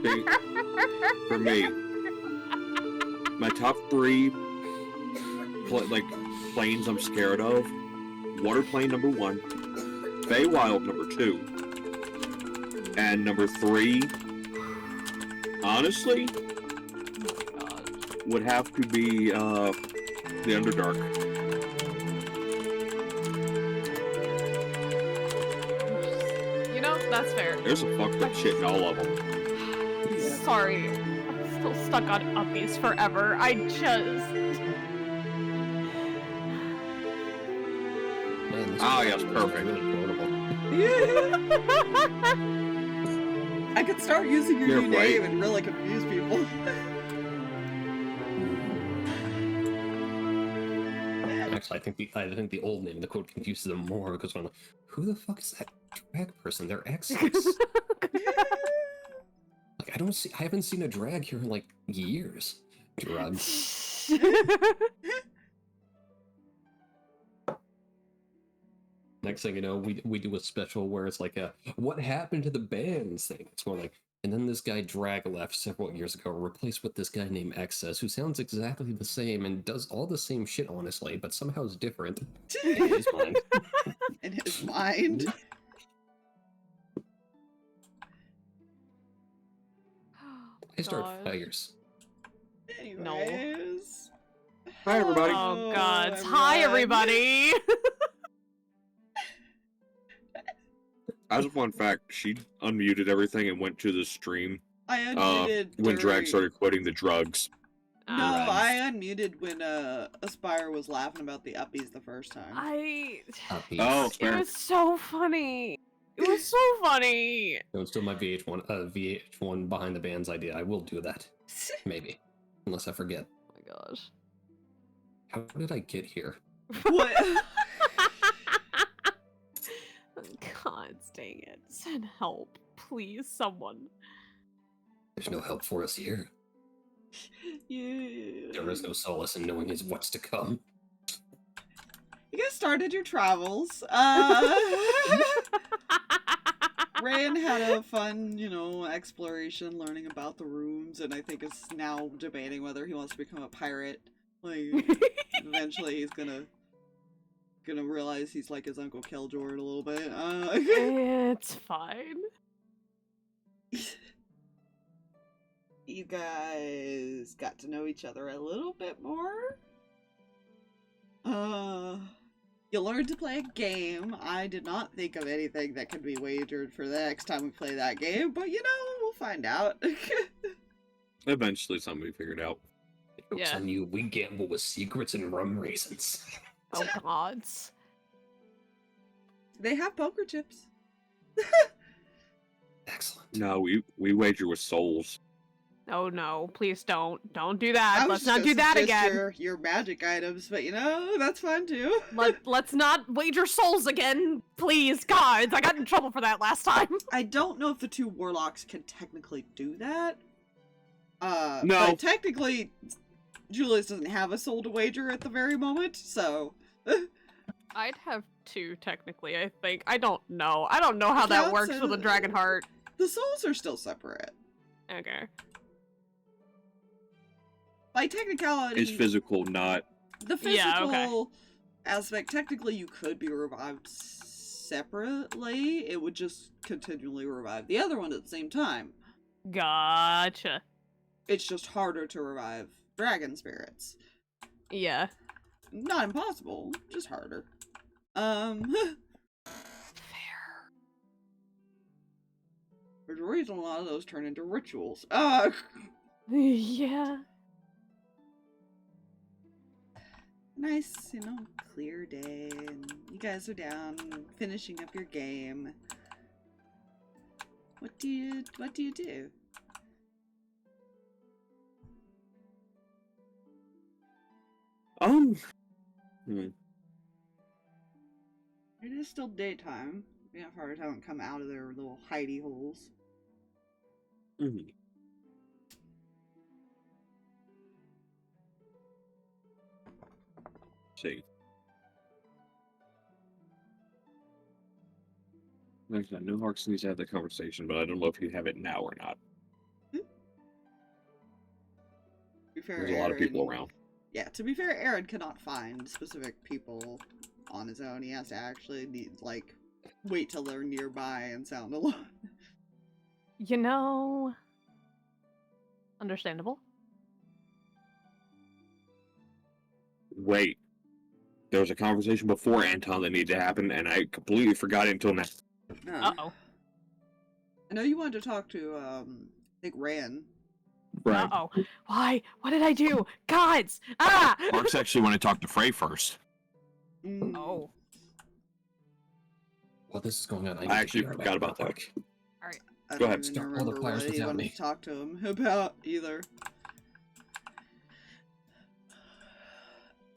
See, for me, my top 3 planes I'm scared of: Water Plane number 1, Feywild number 2, and number 3, honestly, would have to be the Underdark. You know, that's fair. There's some fucked up shit in all of them. Sorry, I'm still stuck on uppies forever. I just... Man, Oh, yes, perfect. Really quotable. I could start using your new name and really confuse people. Actually, I think the old name, the quote, confuses them more because I'm like, who the fuck is that drag person? They're exes. Like, I haven't seen a drag here in like years. Drugs. Next thing you know, we do a special where it's like a what happened to the bands thing. It's more like, and then this guy drag left several years ago, replaced with this guy named Excess, who sounds exactly the same and does all the same shit, honestly, but somehow is different in his mind. In his mind. I start fires. Anyways. Hi, everybody. Oh, God. Hi, everybody. As a fun fact, she unmuted everything and went to the stream. I unmuted when Drag started quoting the drugs. No, I unmuted when Aspire was laughing about the uppies the first time. Oh, it was so funny. It was so funny. It was still my VH1 behind the bands idea. I will do that. Maybe. Unless I forget. Oh my gosh. How did I get here? What? God dang it. Send help. Please, someone. There's no help for us here. Yeah. There is no solace in knowing his what's to come. You guys started your travels. Reyan had a fun, exploration, learning about the rooms, and I think is now debating whether he wants to become a pirate. Like, eventually he's gonna realize he's like his Uncle Keljord a little bit. It's fine. You guys got to know each other a little bit more. You learned to play a game. I did not think of anything that could be wagered for the next time we play that game, but we'll find out. Eventually something we figured out. Joke's on you, we gamble with secrets and rum raisins. Oh gods. They have poker chips. Excellent. No, we wager with souls. Oh no, please don't. Don't do that. Let's not do that again. Your magic items, but that's fine too. Let's not wager souls again. Please, God. I got in trouble for that last time. I don't know if the 2 warlocks can technically do that. No. But technically, Julius doesn't have a soul to wager at the very moment, so... I'd have 2, technically, I think. I don't know. I don't know how that works with a dragon heart. The souls are still separate. Okay. By technicality... It's physical, not... The physical aspect, technically you could be revived separately. It would just continually revive the other one at the same time. Gotcha. It's just harder to revive dragon spirits. Yeah. Not impossible, just harder. Fair. There's a reason a lot of those turn into rituals. Yeah. Nice, clear day, and you guys are down, finishing up your game. What do you do? It is still daytime. The vampires haven't come out of their little hidey holes. See. Actually, I know Harx needs to have that conversation, but I don't know if you have it now or not. be fair, There's a lot of people Aaron- around. Yeah, to be fair, Aaron cannot find specific people on his own. He has to actually wait till they're nearby and sound alone. You know, understandable. Wait. There was a conversation before Anton that needed to happen, and I completely forgot it until now. Uh-oh. I know you wanted to talk to, I think Reyan. Right. Uh-oh. Why? What did I do? Gods! Ah! Harx actually wanted to talk to Frey first. Oh. While this is going on, I actually forgot about that. I Go don't ahead. even Start all the remember fires what he without wanted me. to talk to him about either.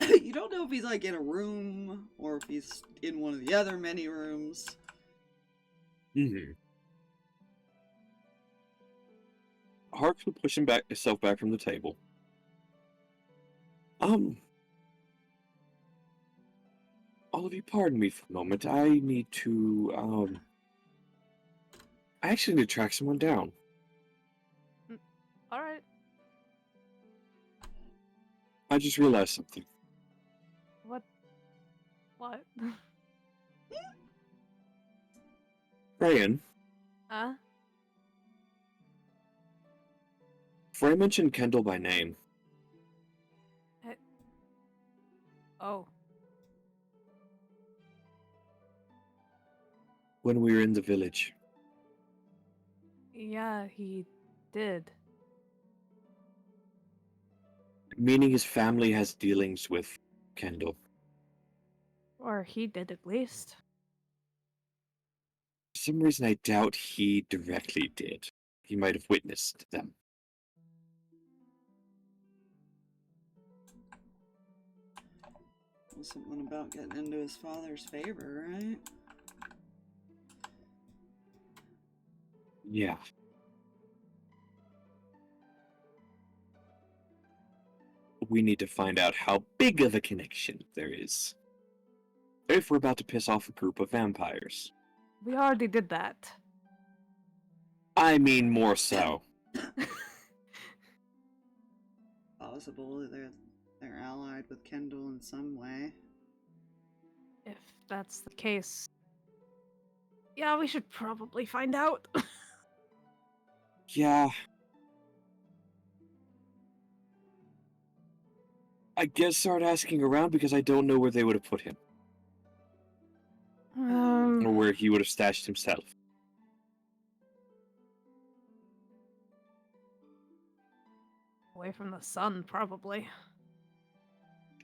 You don't know if he's like in a room or if he's in one of the other many rooms. Mm-hmm. Harx was pushing himself back from the table. All of you pardon me for a moment. I need to, I actually need to track someone down. Alright. I just realized something. What? What? Reyan, Huh? Frey mentioned Kendall by name. Oh. When we were in the village. Yeah, he did. Meaning his family has dealings with Kendall. Or he did at least. For some reason, I doubt he directly did. He might have witnessed them. Well, something about getting into his father's favor, right? Yeah. We need to find out how big of a connection there is. If we're about to piss off a group of vampires. We already did that. I mean more so. Possible they're allied with Kendall in some way. If that's the case. Yeah, we should probably find out. Yeah. I guess start asking around because I don't know where they would have put him. Or where he would have stashed himself. Away from the sun, probably.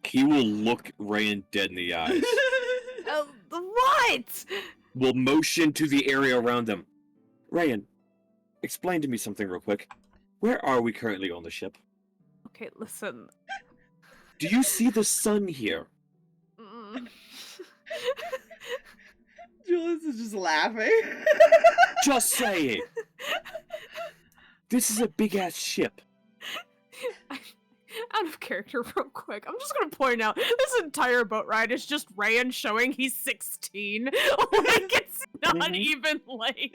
He will look Reyan dead in the eyes. What? Will motion to the area around them. Reyan, explain to me something real quick. Where are we currently on the ship? Okay, listen. Do you see the sun here? Mm. Julius is just laughing. Just saying. This is a big-ass ship. Out of character real quick. I'm just gonna point out, this entire boat ride is just Reyan showing he's 16. Like, it's not even like...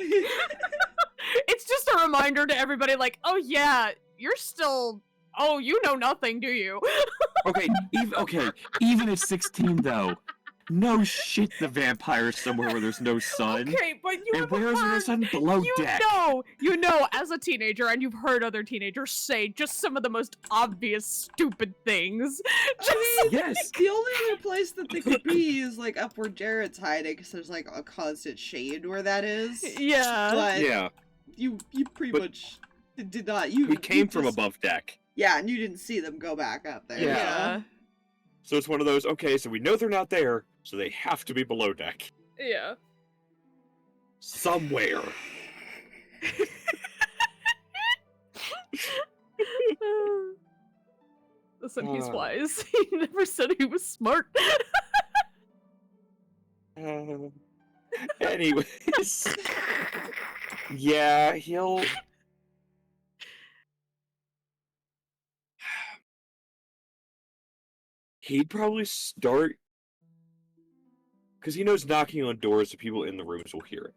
It's just a reminder to everybody, like, oh yeah, you're still... Oh, you know nothing, do you? Okay, even at 16 though. No shit, the vampire's somewhere where there's no sun. Okay, but you And have where is the heard... sun? Below deck. You know, as a teenager, and you've heard other teenagers say just some of the most obvious stupid things. Just Yes. The only other place that they could be is like up where Jared's hiding, because there's like a constant shade where that is. Yeah. But Yeah. you pretty But- much did not. He came from just- above deck. Yeah, and you didn't see them go back up there. Yeah. So it's one of those, okay, so we know they're not there, so they have to be below deck. Yeah. Somewhere. Listen, he's wise. He never said he was smart. Anyways. Yeah, he'll... He'd probably start... Because he knows knocking on doors, the people in the rooms will hear it.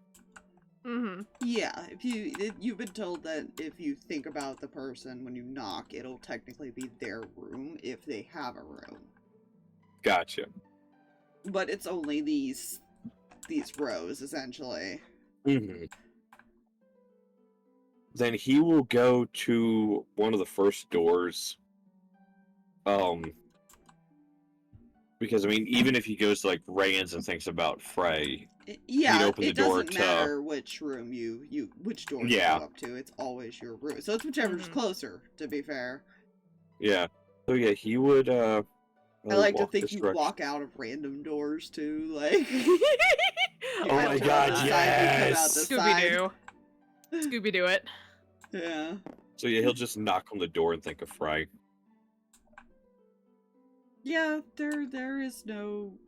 Mm-hmm. Yeah, you've been told that if you think about the person when you knock, it'll technically be their room if they have a room. Gotcha. But it's only these rows essentially. Mm-hmm. Then he will go to one of the first doors. Because I mean, even if he goes to like Reyan's and thinks about Frey, he'd Yeah, open the it door doesn't to. matter which room which door you Yeah. go up to. It's always your room. So it's whichever's Mhm. closer, to be fair. Yeah. So yeah, he would I like to walk think this you direction. walk out of random doors too, like Oh my enter God, on the side, you come out the yes! Scooby-Doo. Scooby-Doo it. Yeah. So yeah, he'll just knock on the door and think of Frey. Yeah, there is no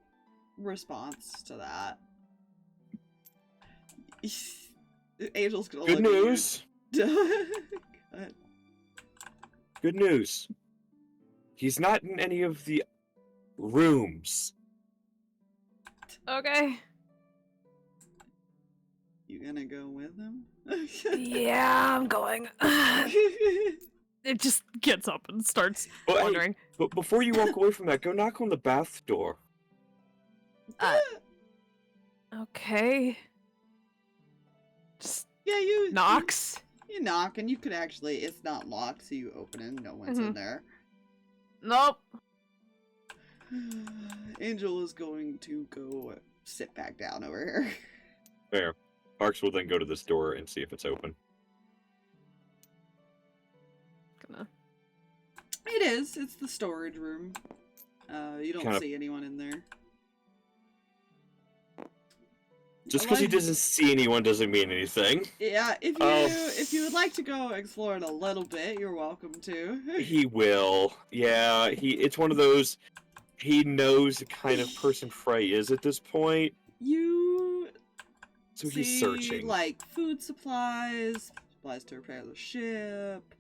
response to that. Angel's gonna Good look news. at you. Good news. He's not in any of the rooms. Okay. You gonna go with him? Yeah, I'm going. It just gets up and starts But, hey, wandering. but before you walk away from that, go knock on the bath door. Okay. Just Yeah, you knocks. You knock, and you could actually, it's not locked, so you open it and no one's in there. Nope. Angel is going to go sit back down over here. Fair. Harx will then go to this door and see if it's open. Gonna. It is. It's the storage room. You don't Kinda- see anyone in there. Just because he doesn't see anyone doesn't mean anything. Yeah, if you would like to go explore it a little bit, you're welcome to. He will. Yeah, it's one of those. He knows the kind of person Frey is at this point, You so see, he's searching. like food supplies to repair the ship.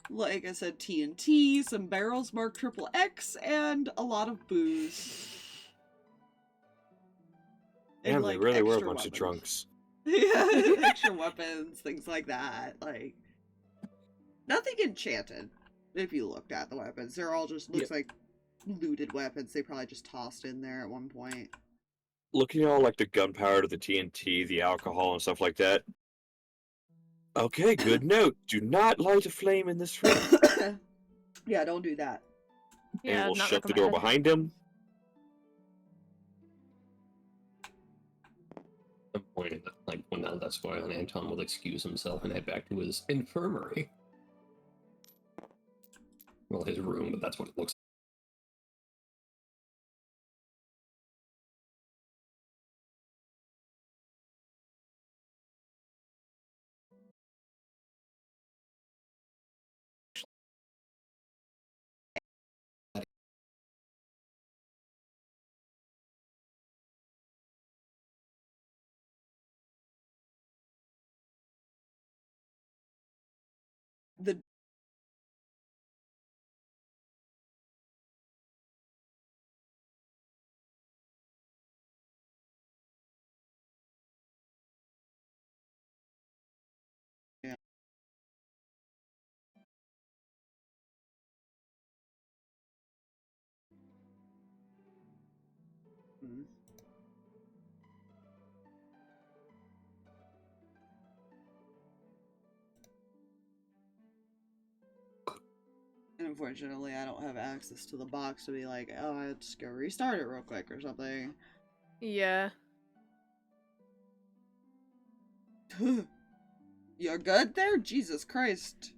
Like I said, TNT, some barrels marked XXX, and a lot of booze. Damn, And, they like, really were a extra bunch of weapons. drunks. Yeah, extra weapons, things like that. Like, nothing enchanted. If you looked at the weapons, they're all just looks like looted weapons. They probably just tossed in there at one point. Looking at all like the gunpowder, the TNT, the alcohol, and stuff like that. Okay, good note. Do not light a flame in this room. Yeah, don't do that. Yeah, And we'll not shut the door recommended. behind him. I'm pointing at, like, when that's why Anton will excuse himself and head back to his infirmary. Well, his room, but that's what it looks like. The yeah. Mhm. And unfortunately, I don't have access to the box to be like, oh, I just go restart it real quick or something. Yeah. You're good there? Jesus Christ.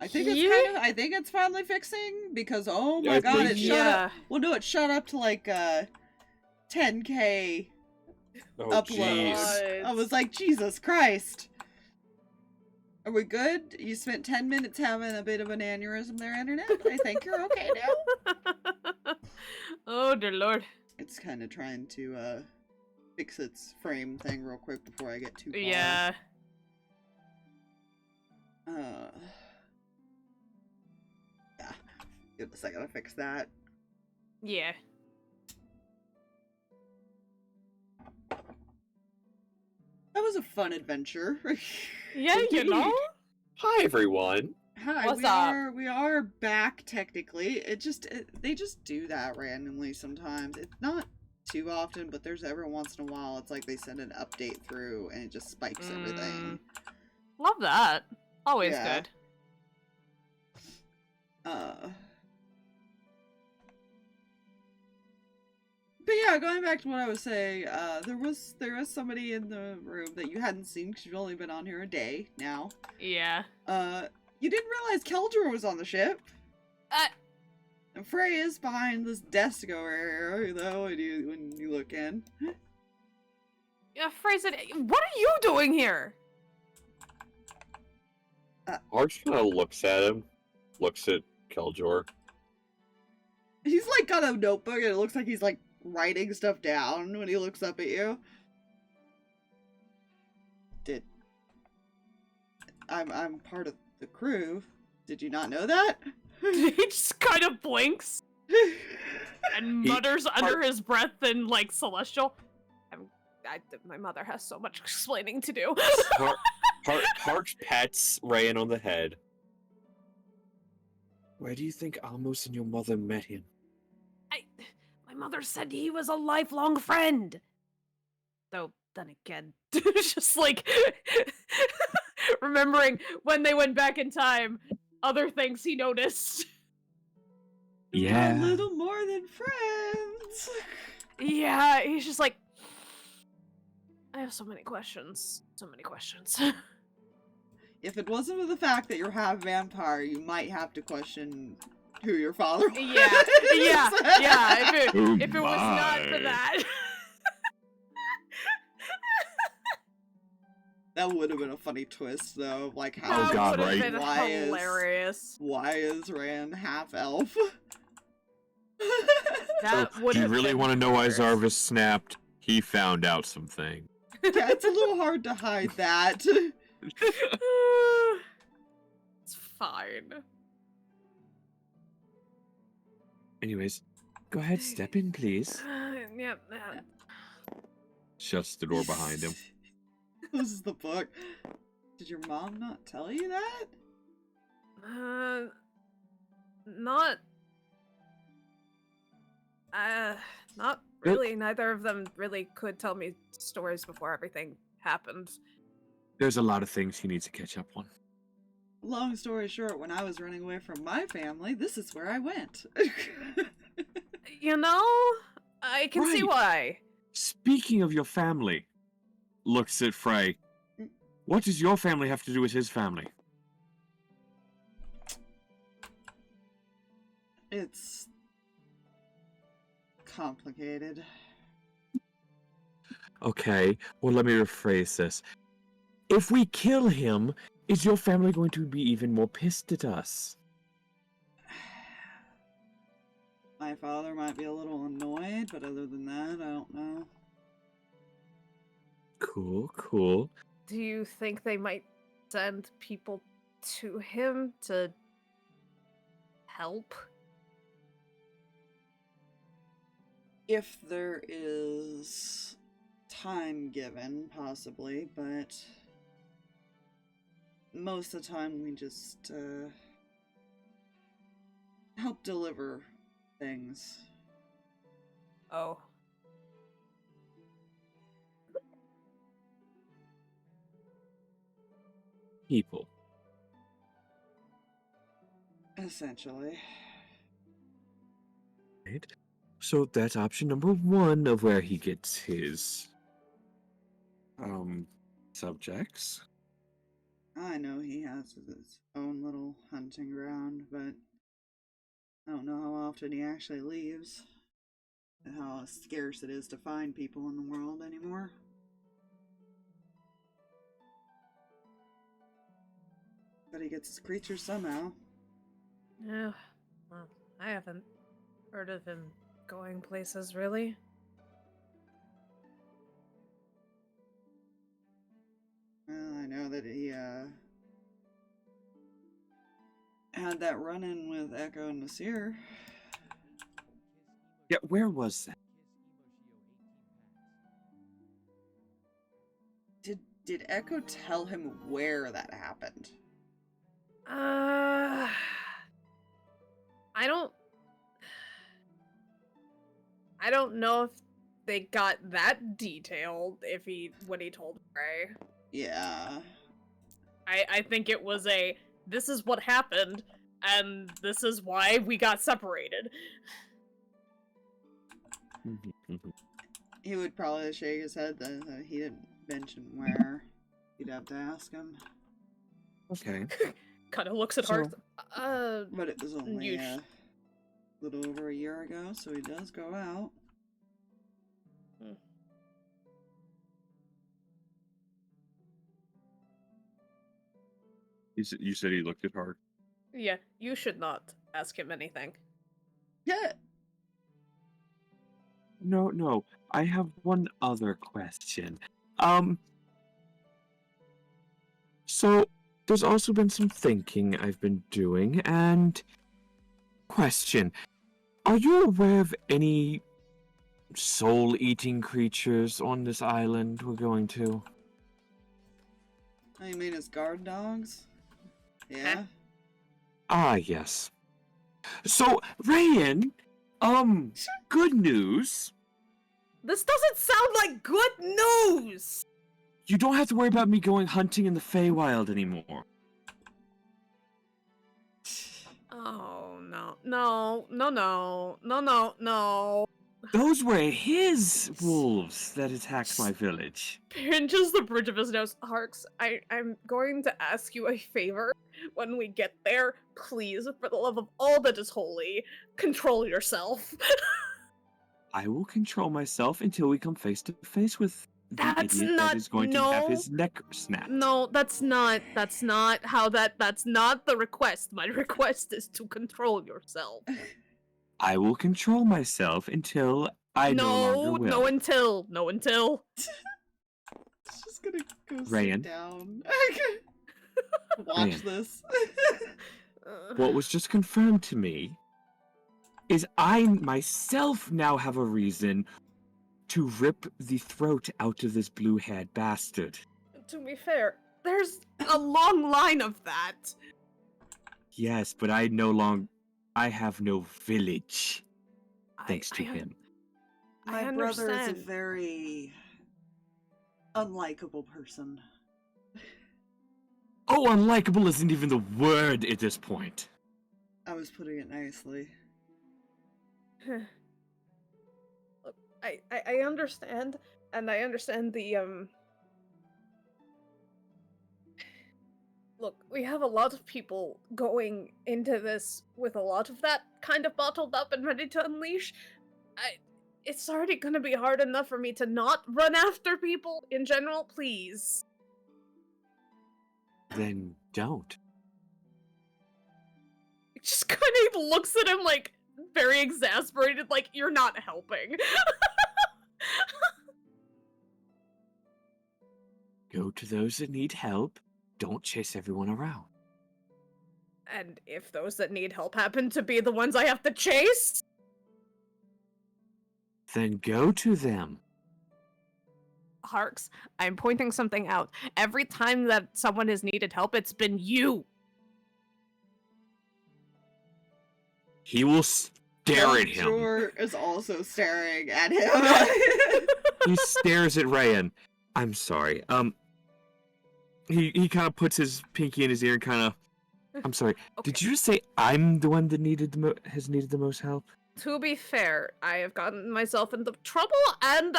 I think Yeah? I think it's finally fixing because oh my I god, think- it shut up. Yeah. Well, no, it shut up to like 10K Oh, uploads. jeez. I was like, Jesus Christ. Are we good? You spent 10 minutes having a bit of an aneurysm there, internet. I think you're okay now. Oh dear lord. It's kind of trying to fix its frame thing real quick before I get too far. Yeah. Yeah. Goodness, I gotta fix that. Yeah. That fun adventure. Yeah, you know? Indeed. Hi, everyone. Hi, What's we up? we are back technically. They just do that randomly sometimes. It's not too often, but there's every once in a while it's like they send an update through and it just spikes everything. Love that. Always Yeah. good. But yeah, going back to what I was saying, there was somebody in the room that you hadn't seen because you've only been on here a day now. Yeah. You didn't realize Keldor was on the ship. Uh, And Frey is behind this desk over here, though, when you look in. yeah, phrase it. What are you doing here? Harx kind of looks at him, looks at Keljor. He's like got a notebook and it looks like he's like writing stuff down when he looks up at you. I'm part of the crew. Did you not know that? He just kind of blinks and mutters under his breath in like celestial. My mother has so much explaining to do. Harx pats Reyan on the head. Where do you think Almos and your mother met him? My mother said he was a lifelong friend. Though, then again, it's just like remembering when they went back in time, other things he noticed. A little more than friends. Yeah, he's just like, I have so many questions. So many questions. If it wasn't for the fact that you're half vampire, you might have to question who your father was. Yeah. If it was not for that. That would have been a funny twist, though. Like, how? That God, would have right? been Why hilarious. Why is Rand half elf? That would Do you have really been want to know why hilarious. Zarvis snapped? He found out something. Yeah, it's a little hard to hide that. It's fine. Anyways, go ahead, step in, please. Yep. Shuts the door behind him. This is the book. Did your mom not tell you that? Not really. Neither of them really could tell me stories before everything happened. There's a lot of things he needs to catch up on. Long story short, when I was running away from my family, this is where I went. You know, I can see Right. why. Speaking of your family, looks at Frey. What does your family have to do with his family? It's complicated. Okay, well, let me rephrase this. If we kill him, is your family going to be even more pissed at us? My father might be a little annoyed, but other than that, I don't know. Cool. Do you think they might send people to him to help? If there is time given, possibly, but most of the time we just help deliver things. Oh. People. Essentially. Right? So that's option number one of where he gets his subjects. I know he has his own little hunting ground, but I don't know how often he actually leaves. And how scarce it is to find people in the world anymore. But he gets his creatures somehow. Yeah. Well, I haven't heard of him going places, really. Well, I know that he had that run-in with Echo and Nasir. Yeah, where was that? Did Did Echo tell him where that happened? I don't know if they got that detailed when he told Ray. Yeah. I think it was this is what happened, and this is why we got separated. He would probably shake his head that he didn't mention where. You'd have to ask him. Okay. Kind of looks at So- Harx. But it was only You a little over a year ago, so he does go out. You said he looked at Harx. Yeah, you should not ask him anything. Yeah. No. I have one other question. So there's also been some thinking I've been doing, and question: are you aware of any soul-eating creatures on this island we're going to? Oh, you mean his guard dogs? Yeah. Ah, yes. So, Reyan, good news. This doesn't sound like good news! You don't have to worry about me going hunting in the Feywild anymore. Oh, no. Those were his wolves that attacked my village. Pinches the bridge of his nose. Harx, I'm going to ask you a favor when we get there. Please, for the love of all that is holy, control yourself. I will control myself until we come face to face with the That's idiot not- that is going to have no. his neck snapped. No, that's not that's not the request. My request is to control yourself. I will control myself until I no longer will. No until. It's just gonna go Reyan. sit down. Watch Reyan. this. What was just confirmed to me is I myself now have a reason to rip the throat out of this blue-haired bastard. To be fair, there's a long line of that. Yes, but I have no village, thanks to him. I My brother is a understand. very unlikable person. Oh, unlikable isn't even the word at this point. I was putting it nicely. Look, I understand, and I understand the Look, we have a lot of people going into this with a lot of that kind of bottled up and ready to unleash. It's already gonna be hard enough for me to not run after people in general, please. Then don't. It just kind of looks at him like very exasperated, like you're not helping. Go to those that need help. Don't chase everyone around. And if those that need help happen to be the ones I have to chase? Then go to them. Harx, I'm pointing something out. Every time that someone has needed help, it's been you. He will stare at him. Jor is also staring at him. He stares at Reyan. I'm sorry. He kind of puts his pinky in his ear and kind of. I'm sorry. Okay. Did you just say I'm the one that has needed the most help? To be fair, I have gotten myself into trouble, and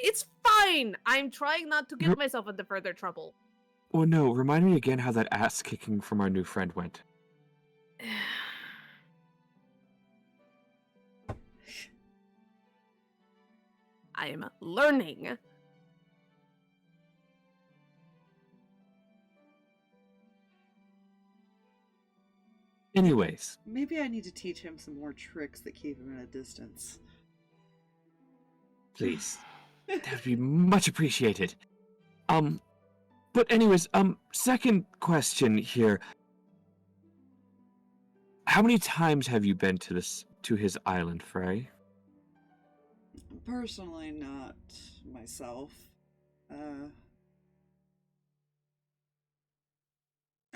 it's fine. I'm trying not to get myself into further trouble. Well, no. Remind me again how that ass kicking from our new friend went. I am learning. Anyways, Maybe I need to teach him some more tricks that keep him at a distance. please. That would be much appreciated. But anyways, second question here. How many times have you been to his island, Frey? Personally, not myself.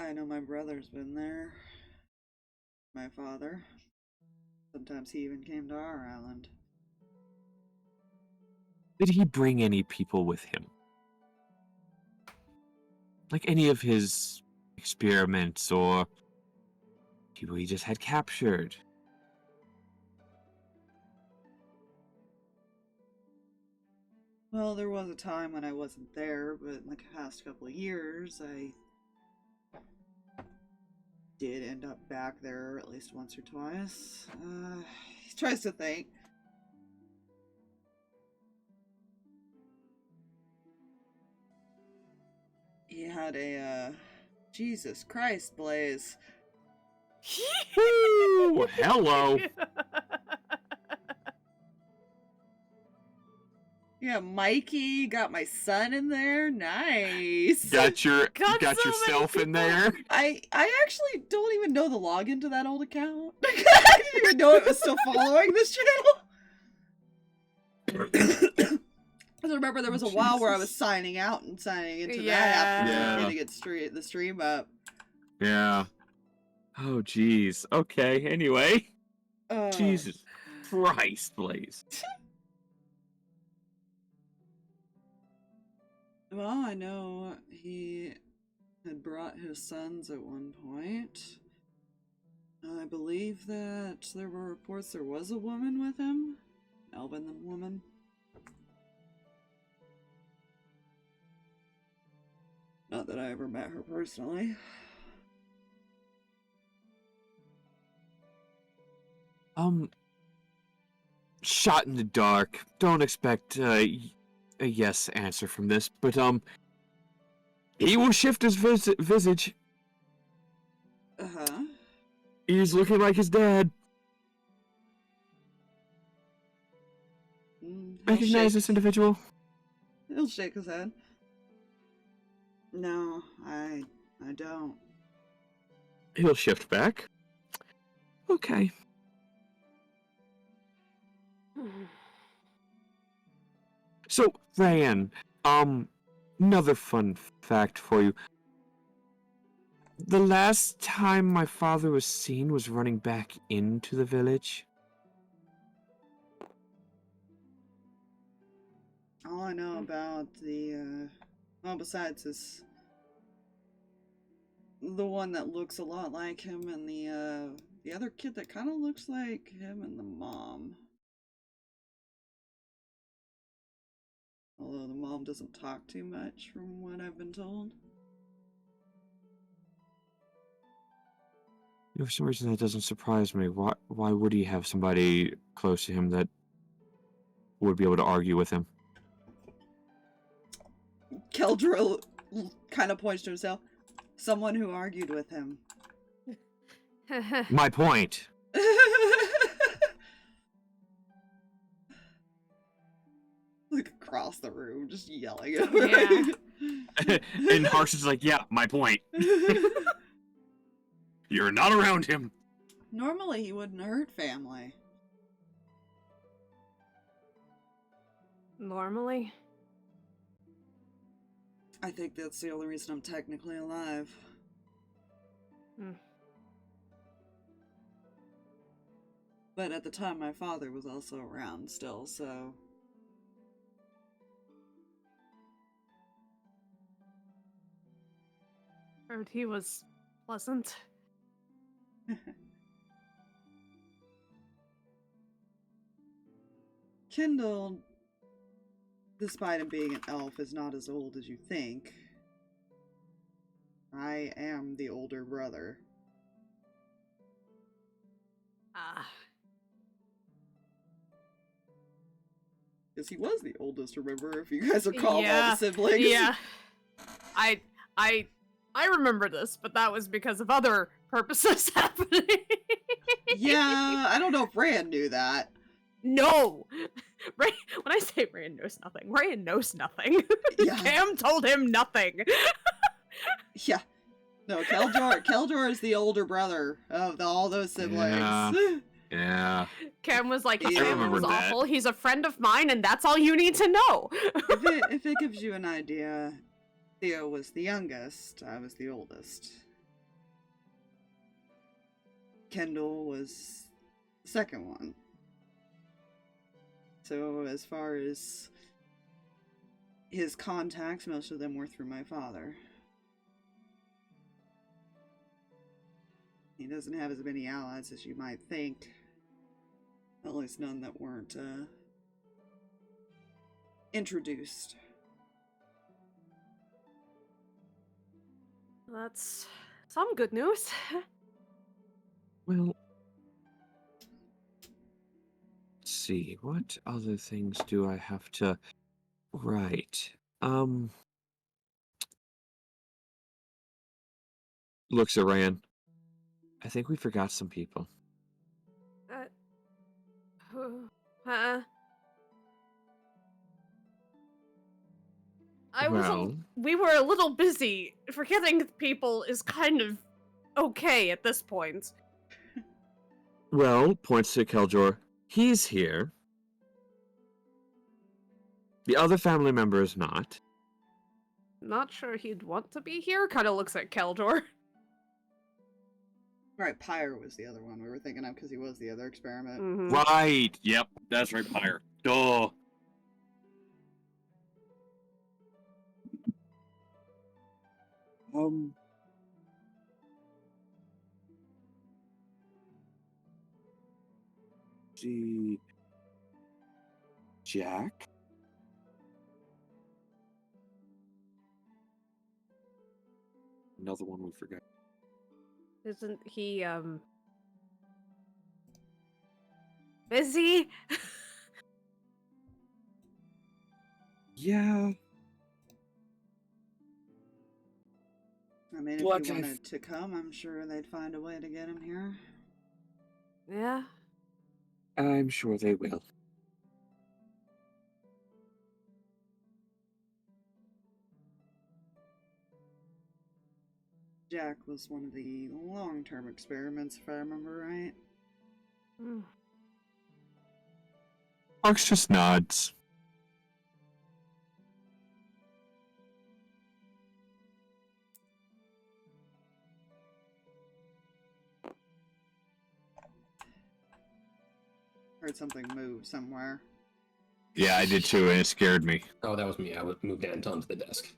I know my brother's been there. My father. Sometimes he even came to our island. Did he bring any people with him? Like any of his experiments or people he just had captured? Well, there was a time when I wasn't there, but in the past couple of years, I did end up back there at least once or twice. He tries to think. He had a, Jesus Christ, Blaze. Woo! Hello. Yeah, Mikey, got my son in there. Nice. Got Got so many yourself in there. I actually don't even know the login to that old account. I didn't even know it was still following this channel. I remember there was a while where I was signing out and signing into that after to get the stream up. Yeah. Oh, jeez. Okay. Anyway. Jesus Christ, Blaze. Well, I know he had brought his sons at one point. I believe that there were reports there was a woman with him. Elven woman. Not that I ever met her personally. Shot in the dark. Don't expect a yes answer from this, but he will shift his visage. Uh-huh. He's looking like his dad. Recognize this individual? He'll shake his head. No, I don't. He'll shift back. Okay. So, Reyan, another fun fact for you. The last time my father was seen was running back into the village. All I know about the, well, besides this, the one that looks a lot like him and the other kid that kind of looks like him and the mom. Although the mom doesn't talk too much from what I've been told. For some reason that doesn't surprise me. Why would he have somebody close to him that would be able to argue with him? Keldra kind of points to himself. Someone who argued with him. My point. Look across the room, just yelling at her. Yeah. And Harx is like, yeah, my point. You're not around him. Normally he wouldn't hurt family. Normally? I think that's the only reason I'm technically alive. But at the time my father was also around still, so... Heard he was pleasant. Kendall, despite him being an elf, is not as old as you think. I am the older brother. Ah. Because he was the oldest, remember? If you guys recall all Yeah. the siblings. Yeah. I remember this, but that was because of other purposes happening. Yeah, I don't know if Reyan knew that. No! When I say Reyan knows nothing, Reyan knows nothing. Yeah. Cam told him nothing. Yeah. No, Keldor is the older brother of all those siblings. Yeah. Yeah. Cam was like, his I family was remembered that. awful, he's a friend of mine, and that's all you need to know. If it gives you an idea, Theo was the youngest, I was the oldest. Kendall was the second one. So as far as his contacts, most of them were through my father. He doesn't have as many allies as you might think. At least none that weren't introduced. That's some good news. Well, let's see. What other things do I have to write? Looks at Reyan. I think we forgot some people. We were a little busy. Forgetting people is kind of okay at this point. Well, points to Keljor. He's here. The other family member is not. Not sure he'd want to be here. Kind of looks at Keldor. Right, Pyre was the other one we were thinking of because he was the other experiment. Mm-hmm. Right. Yep. That's right, Pyre. Duh. See. Jack? Another one we forgot. Isn't he, busy? Yeah. I mean, if What he if- wanted to come, I'm sure they'd find a way to get him here. Yeah. I'm sure they will. Jack was one of the long-term experiments, if I remember right. Mm. Harx just nods. Heard something move somewhere. Yeah, I did too, and it scared me. Oh, that was me. I would move Anton to the desk.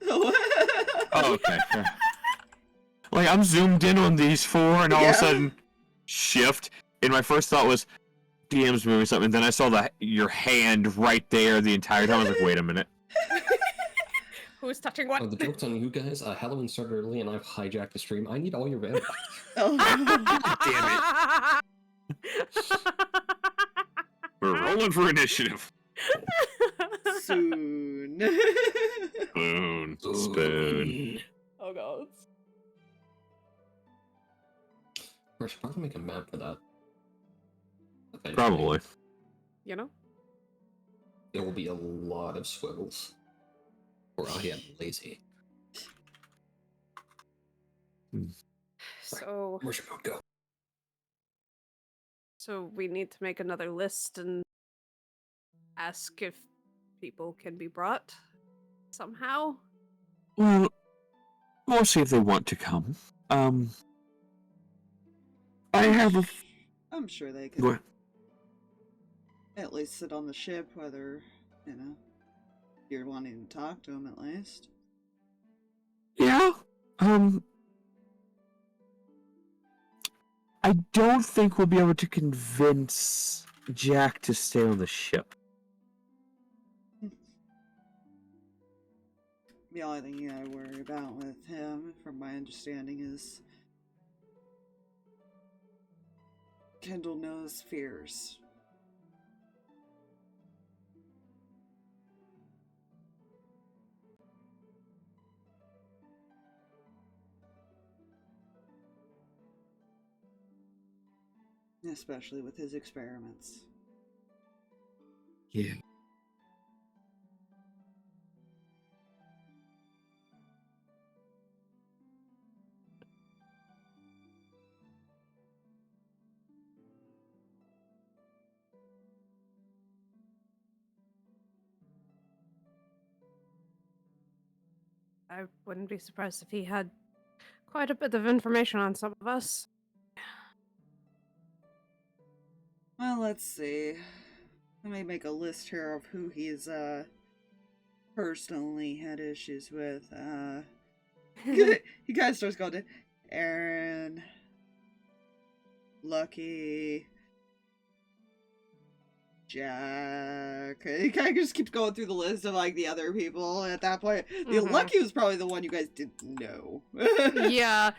Oh, okay. Like, I'm zoomed in on these four, and all of Yeah. a sudden, shift. And my first thought was, DM's moving something. And then I saw your hand right there the entire time. I was like, wait a minute. Who's touching what? Oh, the joke's on you guys. Halloween started early, and I've hijacked the stream. I need all your vampires. Oh, Damn We're rolling for initiative. soon. Spoon. Spoon. Oh god. I should probably make a map for that. Okay, Probably. You know? There will be a lot of swivels. Or I am lazy. So Where's your phone go? so we need to make another list and ask if people can be brought somehow. Well, we'll see if they want to come. I have a... I'm sure they could What? at least sit on the ship, whether, you're wanting to talk to them at least. Yeah, I don't think we'll be able to convince Jack to stay on the ship. The only thing I worry about with him, from my understanding, is Kendall knows fears. Especially with his experiments. Yeah. I wouldn't be surprised if he had quite a bit of information on some of us. Let's see. Let me make a list here of who he's personally had issues with. He kind of starts going to Aaron, Lucky, Jack. He kind of just keeps going through the list of like the other people. At that point, the Lucky was probably the one you guys didn't know. Yeah.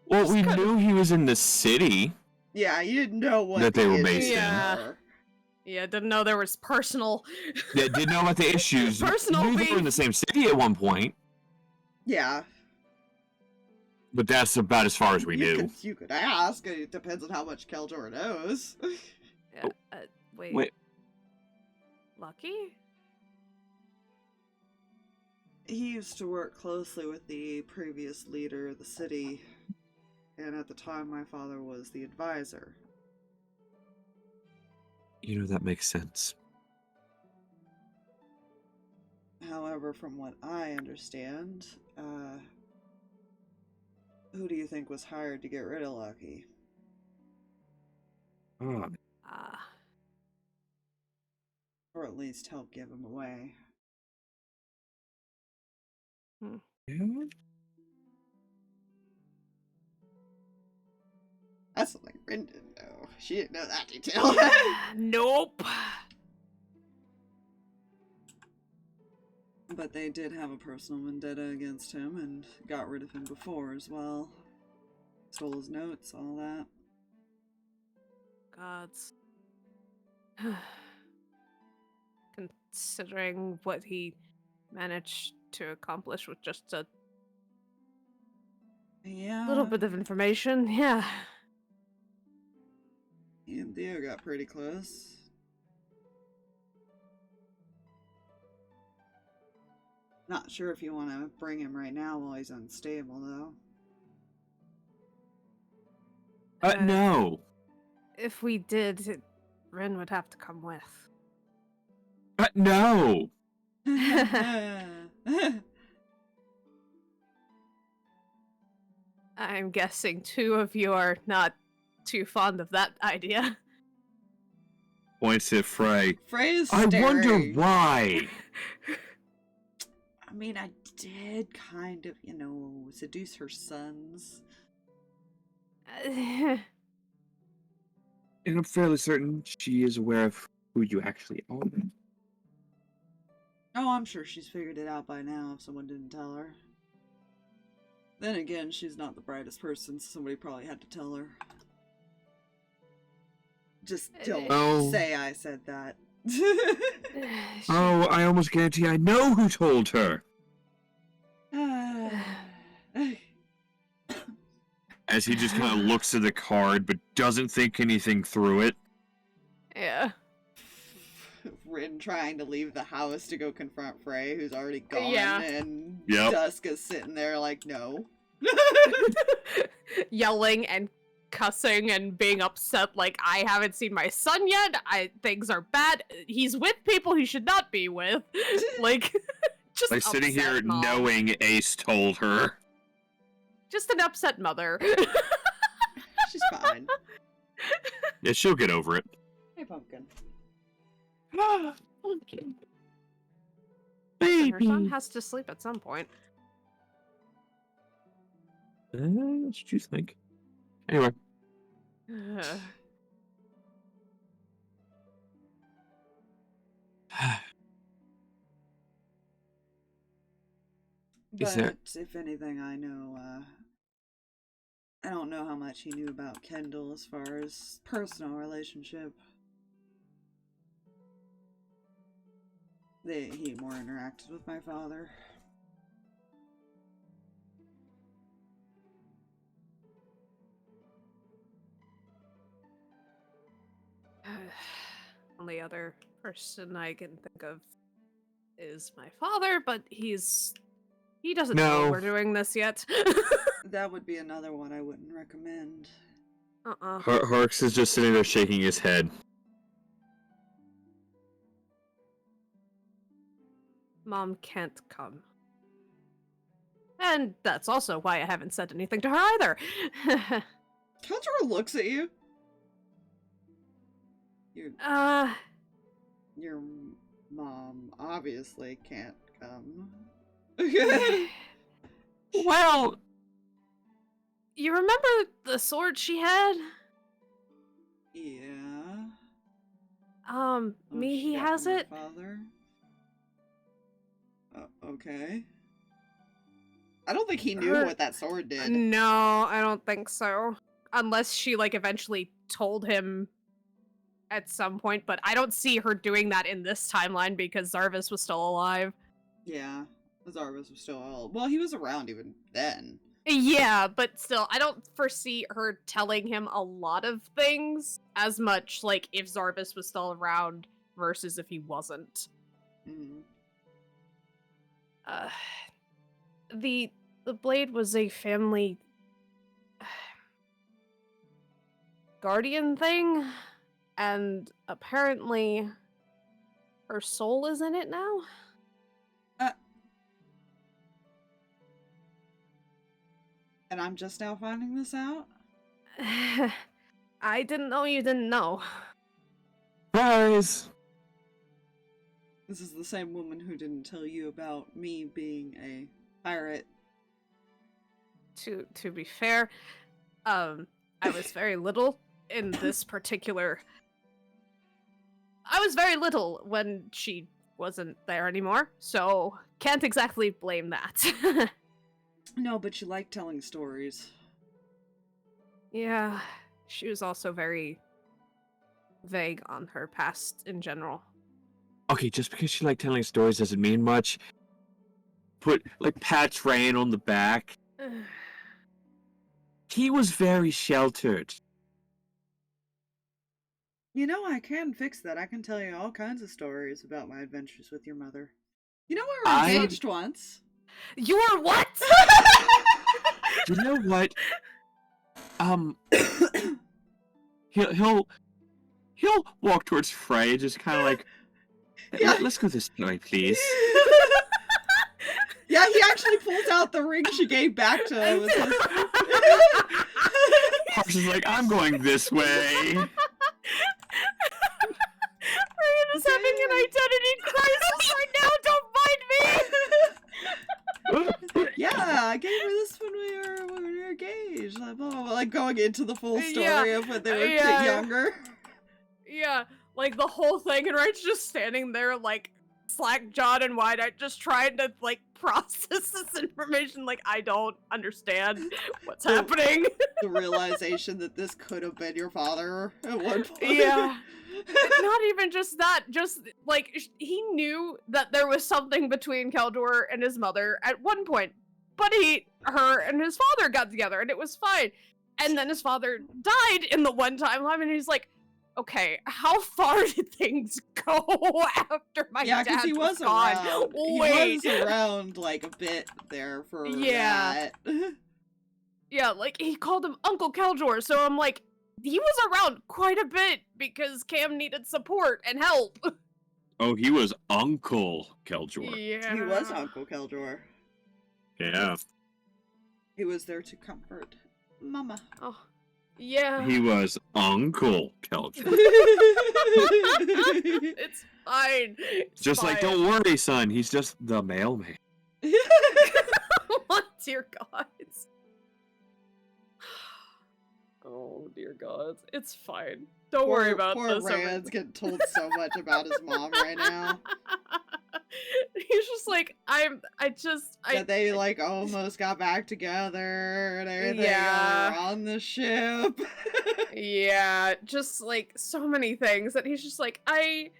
Well, Just we kinda- knew he was in the city. Yeah, you didn't know what That they the were issues based in. Yeah. were. Yeah, didn't know there was personal. That didn't know about the issues. Personal Knew they were in beef. the same city at one point, Yeah. but that's about as far as we knew. You could ask. It depends on how much Keldor knows. Yeah, wait. Wait. Lucky? He used to work closely with the previous leader of the city, and at the time my father was the advisor. You know, that makes sense. However, from what I understand, who do you think was hired to get rid of Lucky? Ah. Or at least help give him away? Yeah. That's something Rin didn't know. She didn't know that detail. Nope. But they did have a personal vendetta against him and got rid of him before as well. Stole his notes, all that. Gods. Considering what he managed to accomplish with just a Yeah. little bit of information, yeah. He and Theo got pretty close. Not sure if you want to bring him right now while he's unstable, though. No. If we did, Ren would have to come with. No. I'm guessing two of you are not too fond of that idea. Points at Frey. Frey's I wonder staring. why. I mean, I did kind of, seduce her sons. And I'm fairly certain she is aware of who you actually are. Oh, I'm sure she's figured it out by now if someone didn't tell her. Then again, she's not the brightest person, so somebody probably had to tell her. Just don't say I said that. Oh, I almost guarantee I know who told her. As he just kind of looks at the card, but doesn't think anything through it. Yeah. Rin trying to leave the house to go confront Frey, who's already gone, Yeah. and Yep. Dusk is sitting there like, no. Yelling and cussing and being upset like, I haven't seen my son yet, things are bad, he's with people he should not be with. Like, just Like sitting here upset mom. knowing Ace told her. Just an upset mother. She's fine. Yeah, she'll get over it. Hey, Pumpkin. Pumpkin. And her son Baby. has to sleep at some point. What did you think? Anyway. Is But there- if anything, I know, I don't know how much he knew about Kendall as far as personal relationship. He more interacted with my father. Only other person I can think of is my father, but he doesn't know No. we're doing this yet. That would be another one I wouldn't recommend. Harx is just sitting there shaking his head. Mom can't come. And that's also why I haven't said anything to her either. Keldor looks at you. Your mom obviously can't come. Well, you remember the sword she had? Yeah. Oh, Mihi she got has from her it. father. Okay. I don't think he knew Her- what that sword did. No, I don't think so. Unless she like eventually told him at some point, but I don't see her doing that in this timeline because Zarvis was still alive. Yeah. Zarvis was still old. Well, he was around even then. Yeah, but still, I don't foresee her telling him a lot of things as much like if Zarvis was still around versus if he wasn't. Mm. Uh, the blade was a family guardian thing, and apparently her soul is in it now. And I'm just now finding this out? I didn't know you didn't know. Surprise! This is the same woman who didn't tell you about me being a pirate. To be fair, I was very little in this particular. I was very little when she wasn't there anymore, so can't exactly blame that. No, but you like telling stories. Yeah, she was also very vague on her past in general. Okay, just because she liked telling stories doesn't mean much. Pats Reyan on the back. He was very sheltered. You know, I can fix that. I can tell you all kinds of stories about my adventures with your mother. You know, we were engaged once. You are what? You know what? He'll walk towards Frey, just kind of like, Yeah. let's go this way, please. Yeah, he actually pulls out the ring she gave back to him. Harx is like, I'm going this way. Reyan is having an identity crisis right now. Don't mind me. Yeah, I gave her this when we were engaged. Like, blah, blah, blah, like going into the full story of when they were younger. Yeah, like the whole thing, and Ryan's just standing there, like slack-jawed and wide-eyed, just trying to like process this information. Like, I don't understand what's happening. The realization that this could have been your father at one point. Yeah. Not even just that, just like he knew that there was something between Keldor and his mother at one point, but her and his father got together and it was fine. And then his father died in the one timeline, and he's like, okay, how far did things go after my dad because he was gone? around. Wait. He was around like a bit there for Yeah. that. Yeah, like he called him Uncle Keldor, so I'm like, he was around quite a bit because Cam needed support and help. Oh, he was Uncle Keldor. Yeah. He was Uncle Keldor. Yeah. He was there to comfort Mama. Oh, yeah. He was Uncle Keldor. It's fine. It's Just fine. like, don't worry, son. He's just the mailman. Oh, dear God. Oh, dear God. It's fine. Don't worry about poor this. Ryan's getting told so much about his mom right now. He's just like, That they like almost got back together and everything. Yeah. They were on the ship. Yeah, just like so many things that he's just like, he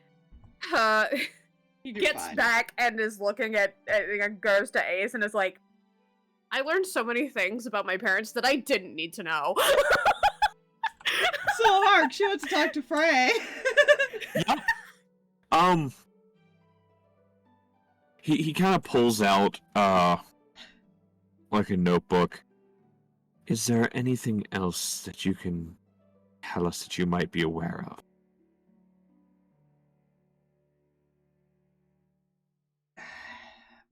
You're gets fine. back and is looking at goes to Ace and is like, I learned so many things about my parents that I didn't need to know. So Harx, she went to talk to Frey. Yep. He kind of pulls out like a notebook. Is there anything else that you can tell us that you might be aware of?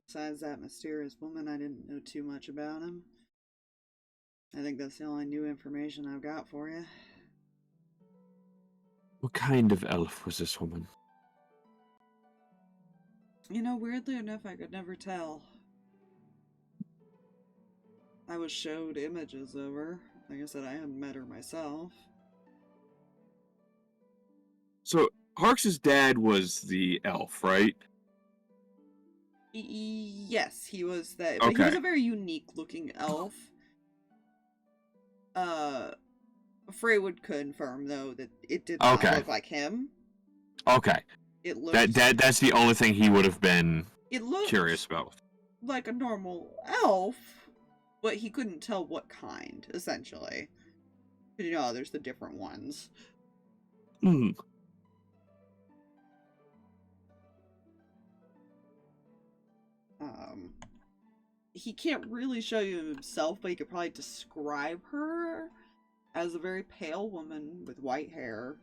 Besides that mysterious woman, I didn't know too much about him. I think that's the only new information I've got for you. What kind of elf was this woman? You know, weirdly enough, I could never tell. I was showed images of her. Like I said, I hadn't met her myself. So, Harx's dad was the elf, right? Yes, he was that. But he was Okay. a very unique looking elf. Frey would confirm, though, that it did not Okay. look like him. Okay. It looked... That's the only thing he would have been It looked curious about. like a normal elf, but he couldn't tell what kind, essentially. You know, there's the different ones. Hmm. He can't really show you himself, but he could probably describe her as a very pale woman with white hair.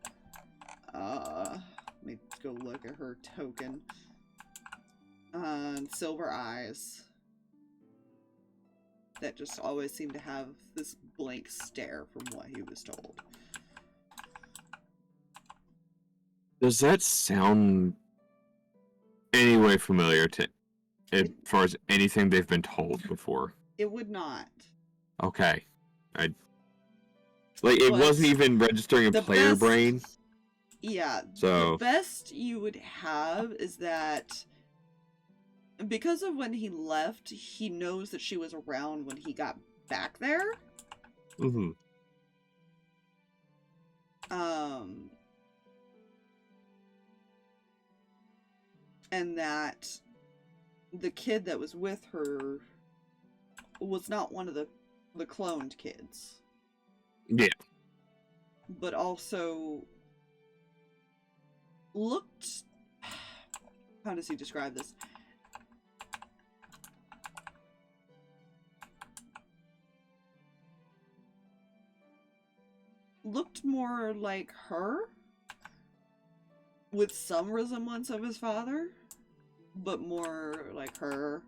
Let me go look at her token. And silver eyes. That just always seem to have this blank stare from what he was told. Does that sound any way familiar to, as far as anything they've been told before? It would not. Okay. It But wasn't even registering in the player best- brain. Yeah, So the best you would have is that because of when he left, he knows that she was around when he got back there. mm-hmm. And that the kid that was with her was not one of the cloned kids. Yeah. But also looked... How does he describe this? Looked more like her, with some resemblance of his father, but more like her,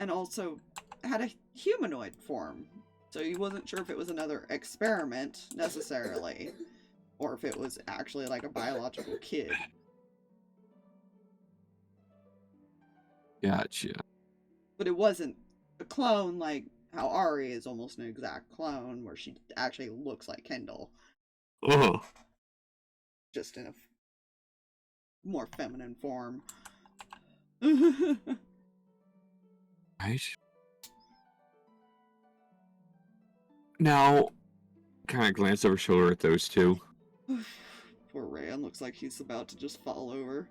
and also had a humanoid form. So he wasn't sure if it was another experiment, necessarily, or if it was actually like a biological kid. Gotcha. But it wasn't a clone like how Ari is almost an exact clone, where she actually looks like Kendall. Oh. Just in a more feminine form. Right. Now, kind of glance over shoulder at those two. Poor Reyan looks like he's about to just fall over.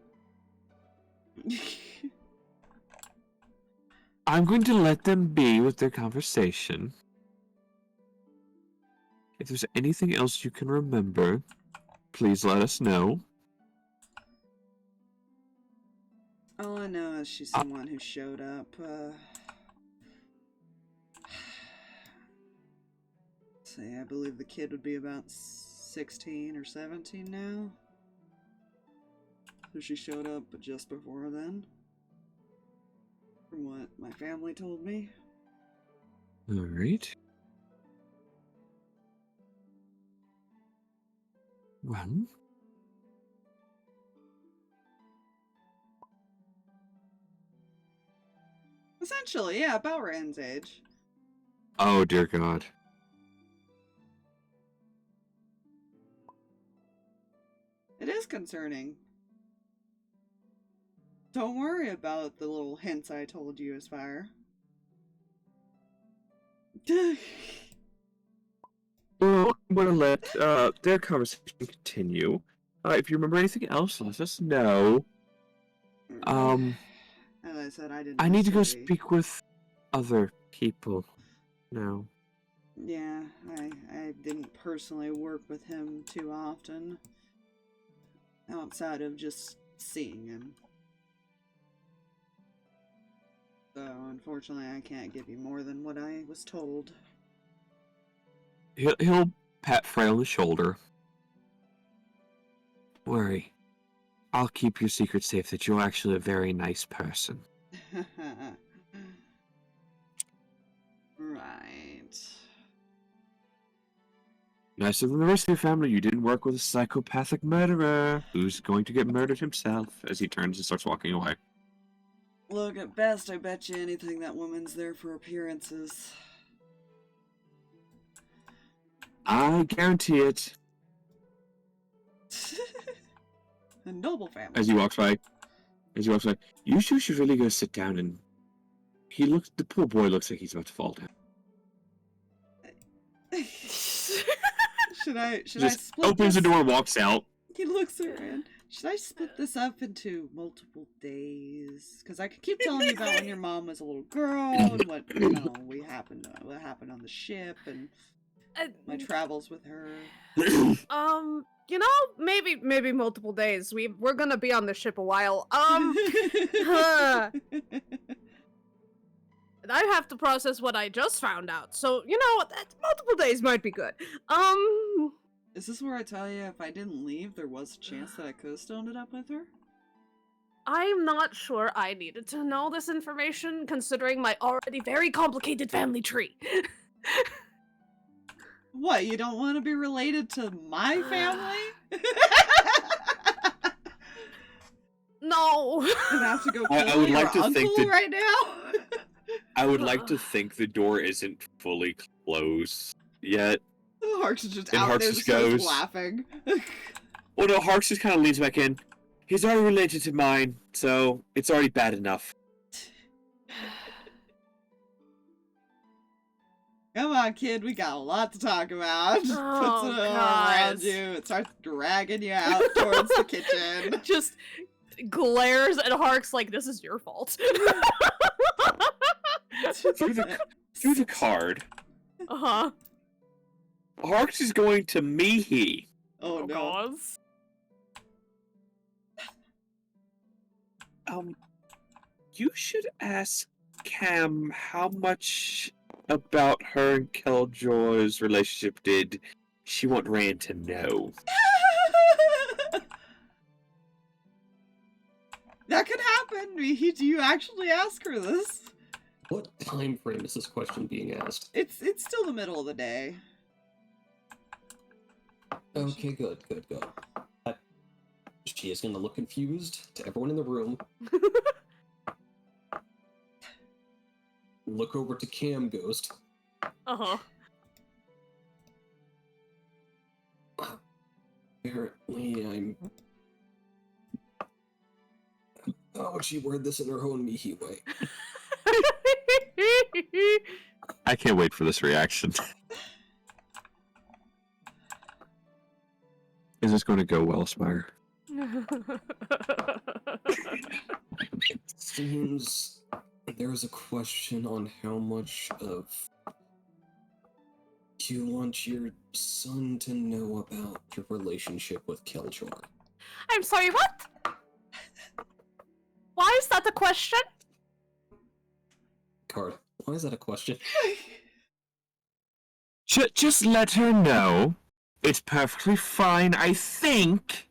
I'm going to let them be with their conversation. If there's anything else you can remember, please let us know. All I know is she's someone who showed up. Say, I believe the kid would be about 16 or 17 now. So she showed up just before then. From what my family told me. Alright. Well. Essentially, yeah, about Rand's age. Oh, dear God. It is concerning. Don't worry about the little hints I told you, Aspire. Well, I'm going to let their conversation continue. If you remember anything else, let us know. As I said, I didn't. I need to go necessarily- speak with other people now. Yeah, I didn't personally work with him too often. Outside of just seeing him. So, unfortunately, I can't give you more than what I was told. He'll pat Frey on the shoulder. Don't worry. I'll keep your secret safe that you're actually a very nice person. Right. Nicer than the rest of your family, you didn't work with a psychopathic murderer who's going to get murdered himself as he turns and starts walking away. Look, at best, I bet you anything that woman's there for appearances. I guarantee it. A noble family. As he walks by, you two should really go sit down and... the poor boy looks like he's about to fall down. Should I Just split opens this? the door and walks out. He looks around. Should I split this up into multiple days? Because I could keep telling you about when your mom was a little girl and what what happened on the ship and my travels with her. Maybe multiple days. We're gonna be on the ship a while. I have to process what I just found out. So, multiple days might be good. Is this where I tell you if I didn't leave, there was a chance that I could have still ended up with her? I'm not sure I needed to know this information, considering my already very complicated family tree. What, you don't want to be related to my family? No. I have to go kill I would your like to think uncle that- right now? I would like to think the door isn't fully closed yet. Harx is just And out Harx there just starts goes- laughing. Well, no, Harx just kind of leans back in. He's already related to mine, so it's already bad enough. Come on, kid, we got a lot to talk about. Puts it Oh, around God. you. It starts dragging you out towards the kitchen. Just glares at Harx like this is your fault. Through the card, Uh-huh. Harx is going to Mihi. Oh no. God. You should ask Cam how much about her and Killjoy's relationship did she want Rand to know. That could happen. Do you actually ask her this? What time frame is this question being asked? It's still the middle of the day. Okay, good. She is gonna look confused to everyone in the room. Look over to Cam Ghost. Uh-huh. Apparently, I'm... Oh, she worded this in her own Mihi way. I can't wait for this reaction. Is this going to go well, Spire? It seems there's a question on how much of you want your son to know about your relationship with Killjoy. I'm sorry, what? Why is that a question? Card, why is that a question? Just let her know. It's perfectly fine, I think.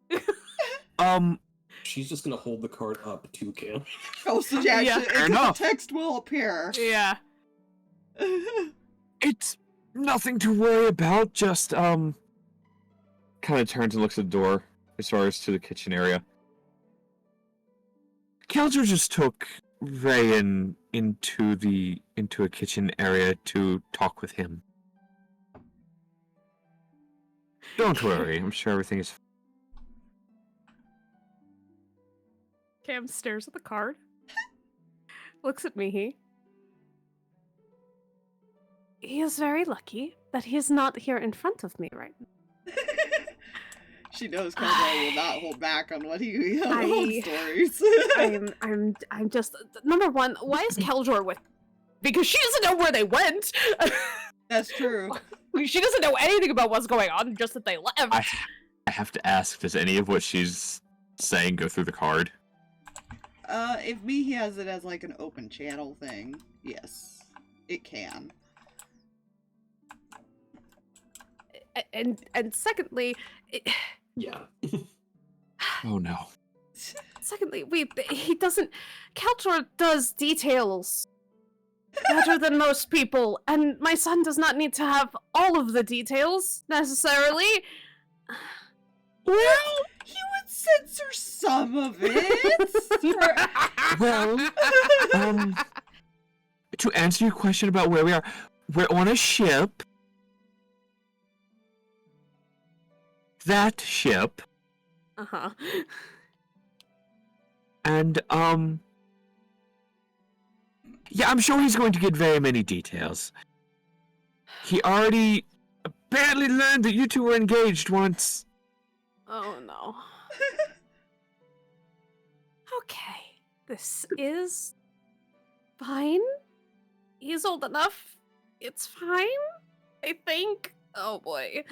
She's just gonna hold the card up to Cam. Oh, so yeah, Yeah. Fair the enough. text will appear. Yeah. It's nothing to worry about, just, kind of turns and looks at the door as far as to the kitchen area. Killjoy just took Reyan into a kitchen area to talk with him. Don't worry, I'm sure everything is... Cam stares at the card. Looks at Mihi. He is very lucky that he is not here in front of me right now. She knows Killjoy will not hold back on what he I- stories. I'm just number one. Why is Killjoy with? Because she doesn't know where they went. That's true. She doesn't know anything about what's going on. Just that they left. I have to ask, does any of what she's saying go through the card? If Mihi has it as like an open channel thing, yes, it can. And secondly, Yeah. Oh no. he doesn't. Killjoy does details better than most people, and my son does not need to have all of the details, necessarily. Well, he would censor some of it. Well, to answer your question about where we are, we're on a ship. That ship. Uh-huh. And, yeah, I'm sure he's going to get very many details. He already apparently learned that you two were engaged once. Oh, no. Okay. This is fine. He's old enough. It's fine, I think. Oh, boy.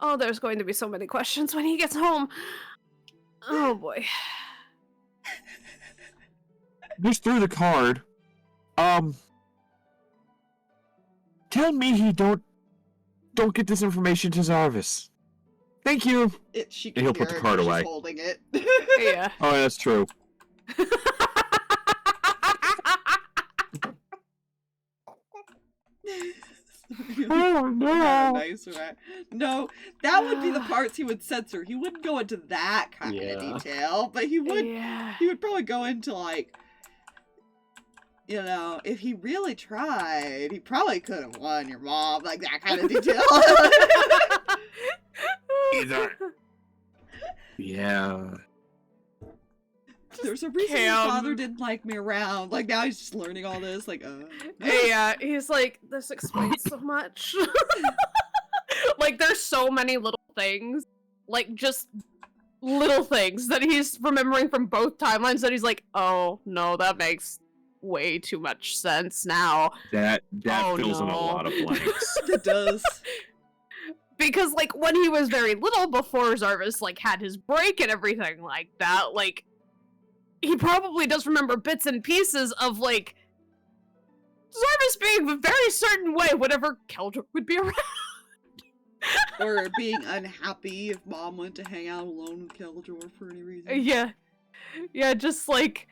Oh, there's going to be so many questions when he gets home. Oh, boy. Just threw the card. Tell Mihi don't get this information to Zarvis. Thank you. She And can he'll hear put the it card 'cause she's away. holding it. Yeah. Oh, that's true. Oh, no. Nice, right? No, that would be the parts he would censor. He wouldn't go into that kind of Yeah. detail, but he would. Yeah. He would probably go into like, you know, if he really tried, he probably could have won your mom, like that kind of detail. Either. Yeah. There's a reason Cam. your father didn't like me around. Like now he's just learning all this. Like, Yeah, he's like, this explains so much. Like, there's so many little things, like, just little things that he's remembering from both timelines that he's like, oh, no, that makes way too much sense now. That Oh, fills in a no. lot of blanks. it does. Because, like, when he was very little, before Zarvis, like, had his break and everything like that, like, he probably does remember bits and pieces of, like, Zarvis being a very certain way whenever Keldor would be around. Or being unhappy if mom went to hang out alone with Keldor for any reason. Yeah. Yeah, just like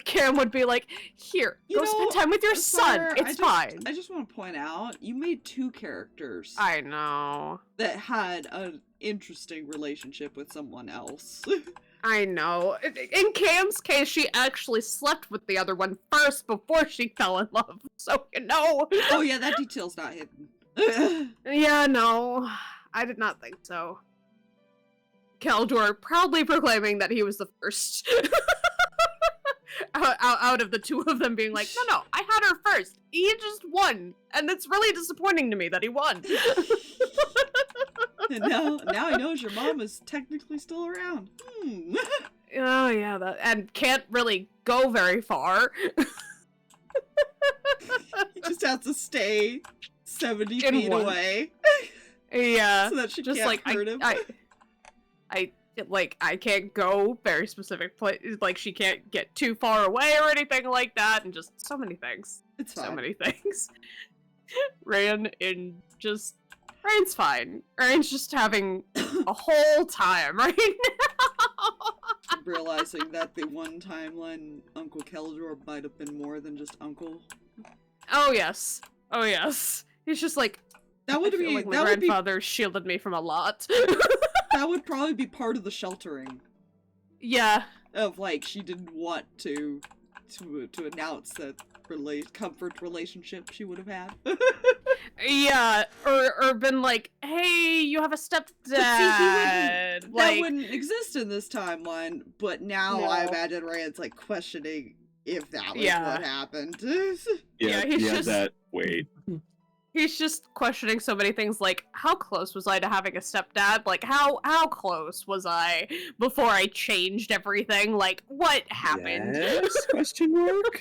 Cam would be like, here, You go know, spend time with your son. Sire, It's fine. I just want to point out, you made two characters I know. that had an interesting relationship with someone else. I know. In Cam's case, she actually slept with the other one first before she fell in love. So, you know. Oh yeah, that detail's not hidden. Yeah, no. I did not think so. Keldor proudly proclaiming that he was the first. out of the two of them being like, no, I had her first. He just won. And it's really disappointing to me that he won. And now he knows your mom is technically still around. Oh, yeah, and can't really go very far. He just has to stay 70 In feet one. away Yeah. so that she Just can't like, hurt him. I can't go very specific places. Like, she can't get too far away or anything like that. And just so many things. It's fine. So many things. Reyan's fine. Reyan's just having a whole time right now. Realizing that the one timeline Uncle Keldor might have been more than just Uncle. Oh yes. Oh yes. He's just like, That would I feel be like my that would be grandfather shielded me from a lot. that would probably be part of the sheltering Yeah. of like she didn't want to announce that comfort relationship she would have had. Yeah. Or been like, hey, you have a stepdad. That Like, wouldn't exist in this timeline, but now I imagine Rand's like questioning if that was what happened. Yeah, he's just- that. Wait. he's just questioning so many things like, how close was I to having a stepdad? Like, how close was I before I changed everything? Like, what happened? Yes? Question mark?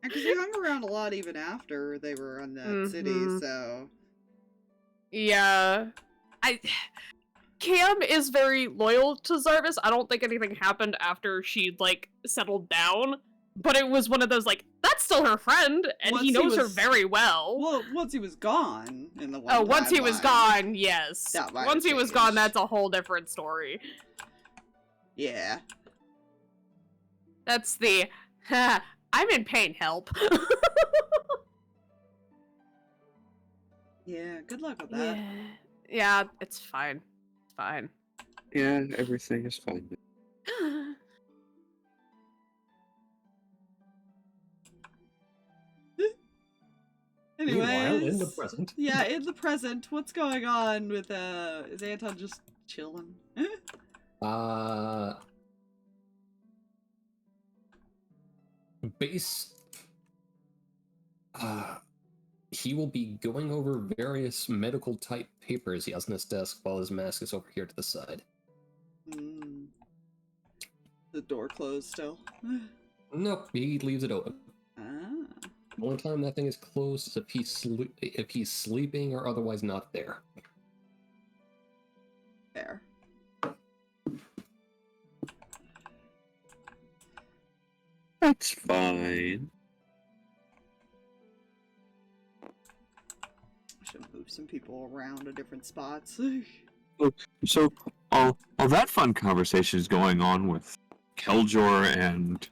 Because they hung around a lot even after they were on that city, so... Yeah. Cam is very loyal to Zarvis. I don't think anything happened after she, like, settled down. But it was one of those, like, that that's still her friend, and Once he he knows her was- very well. Well, once he was gone in the one Oh, once he was timeline. gone, yes. That might Once have he was gone, changed. that's a whole different story. Yeah. That's the, I'm in pain, help. Yeah, good luck with that. Yeah, it's fine. It's fine. Yeah, everything is fine. Meanwhile, in the Anyways, present. yeah, in the present, what's going on with is Anton just chilling? Base. He will be going over various medical type papers he has on his desk while his mask is over here to the side. The door closed still. Nope, he leaves it open. Ah. The only time that thing is closed is if he's sleeping or otherwise not there. Fair. That's fine. I should move some people around to different spots. So, all that fun conversation is going on with Keljor and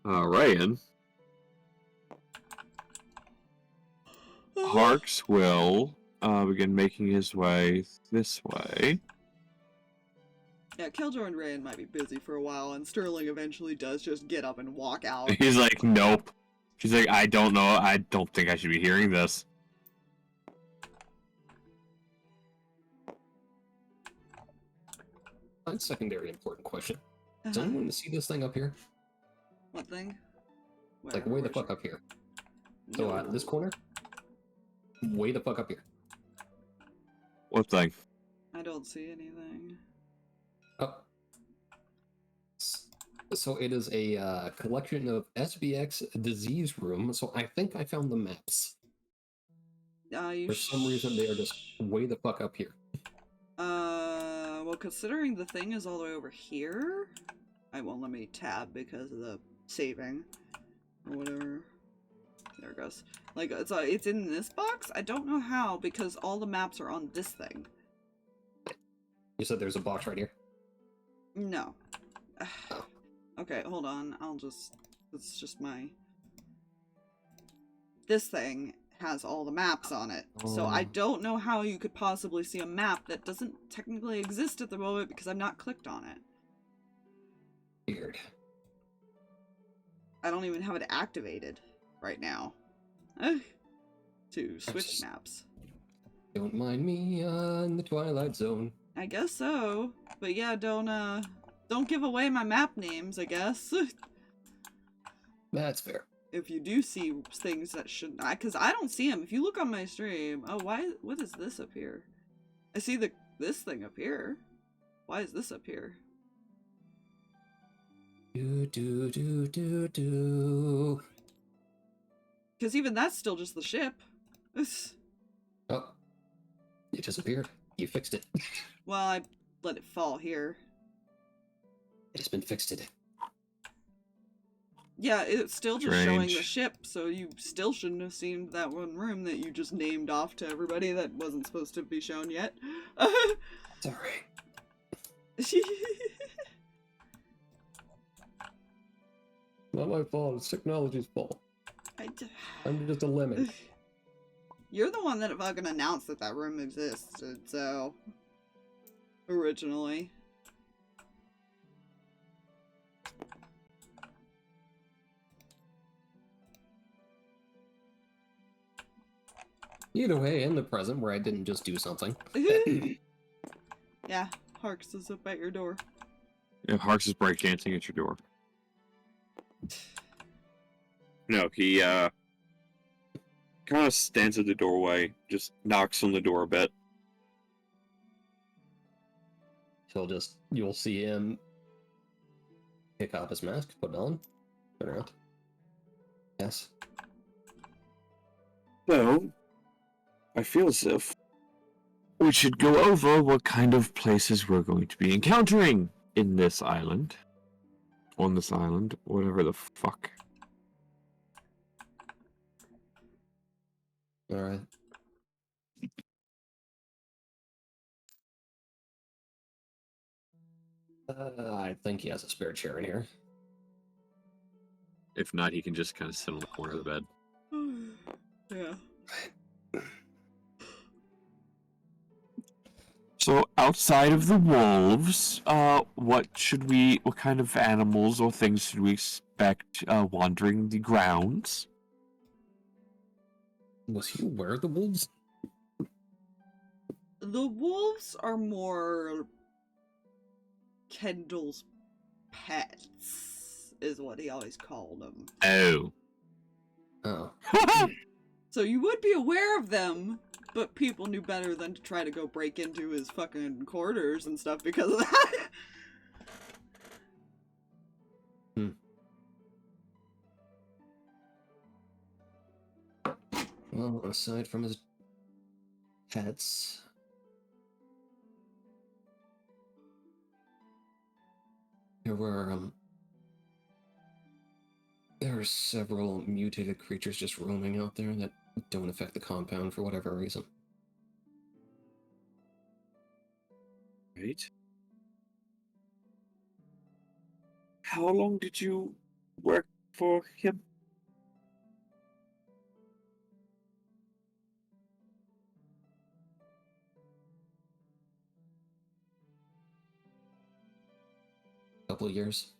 Reyan. Harx will begin making his way this way. Yeah, Keljor and Reyan might be busy for a while, and Sterling eventually does just get up and walk out. He's like, nope. He's like, I don't know. I don't think I should be hearing this. Secondary important question. Does anyone see this thing up here? What thing? Like, way the fuck up here. So, this corner? Way the fuck up here. What thing? I don't see anything. Oh. So it is a collection of SBX disease room, so I think I found the maps. For some reason, they are just way the fuck up here. Well, considering the thing is all the way over here, I won't let me tab because of the saving or whatever. There it goes. Like, it's in this box? I don't know how, because all the maps are on this thing. You said there's a box right here? No. Oh. Okay, hold on. It's just my... This thing has all the maps on it. So I don't know how you could possibly see a map that doesn't technically exist at the moment because I'm not clicked on it. Weird. I don't even have it activated right now. To switch maps. Don't mind me on the Twilight Zone. I guess so. But yeah, don't give away my map names, I guess. That's fair. If you do see things that shouldn't, because I don't see them. If you look on my stream, oh, what is this up here? I see this thing up here. Why is this up here? Do. Because even that's still just the ship. Oh, it disappeared. You fixed it. Well, I let it fall here. It has been fixed. Yeah, it's still just showing the Strange. ship, so you still shouldn't have seen that one room that you just named off to everybody that wasn't supposed to be shown yet. Sorry. Not my fault. It's technology's fault. I'm just a lemon. You're the one that fucking announced that room existed, so... Originally. Either way, in the present, where I didn't just do something. Yeah, Harx is up at your door. Yeah, Harx is breakdancing at your door. No, he kind of stands at the doorway, just knocks on the door a bit. You'll see him pick up his mask, put it on, turn around. Yes. So, I feel as if We should go over what kind of places we're going to be encountering in this island. On this island, whatever the fuck. Alright. I think he has a spare chair in here. If not, he can just kind of sit on the corner of the bed. Yeah. So outside of the wolves, what kind of animals or things should we expect wandering the grounds? Was he aware of the wolves? The wolves are more Kendall's pets, is what he always called them. Oh. Oh. So you would be aware of them, but people knew better than to try to go break into his fucking quarters and stuff because of that. Well, aside from his pets, there are several mutated creatures just roaming out there that don't affect the compound for whatever reason. Right. How long did you work for him? Couple of years.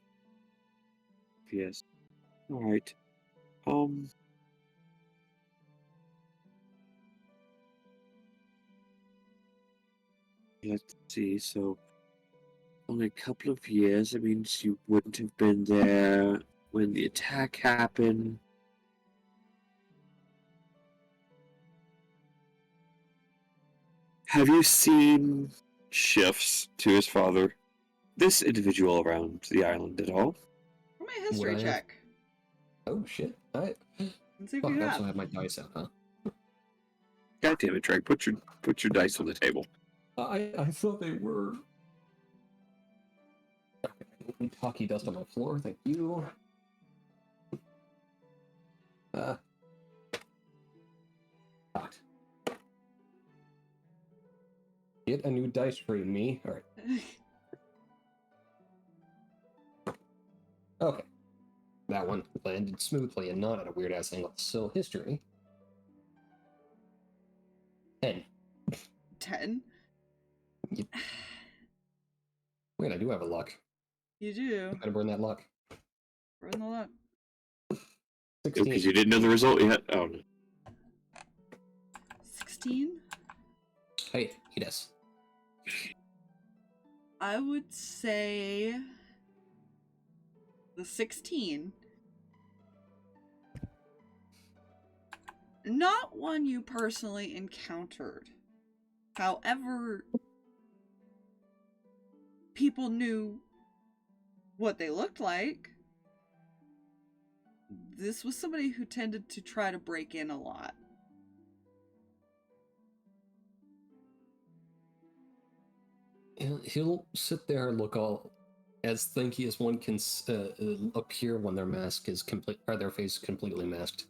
Yes. All right. Let's see. So, only a couple of years. That means you wouldn't have been there when the attack happened. Have you seen shifts to his father? This individual around the island at all? Roll me a history Would I have- check. Oh shit! And see if Fuck, you I also have. have my dice out, huh? God damn it, Drake! Put your dice on the table. I thought they were. Hockey dust on my floor. Thank you. Hot. Get a new dice for me. All right. Okay. That one landed smoothly and not at a weird ass angle. So history. 10. 10? Wait, I do have a luck. You do. Gotta burn that luck. Burn the luck. 16. Because you didn't know the result yet. Oh no. 16? Hey, eat us. I would say the 16. Not one you personally encountered. However, people knew what they looked like. This was somebody who tended to try to break in a lot. He'll sit there and look all as thinky as one can appear when their mask is complete, or their face is completely masked.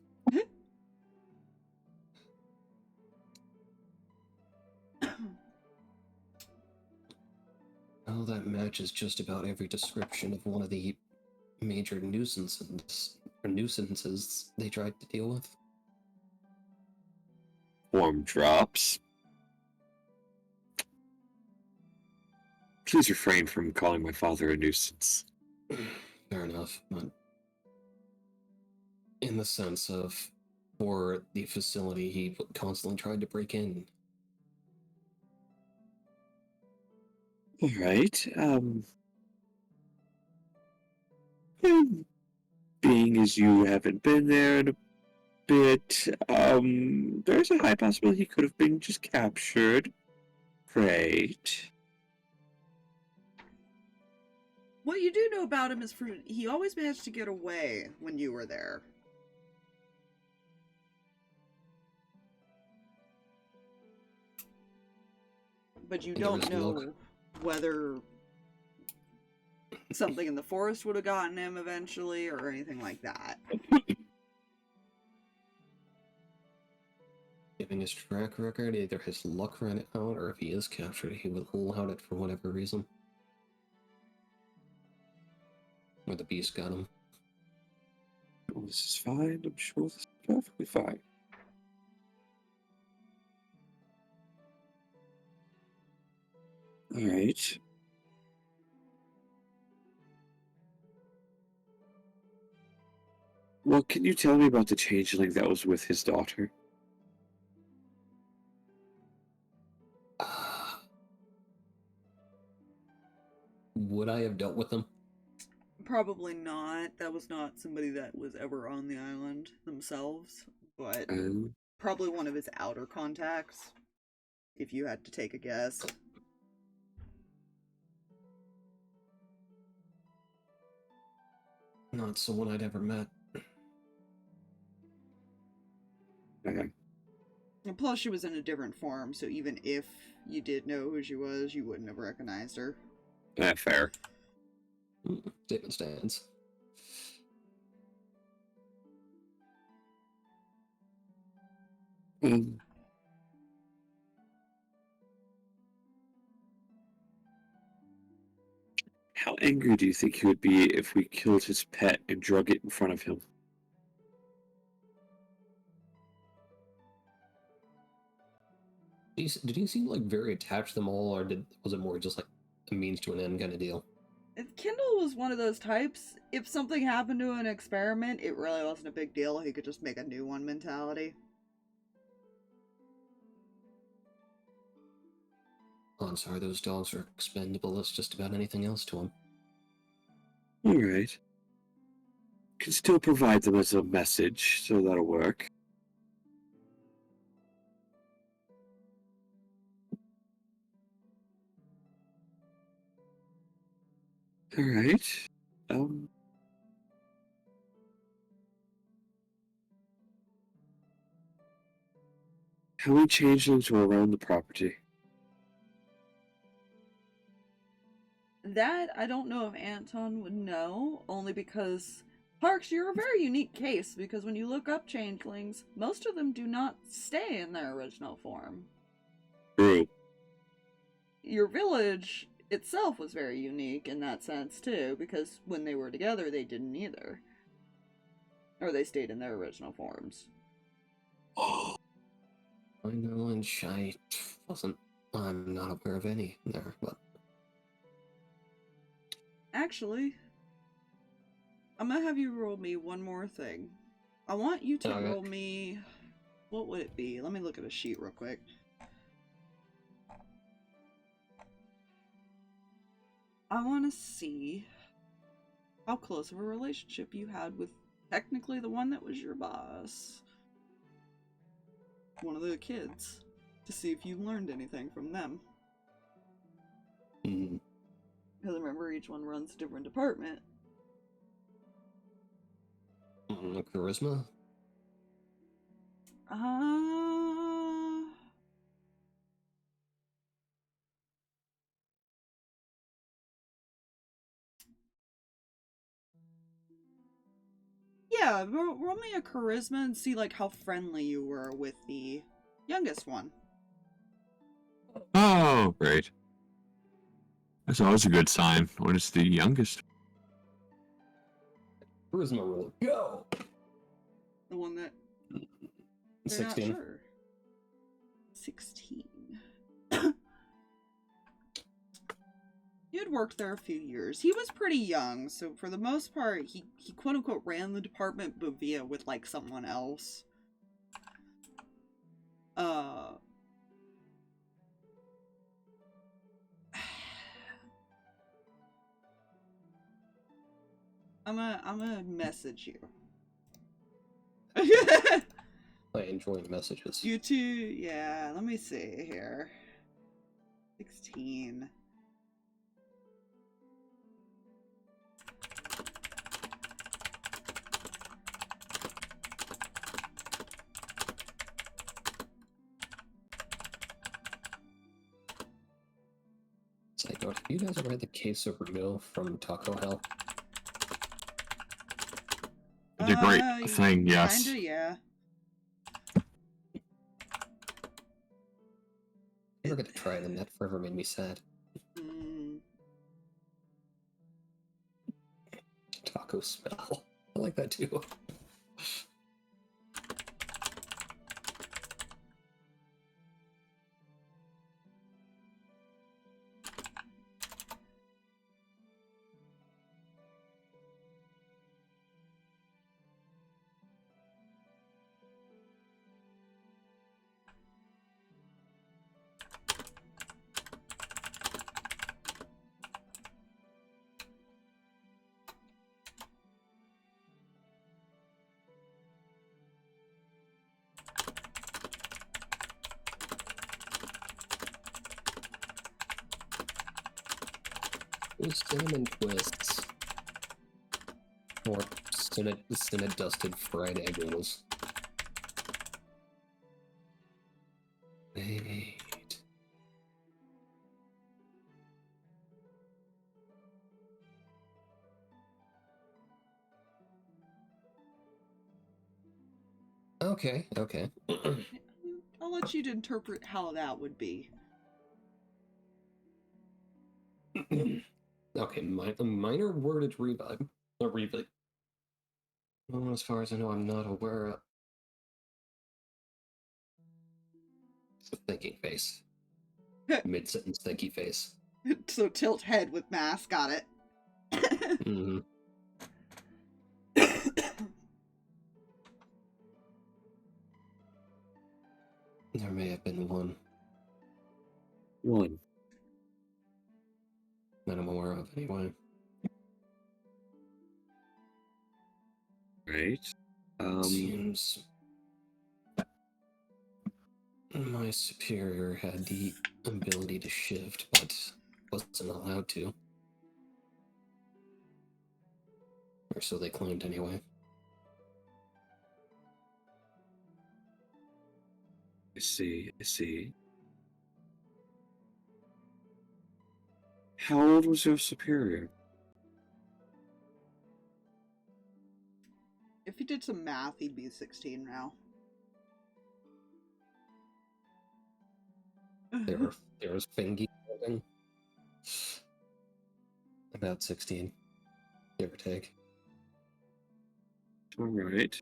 Oh, that matches just about every description of one of the major nuisances they tried to deal with. Form drops. Please refrain from calling my father a nuisance. Fair enough, but in the sense of, for the facility, he constantly tried to break in. All right. Being as you haven't been there in a bit, there's a high possibility he could have been just captured. Great. What you do know about him is he always managed to get away when you were there. But you don't know whether something in the forest would have gotten him eventually or anything like that. Given his track record, either his luck ran it out, or if he is captured, he will allow it for whatever reason. Or the beast got him. Oh, this is fine. I'm sure this is perfectly fine. All right. Well, can you tell me about the changeling that was with his daughter? Would I have dealt with them? Probably not. That was not somebody that was ever on the island themselves, but probably one of his outer contacts, if you had to take a guess. Not someone I'd ever met. Okay. And plus, she was in a different form, so even if you did know who she was, you wouldn't have recognized her. Fair. Statement stands. How angry do you think he would be if we killed his pet and drug it in front of him? Did he seem like very attached to them all, or was it more just like a means to an end kind of deal? If Kindle was one of those types, if something happened to an experiment, it really wasn't a big deal. He could just make a new one mentality. Oh, I'm sorry, those dogs are expendable as just about anything else to him. Alright. Can still provide them as a message, so that'll work. Alright. How many changelings were around the property? That, I don't know if Anton would know, only because, Harx, you're a very unique case, because when you look up changelings, most of them do not stay in their original form. True. Your village itself was very unique in that sense, too, because when they were together, they didn't either. Or they stayed in their original forms. I know, and I'm not aware of any there, but... Actually, I'm gonna have you roll me one more thing. I want you to roll me... What would it be? Let me look at a sheet real quick. I want to see how close of a relationship you had with technically the one that was your boss. One of the kids. To see if you learned anything from them. Mm-hmm. Because remember, each one runs a different department. Charisma? Yeah, roll me a charisma and see like how friendly you were with the youngest one. Oh, great. That's always a good sign when it's the youngest. Charisma roll. Go! The one that... 16. Not sure. 16. You'd worked there a few years. He was pretty young, so for the most part, he quote-unquote ran the department, but with, like, someone else. I'm gonna message you. I enjoy messages. You two, yeah, let me see here. 16. Side note, have you guys ever had the case of Rio from Taco Hell? It's a great thing, yes. Kinda, yeah. Never get to try it, and that forever made me sad. Mm. Taco smell. I like that too. Cinnamon twists. Or cinnamon dusted fried egg rolls. Wait. Okay, okay. I'll let you to interpret how that would be. Okay, a minor wordage revive. A revive. Well, as far as I know, I'm not aware of. It's a thinking face. Mid-sentence thinky face. So tilt head with mask, got it. Mm-hmm. There may have been one One. that I'm aware of, anyway. Right. Seems my superior had the ability to shift, but wasn't allowed to. Or so they claimed, anyway. I see. I see. How old was your superior? If he did some math, he'd be 16 now. There's Fingy. About 16, give or take. All right.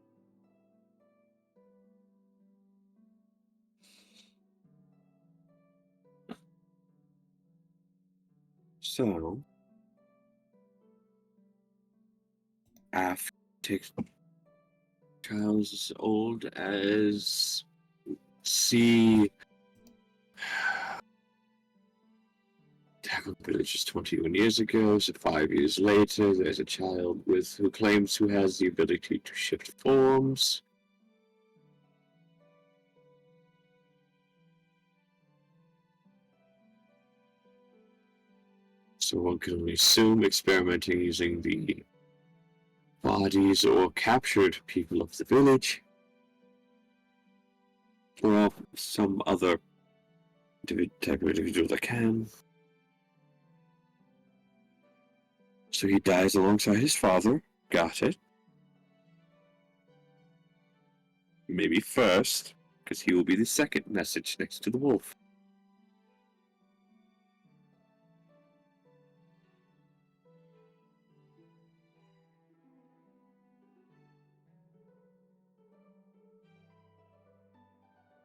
So, after takes child as old as see tackled villages 21 years ago, so 5 years later, there's a child who claims who has the ability to shift forms. So one can only assume experimenting using the bodies or captured people of the village, or some other type of individual that can. So he dies alongside his father. Got it. Maybe first, because he will be the second message next to the wolf.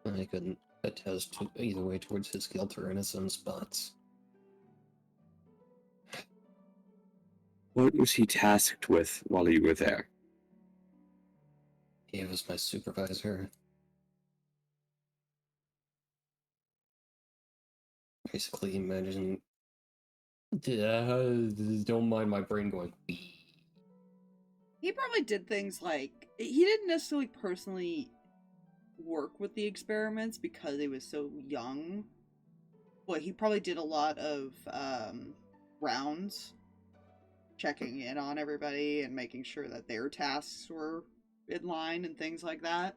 I couldn't attest to either way towards his guilt or innocence, but What was he tasked with while you were there? he was my supervisor. Basically, imagine. Don't mind my brain going. He probably did things like, he didn't necessarily personally work with the experiments because he was so young. But he probably did a lot of rounds, checking in on everybody and making sure that their tasks were in line and things like that.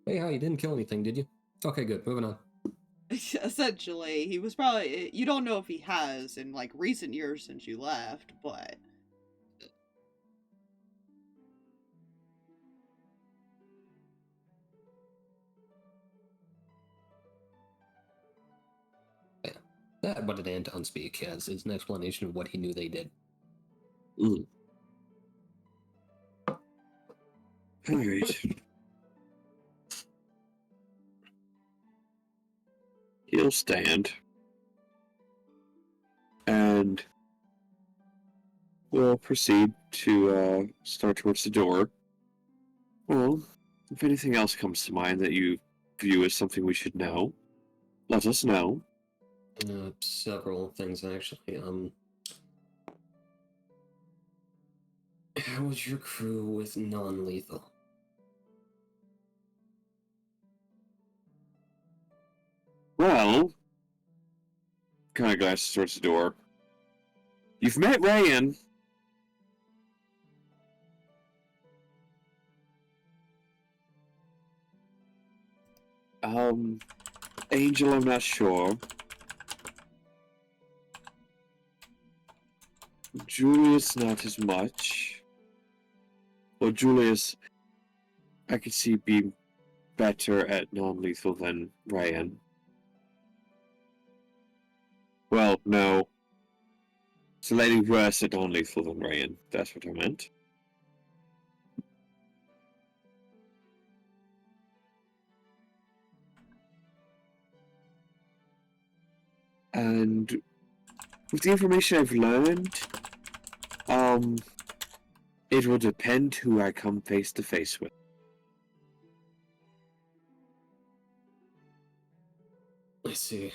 Hey, you didn't kill anything, did you? Okay, good. Moving on. Essentially, he was probably, you don't know if he has in like recent years since you left, but That, but in Anton speak, as is an explanation of what he knew they did. Mm. Alright. He'll stand. And we'll proceed to start towards the door. Well, if anything else comes to mind that you view as something we should know, let us know. Several things, actually. How was your crew with non-lethal? Well, kind of glances towards the door. You've met Reyan. Angel, I'm not sure. Julius, not as much. Well, Julius, I could see being better at non-lethal than Reyan. Well, no. Slightly worse at non-lethal than Reyan. That's what I meant. And with the information I've learned, it will depend who I come face to face with. I see.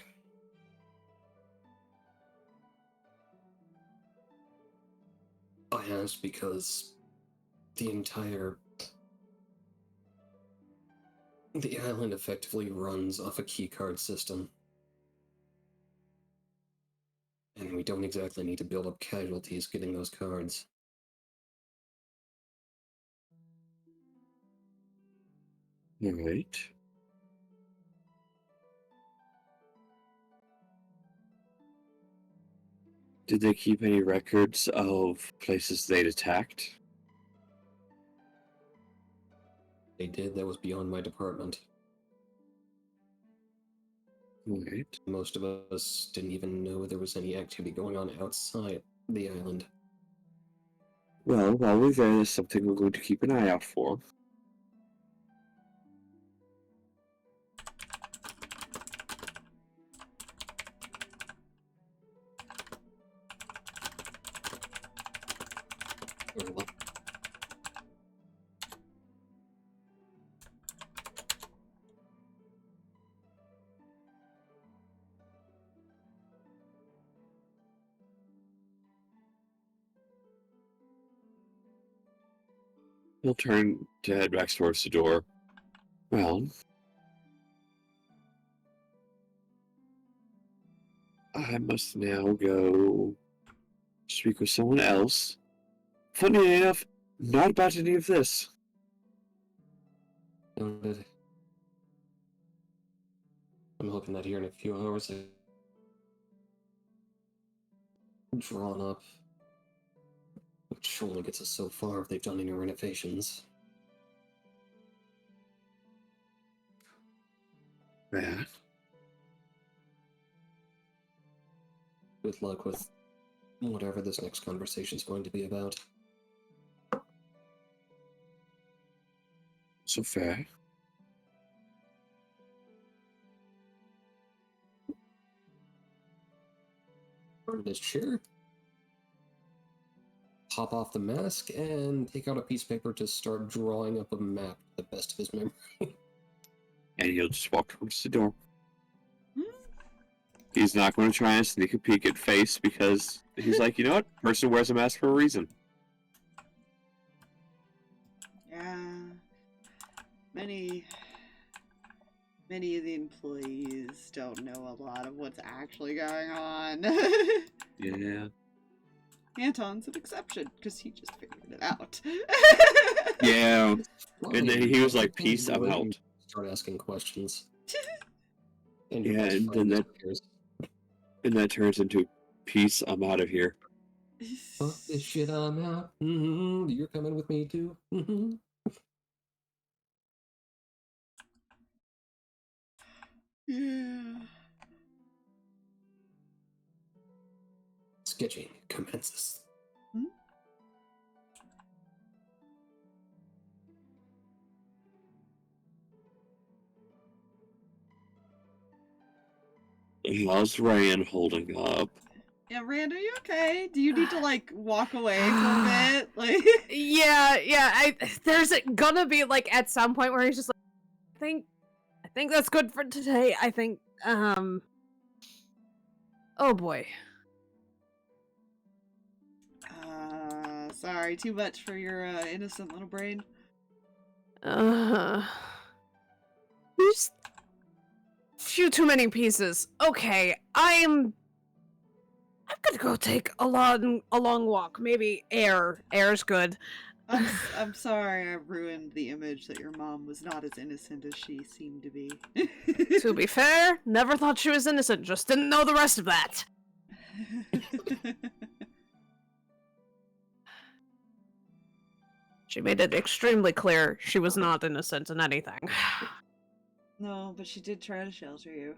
I asked because the island effectively runs off a keycard system. And we don't exactly need to build up casualties getting those cards. Alright. Did they keep any records of places they'd attacked? They did, that was beyond my department. Alright. Most of us didn't even know there was any activity going on outside the island. Well, while we're there, there's something we're going to keep an eye out for. Very well. He'll turn to head back towards the door. Well, I must now go speak with someone else. Funny enough, not about any of this. Noted. I'm hoping that here in a few hours they're drawn up. Which only gets us so far if they've done any renovations. Yeah. Good luck with whatever this next conversation's going to be about. So fair. Part of this chair. Pop off the mask and take out a piece of paper to start drawing up a map to the best of his memory. And he'll just walk towards the door. Hmm? He's not going to try and sneak a peek at Face because he's like, you know what? Person wears a mask for a reason. Yeah. Many of the employees don't know a lot of what's actually going on. Yeah. Anton's an exception, because he just figured it out. Yeah. Fine. And then he was like, I'll peace, go I'm ahead out. and start asking questions. And your Yeah, best and friend then disappears. that turns into, peace, I'm out of here. Fuck this shit, I'm out. You're coming with me too. Yeah. sketching commences. How's Reyan holding up? Yeah, Rand, are you okay? Do you need to like walk away for a bit? Like, Yeah. There's gonna be like at some point where he's just like, I think that's good for today. I think, oh boy. Sorry, too much for your innocent little brain. There's a few too many pieces. Okay, I'm gonna go take a long walk. Maybe air's good. I'm sorry I ruined the image that your mom was not as innocent as she seemed to be. To be fair, never thought she was innocent, just didn't know the rest of that. She made it extremely clear she was not innocent in anything. No, but she did try to shelter you.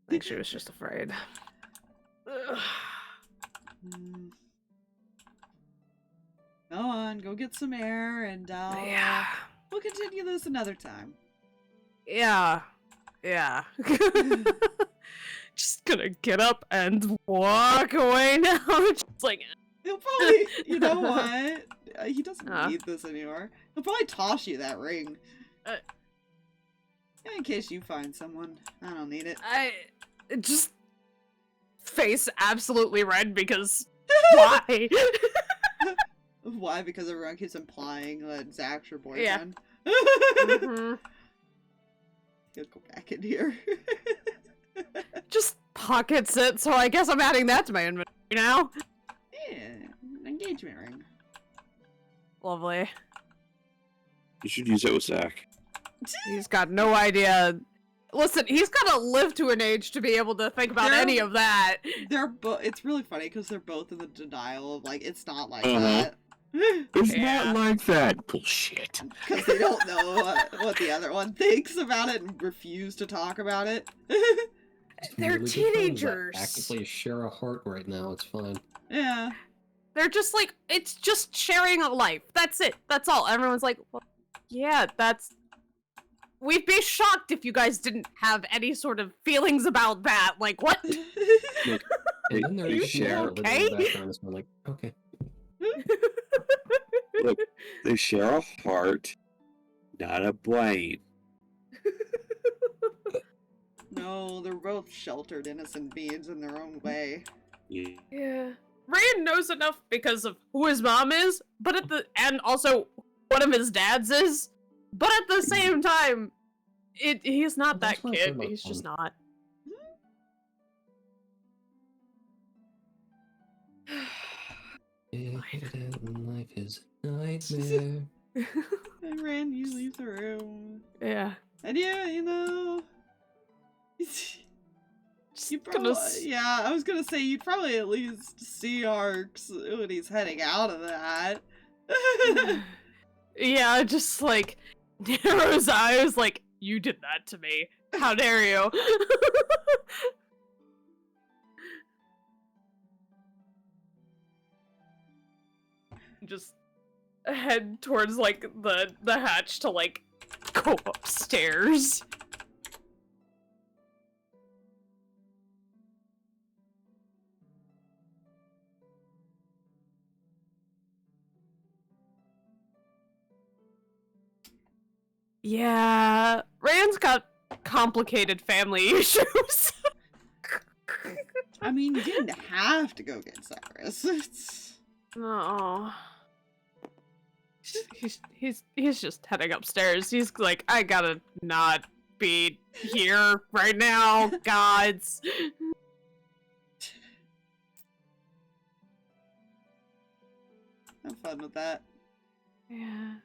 I think she was just afraid. Ugh. Go on, go get some air, and Yeah. we'll continue this another time. Yeah. Just gonna get up and walk away now. Just like, He'll probably, you know what? He doesn't need this anymore. He'll probably toss you that ring. In case you find someone. I don't need it. I just face absolutely red because why? Why? Because everyone keeps implying that Zach's your boyfriend. Yeah. Mm-hmm. He'll go back in here. Just pockets it, so I guess I'm adding that to my inventory now. Yeah, an engagement ring. Lovely. You should use it with Zach. He's got no idea. Listen, he's gotta live to an age to be able to think about any of that. They're both. It's really funny because they're both in the denial of like it's not like that. It's Yeah. not like that. Bullshit. Because they don't know what the other one thinks about it and refuse to talk about it. They're Really good friends that teenagers. actively share a heart right now. It's fine. Yeah. They're just like, it's just sharing a life. That's it. That's all. Everyone's like, well, yeah, that's... We'd be shocked if you guys didn't have any sort of feelings about that. Like, what? Look, And then they there's share. people living in the background as well, like, okay. Look, they share a heart, not a brain. No, they're both sheltered innocent beings in their own way. Yeah. Reyan knows enough because of who his mom is, but and also one of his dads is, but at the same time, he's not That's that what I kid. said about He's just Tom. not. Life is a nightmare. And Rand, you leave the room. Yeah. And yeah, you know... Just You gonna probably, yeah, I was gonna say you'd probably at least see Harx when he's heading out of that. Yeah, just like narrow his eyes, like, you did that to me. How dare you? Just head towards like the hatch to like go upstairs. Yeah, Rand's got complicated family issues. I mean, you didn't have to go get Cyrus. It's... Oh. He's just heading upstairs. He's like, I gotta not be here right now, gods. Have fun with that. Yeah.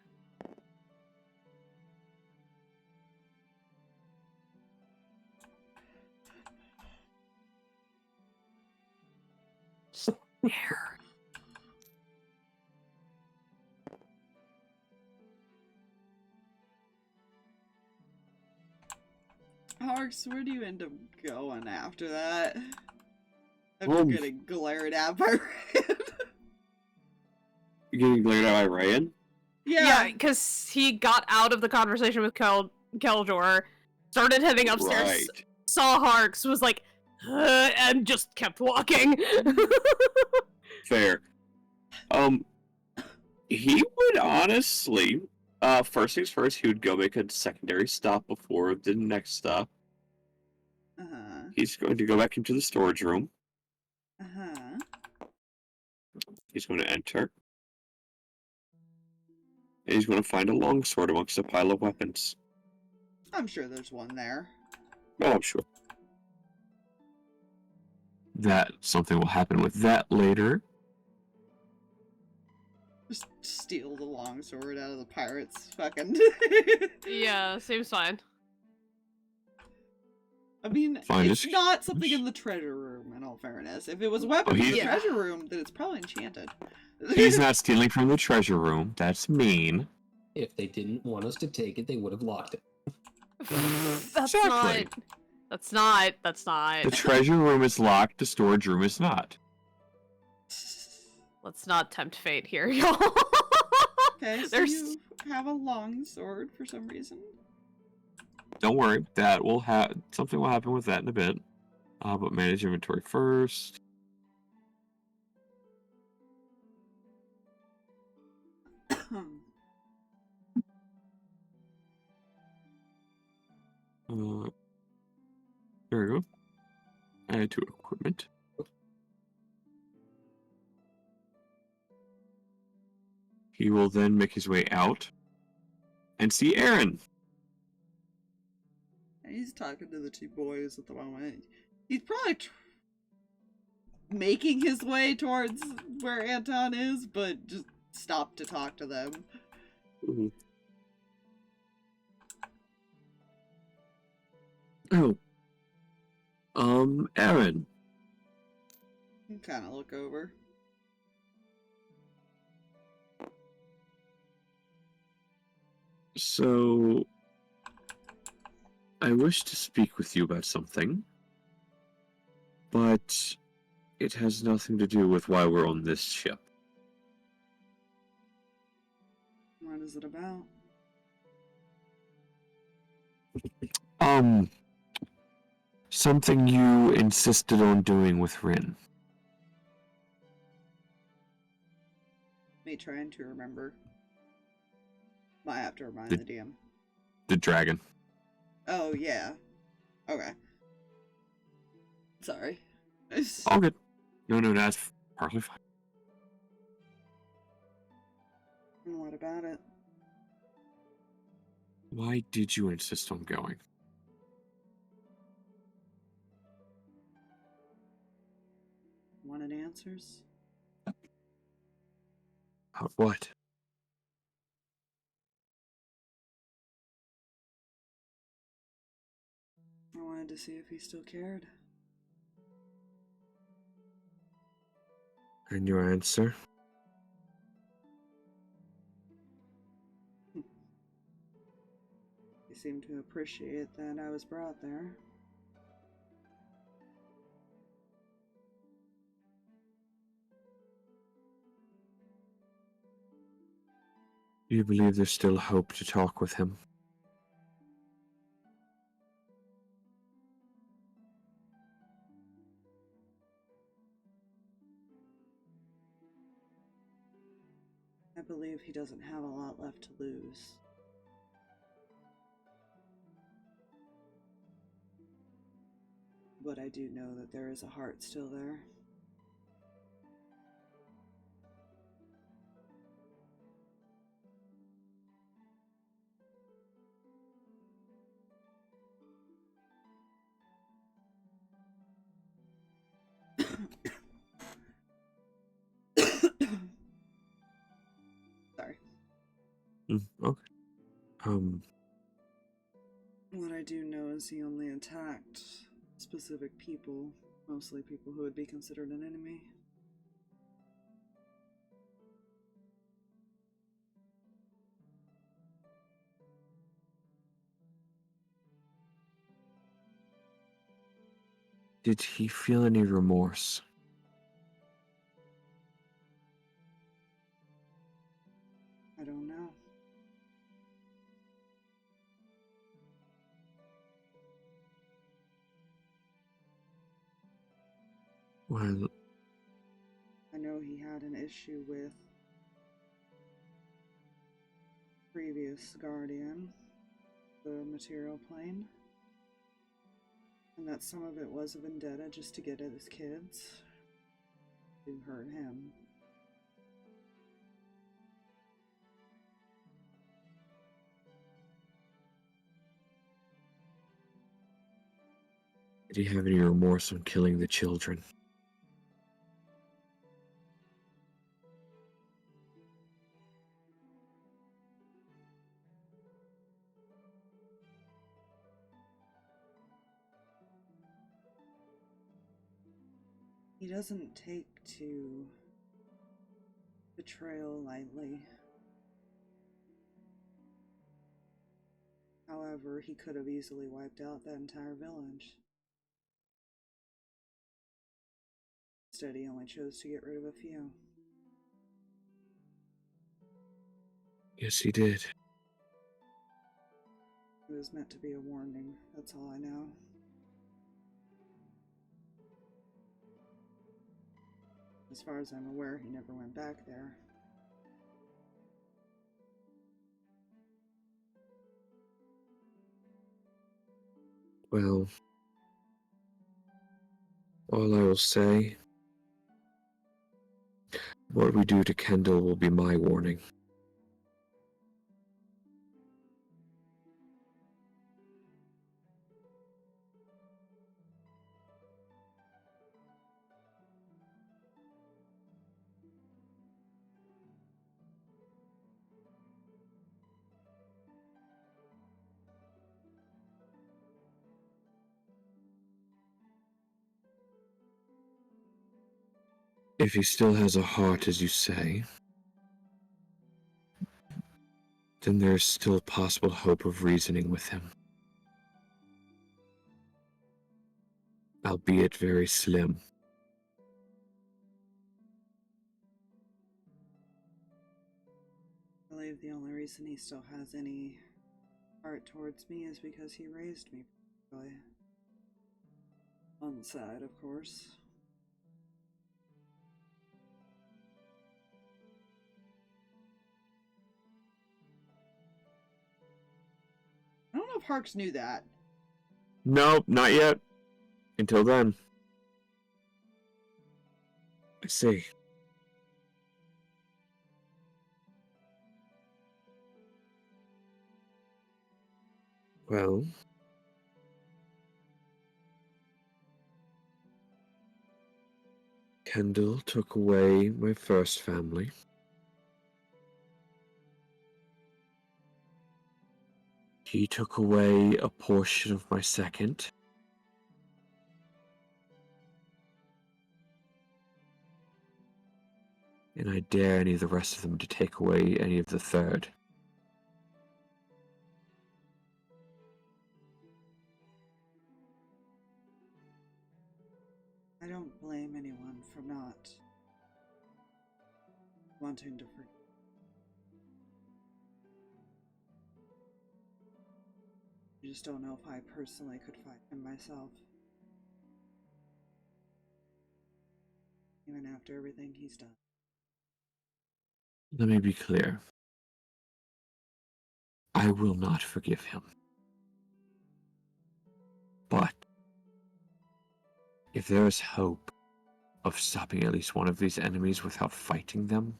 Just there. Harx, where do you end up going after that? After getting glared at by Reyan. You're getting glared at by Reyan? Yeah, because he got out of the conversation with Keldor, started heading upstairs, Right. saw Harx, was like, and just kept walking. Fair. He would honestly, first things first, he would go make a secondary stop before the next stop. Uh-huh. He's going to go back into the storage room. Uh-huh. He's going to enter. And he's going to find a longsword amongst a pile of weapons. I'm sure there's one there. Oh, I'm sure. That something will happen with that later. Just steal the longsword out of the pirates' fucking... Yeah, seems fine. I mean, Fine, it's just- not something in the treasure room, in all fairness. If it was weapons in the he's- treasure room, then it's probably enchanted. He's not stealing from the treasure room. That's mean. If they didn't want us to take it, they would have locked it. That's Exactly. That's not. The treasure room is locked. The storage room is not. Let's not tempt fate here, y'all. Okay, so There's- you have a longsword for some reason. Don't worry. That will something will happen with that in a bit. But manage inventory first. There we go. Add to equipment. He will then make his way out and see Aaron. He's talking to the two boys at the moment. He's probably making his way towards where Anton is, but just stopped to talk to them. Mhm. Oh. Aaron. Kind of look over. So, I wish to speak with you about something, but it has nothing to do with why we're on this ship. What is it about? Something you insisted on doing with Rin. Me trying to remember. Might have to remind The- the DM. The dragon. Oh, yeah. Okay. Sorry. All good. No, that's perfectly fine. What about it? Why did you insist on going? Wanted answers? About what? I wanted to see if he still cared. And your answer? He seemed to appreciate that I was brought there. Do you believe there's still hope to talk with him? I believe he doesn't have a lot left to lose. But I do know that there is a heart still there. Sorry. Okay. What I do know is he only attacked specific people, mostly people who would be considered an enemy. Did he feel any remorse? I don't know. Well, I know he had an issue with previous guardian, the material plane, and that some of it was a vendetta just to get at his kids, to hurt him. did he have any remorse on killing the children? He doesn't take to betrayal lightly. However, he could have easily wiped out that entire village. Instead, he only chose to get rid of a few. Yes, he did. It was meant to be a warning, that's all I know. As far as I'm aware, he never went back there. Well, all I will say, what we do to Kendall will be my warning. If he still has a heart, as you say, then there is still possible hope of reasoning with him. Albeit very slim. I believe the only reason he still has any heart towards me is because he raised me properly. On the side, of course. I don't know if Harx knew that. No, not yet. Until then. I see. Well, Kendall took away my first family. He took away a portion of my second. And I dare any of the rest of them to take away any of the third. I don't blame anyone for not wanting to forgive. I just don't know if I personally could fight him myself. Even after everything he's done. Let me be clear. I will not forgive him. But if there is hope of stopping at least one of these enemies without fighting them,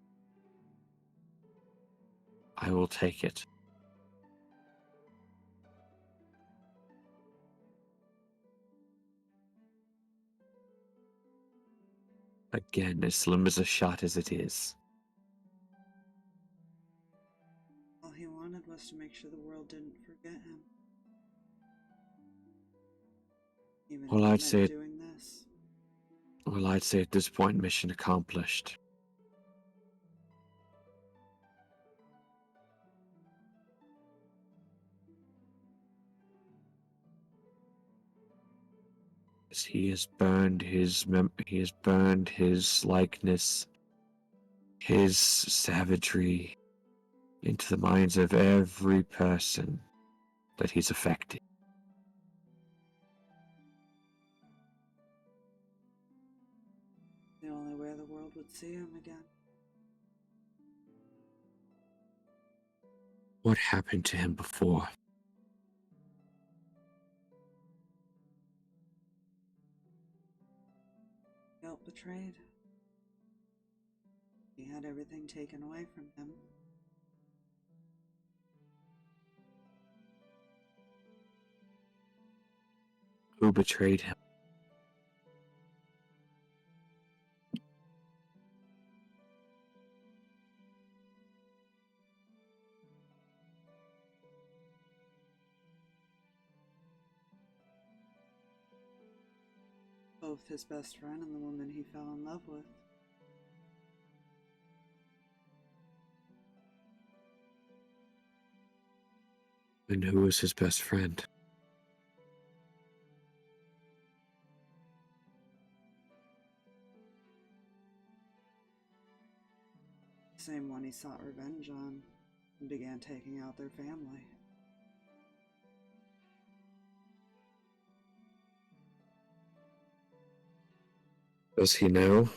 I will take it. Again, as slim as a shot as it is. All he wanted was to make sure the world didn't forget him. Even Well, if it I'd meant say doing this. Well, I'd say at this point, mission accomplished. evidence. He has burned his likeness, his savagery into the minds of every person that he's affected. The only way the world would see him again. What happened to him before? Felt betrayed. He had everything taken away from him. Who betrayed him? Both his best friend and the woman he fell in love with. And who was his best friend? The same one he sought revenge on and began taking out their family. Does he know?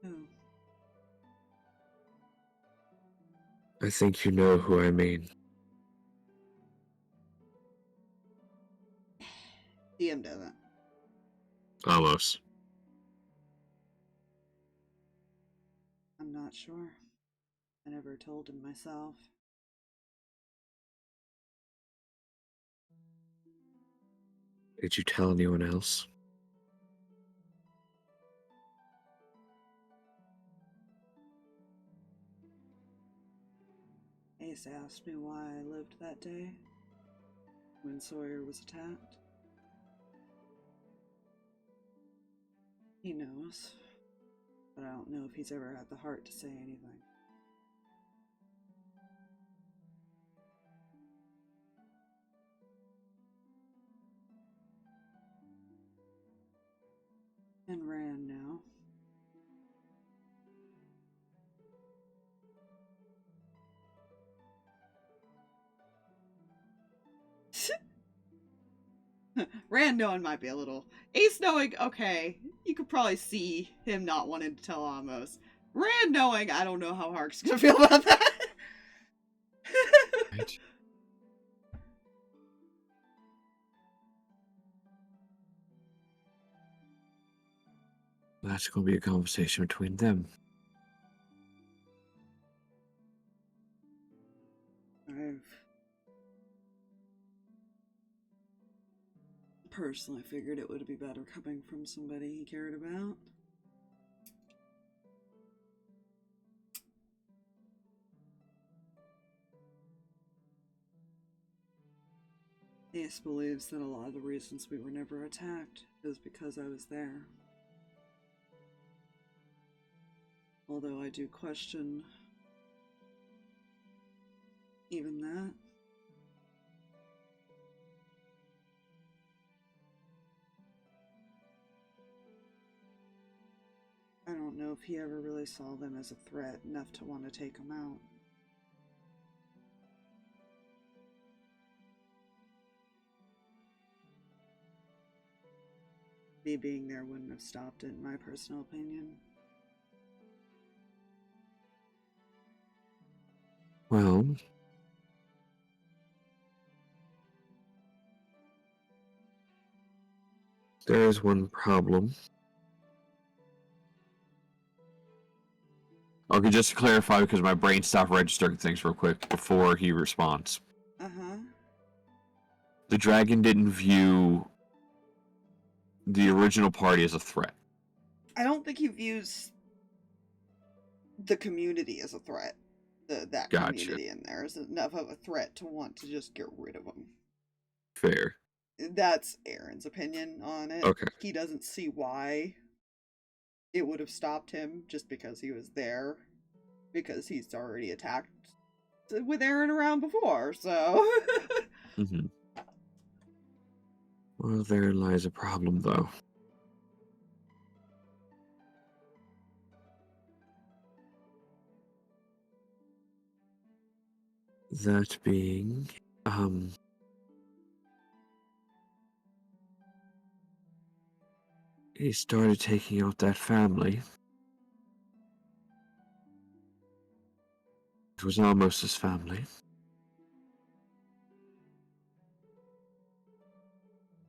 Who? I think you know who I mean. DM doesn't. Almost. I'm not sure. I never told him myself. Did you tell anyone else? Ace asked me why I lived that day when Sawyer was attacked. He knows, but I don't know if he's ever had the heart to say anything. And Reyan now. Reyan knowing might be a little. Ace knowing, okay, you could probably see him not wanting to tell Amos. Reyan knowing, I don't know how Hark's gonna feel about that. Right. That's going to be a conversation between them. I've personally figured it would be better coming from somebody he cared about. Ace believes that a lot of the reasons we were never attacked is because I was there. Although I do question even that. I don't know if he ever really saw them as a threat enough to want to take them out. Me being there wouldn't have stopped it, in my personal opinion. Well, there is one problem. Okay, just to clarify, because my brain stopped registering things real quick before he responds. Uh-huh. The dragon didn't view the original party as a threat. I don't think he views the community as a threat. That Gotcha. community in there is enough of a threat to want to just get rid of them. Fair. That's Aaron's opinion on it. Okay. He doesn't see why it would have stopped him just because he was there. Because he's already attacked with Aaron around before, so... Mm-hmm. Well, there lies a problem, though. That being, he started taking out that family. It was almost his family.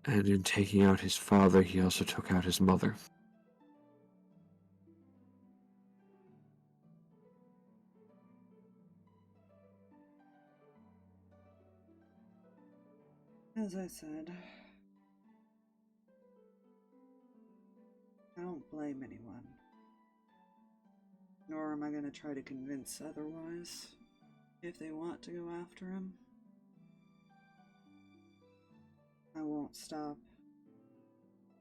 And in taking out his father, he also took out his mother. As I said, I don't blame anyone. Nor am I going to try to convince otherwise if they want to go after him. I won't stop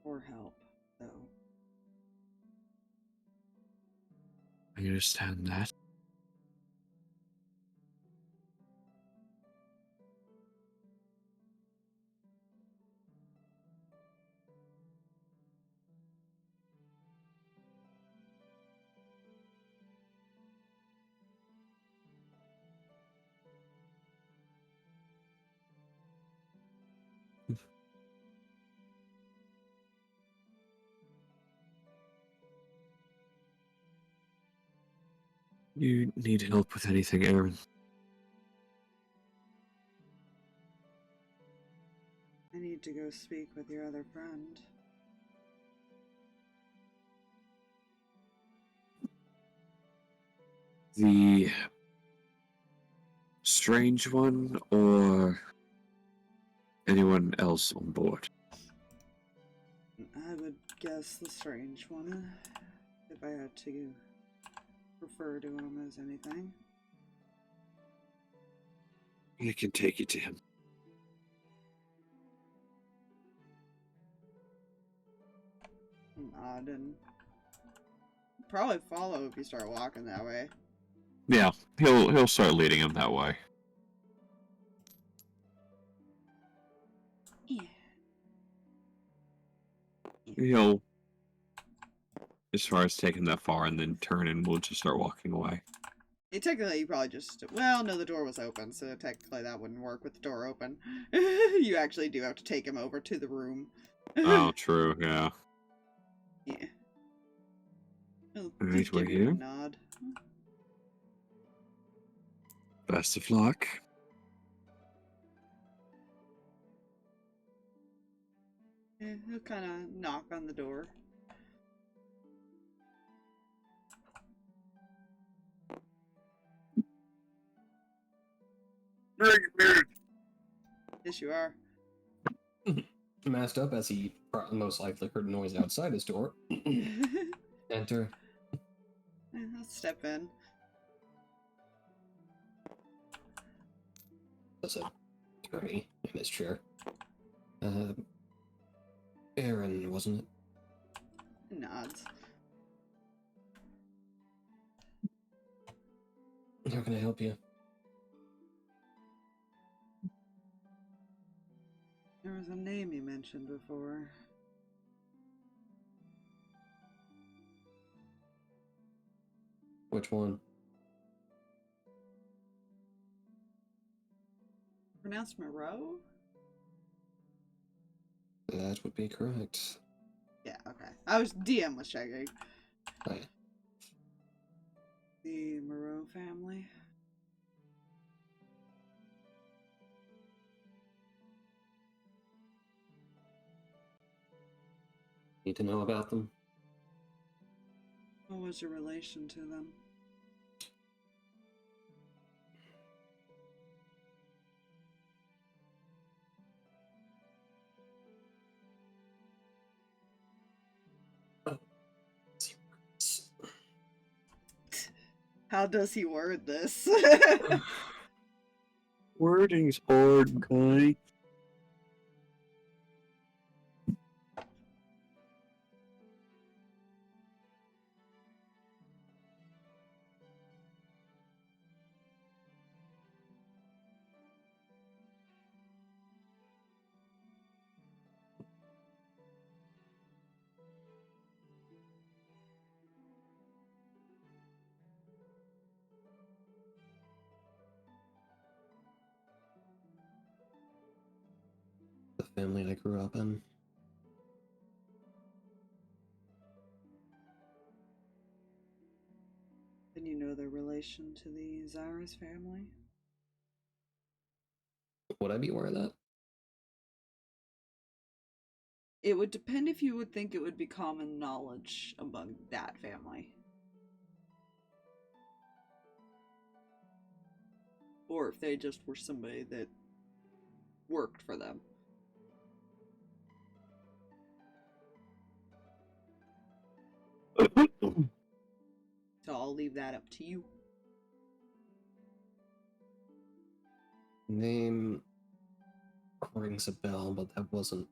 or help, though. I understand that. You need help with anything, Aaron? I need to go speak with your other friend. The strange one, or anyone else on board? I would guess the strange one, if I had to refer to him as anything. I can take you to him. Nod and probably follow if you start walking that way. Yeah, he'll start leading him that way. Yeah. He'll, as far as taking that far, and then turn and we'll just start walking away. Technically, you probably just... Well, no, the door was open, so technically that wouldn't work with the door open. You actually do have to take him over to the room. Oh, true, yeah. Yeah. He'll Alright, just we're give you a here. nod. Best of luck. Yeah, he'll kind of knock on the door. Yes, you are. Masked up as he most likely heard noise outside his door. Enter. I'll step in. That's a attorney in his chair. Aaron, wasn't it? Nods. How can I help you? There was a name you mentioned before. Which one? Pronounced Moreau? That would be correct. Yeah, okay. DM was checking. Hi. The Moreau family. Need to know about them? What was your relation to them? How does he word this? Wording's hard, guy. family I grew up in. Then you know their relation to the Zyrus family? Would I be aware of that? It would depend if you would think it would be common knowledge among that family. Or if they just were somebody that worked for them. So I'll leave that up to you. Name rings a bell, but that wasn't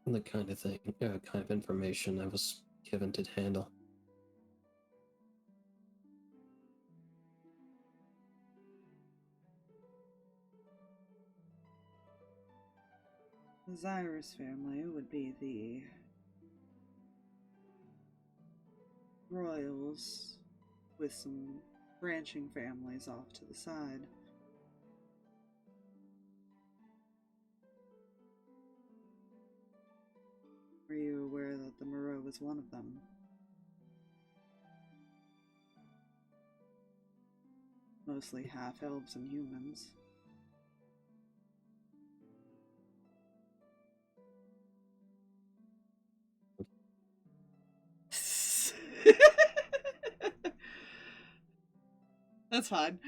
the kind of thing, kind of information I was given to handle. The Zyrus family would be the royals with some branching families off to the side. Were you aware that the Moreau was one of them? Mostly half-elves and humans. That's fine.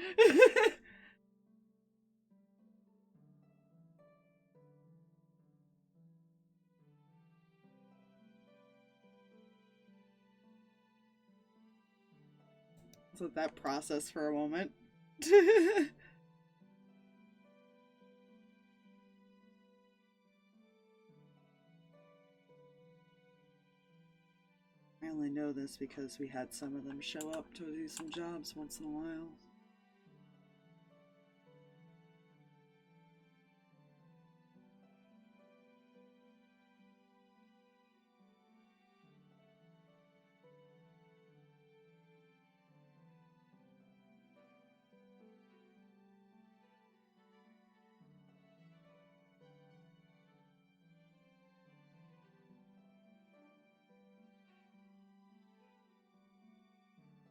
Let's let that process for a moment. I only know this because we had some of them show up to do some jobs once in a while.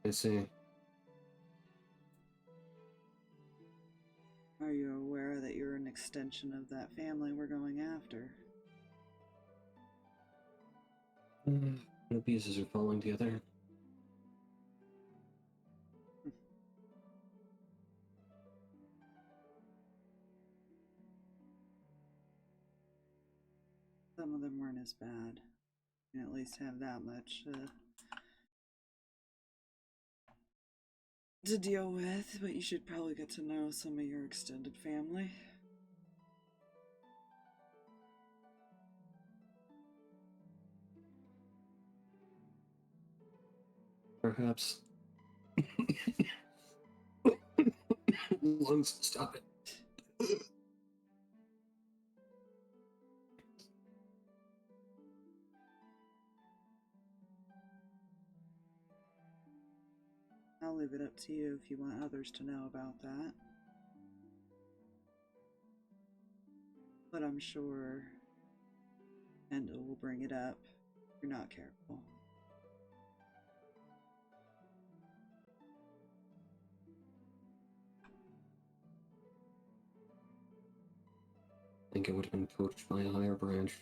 I see. Are you aware that you're an extension of that family we're going after? The pieces are falling together. Some of them weren't as bad. You can at least have that much to deal with, but you should probably get to know some of your extended family. Perhaps. Lungs, stop it. I'll leave it up to you if you want others to know about that. But I'm sure Endo will bring it up if you're not careful. I think it would have been coached by a higher branch.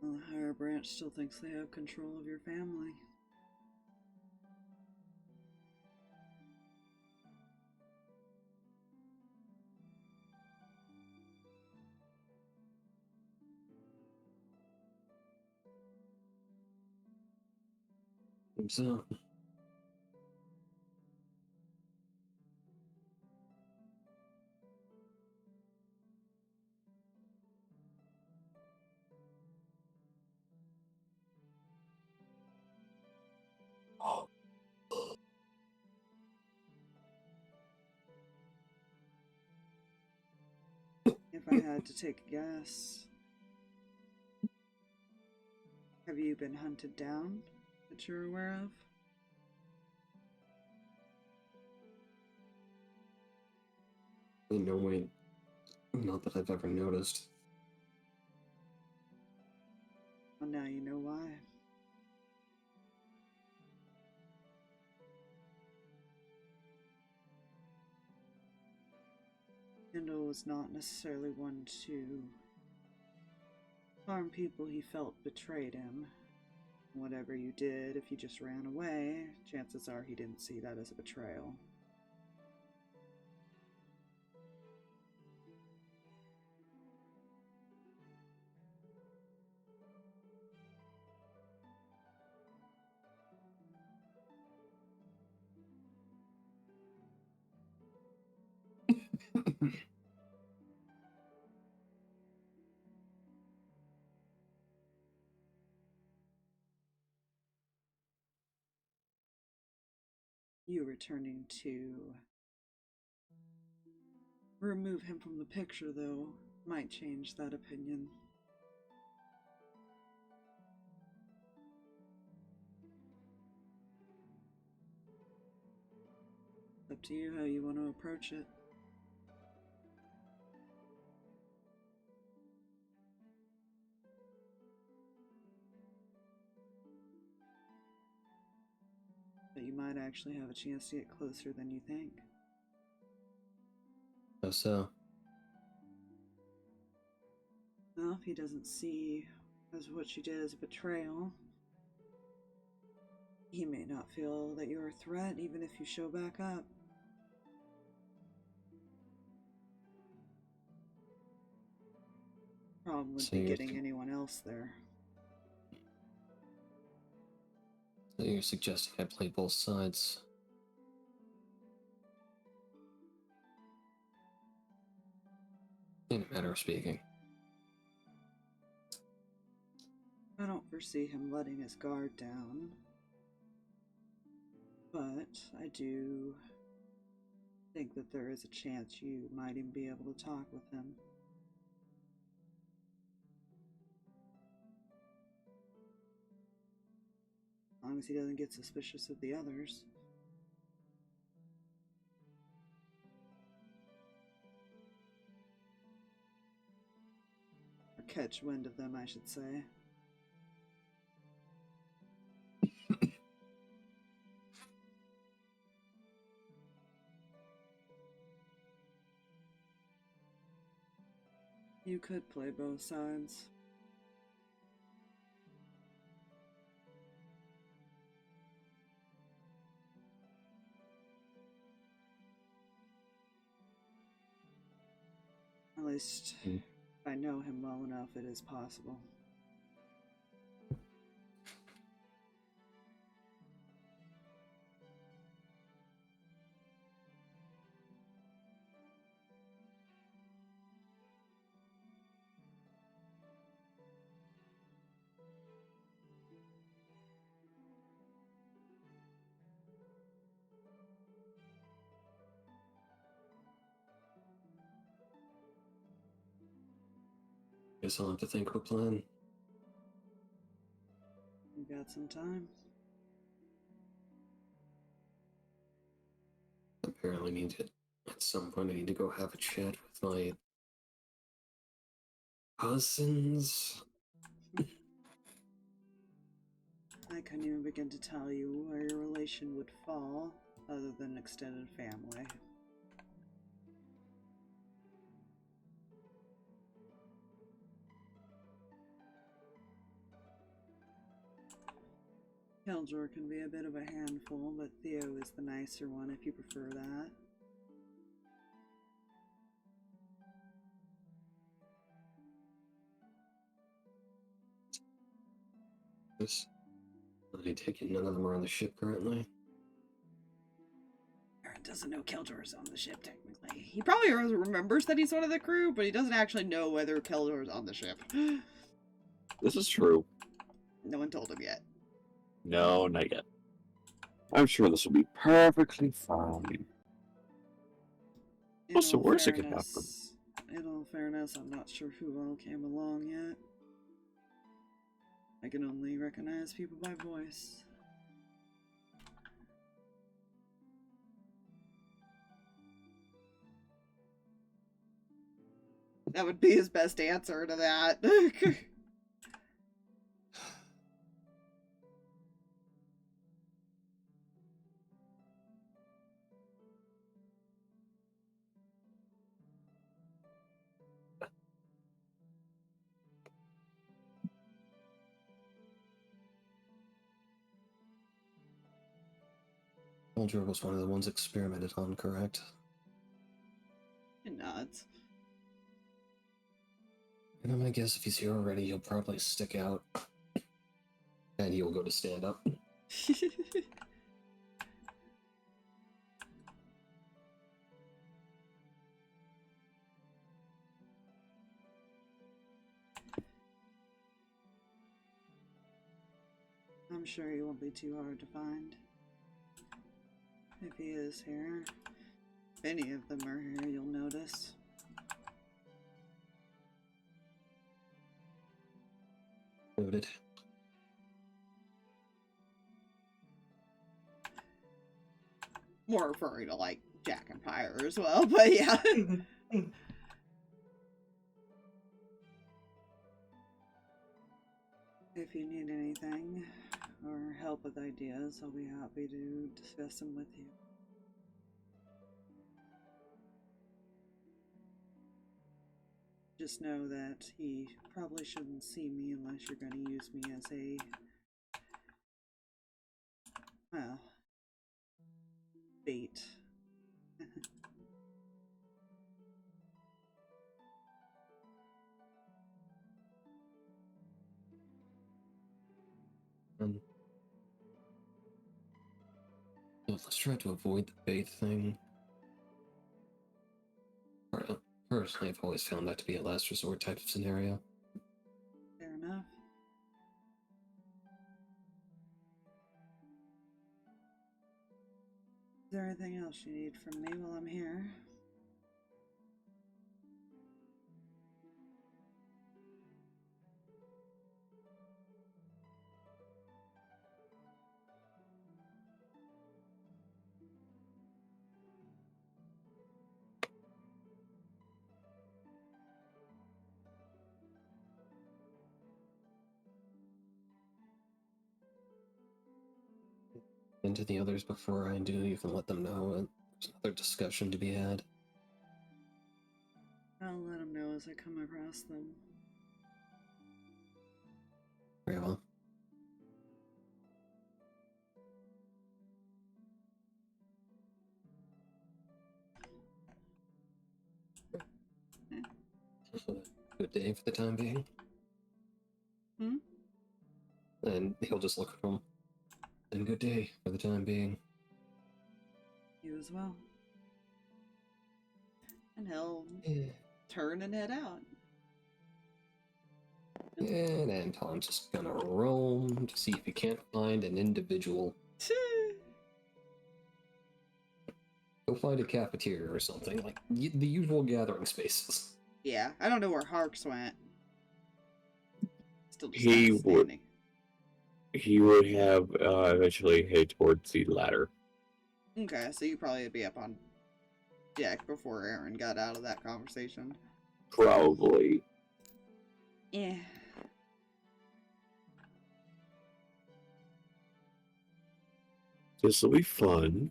Well, the higher branch still thinks they have control of your family. So, If I had to take a guess, have you been hunted down that you're aware of? No way. Not that I've ever noticed. Well, now you know why. Kendall was not necessarily one to harm people he felt betrayed him. Whatever you did, if you just ran away, chances are he didn't see that as a betrayal. You returning to remove him from the picture, though, might change that opinion. It's up to you how you want to approach it. But you might actually have a chance to get closer than you think. How so? Well, if he doesn't see as what you did as a betrayal, he may not feel that you're a threat even if you show back up. Problem would So be you're getting anyone else there. So you're suggesting I play both sides? In a matter of speaking. I don't foresee him letting his guard down, but I do think that there is a chance you might even be able to talk with him. As long as he doesn't get suspicious of the others. Or catch wind of them, I should say. You could play both sides. At least, if I know him well enough, it is possible. Guess I'll have to think of a plan. You got some time. Apparently need to, at some point I need to go have a chat with my cousins. I couldn't even begin to tell you where your relation would fall, other than extended family. Killjoy can be a bit of a handful, but Theo is the nicer one if you prefer that. Yes. I take it none of them are on the ship currently. Aaron doesn't know Killjoy's on the ship, technically. He probably remembers that he's one of the crew, but he doesn't actually know whether Killjoy's on the ship. This is true. No one told him yet. No, not yet. I'm sure this will be perfectly fine. What's the worst that could happen? In all fairness, I'm not sure who all came along yet. I can only recognize people by voice. That would be his best answer to that. Soldier was one of the ones experimented on, correct? He nods. And I guess if he's here already, he'll probably stick out. And he'll go to stand up. I'm sure he won't be too hard to find. If he is here. If any of them are here, you'll notice. Noted. More referring to, like, Jack and Pyre as well, but yeah. If you need anything, or help with ideas, I'll be happy to discuss them with you. Just know that he probably shouldn't see me unless you're going to use me as a, well, bait. Let's try to avoid the bait thing. Personally, I've always found that to be a last resort type of scenario. Fair enough. Is there anything else you need from me while I'm here? And to the others before I do, you can let them know there's another discussion to be had. I'll let them know as I come across them. Very well. Good day for the time being. Hmm? And he'll just look at him. And good day for the time being. You as well. And he'll Yeah. turn and head out. And Anton's just gonna roam to see if he can't find an individual. Go find a cafeteria or something, like the usual gathering spaces. Yeah, I don't know where Harx went. Still just He kinda would- standing. He would have eventually head towards the ladder. Okay, so you probably would be up on deck before Aaron got out of that conversation. Probably. Yeah. This will be fun.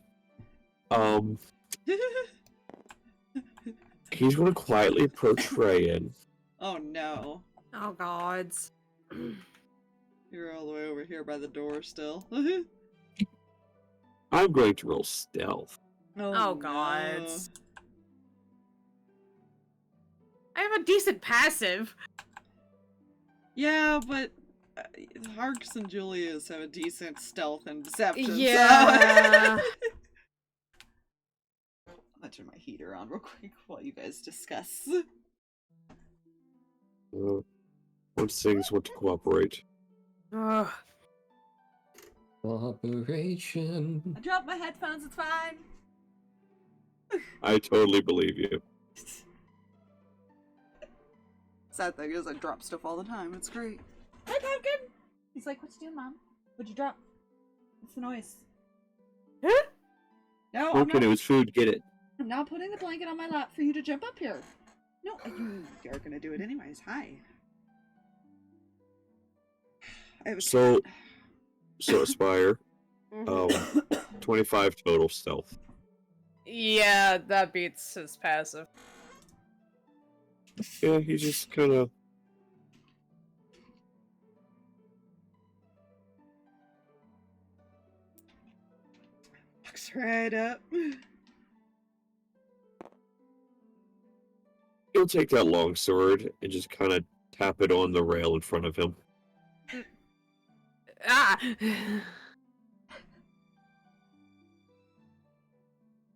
He's going to quietly approach Reyan. Oh no. Oh gods. You're all the way over here by the door still. I'm going to roll stealth. Oh gods. I have a decent passive. Yeah, but Harx and Julius have a decent stealth and deception. Yeah. So... I'll turn my heater on real quick while you guys discuss. Once things want to cooperate. Ugh. Operation. I dropped my headphones, it's fine. I totally believe you. Sad thing is I drop stuff all the time, it's great. Hi, Pumpkin! He's like, what you doing, Mom? What'd you drop? What's the noise? Huh? No, Okay, it was food, get it. I'm not putting the blanket on my lap for you to jump up here. No, you're gonna do it anyways. Hi. I have a So Aspire, Mhm. 25 total stealth. Yeah, that beats his passive. Yeah, he just kind of. walks right up. He'll take that long sword and just kind of tap it on the rail in front of him. Ah!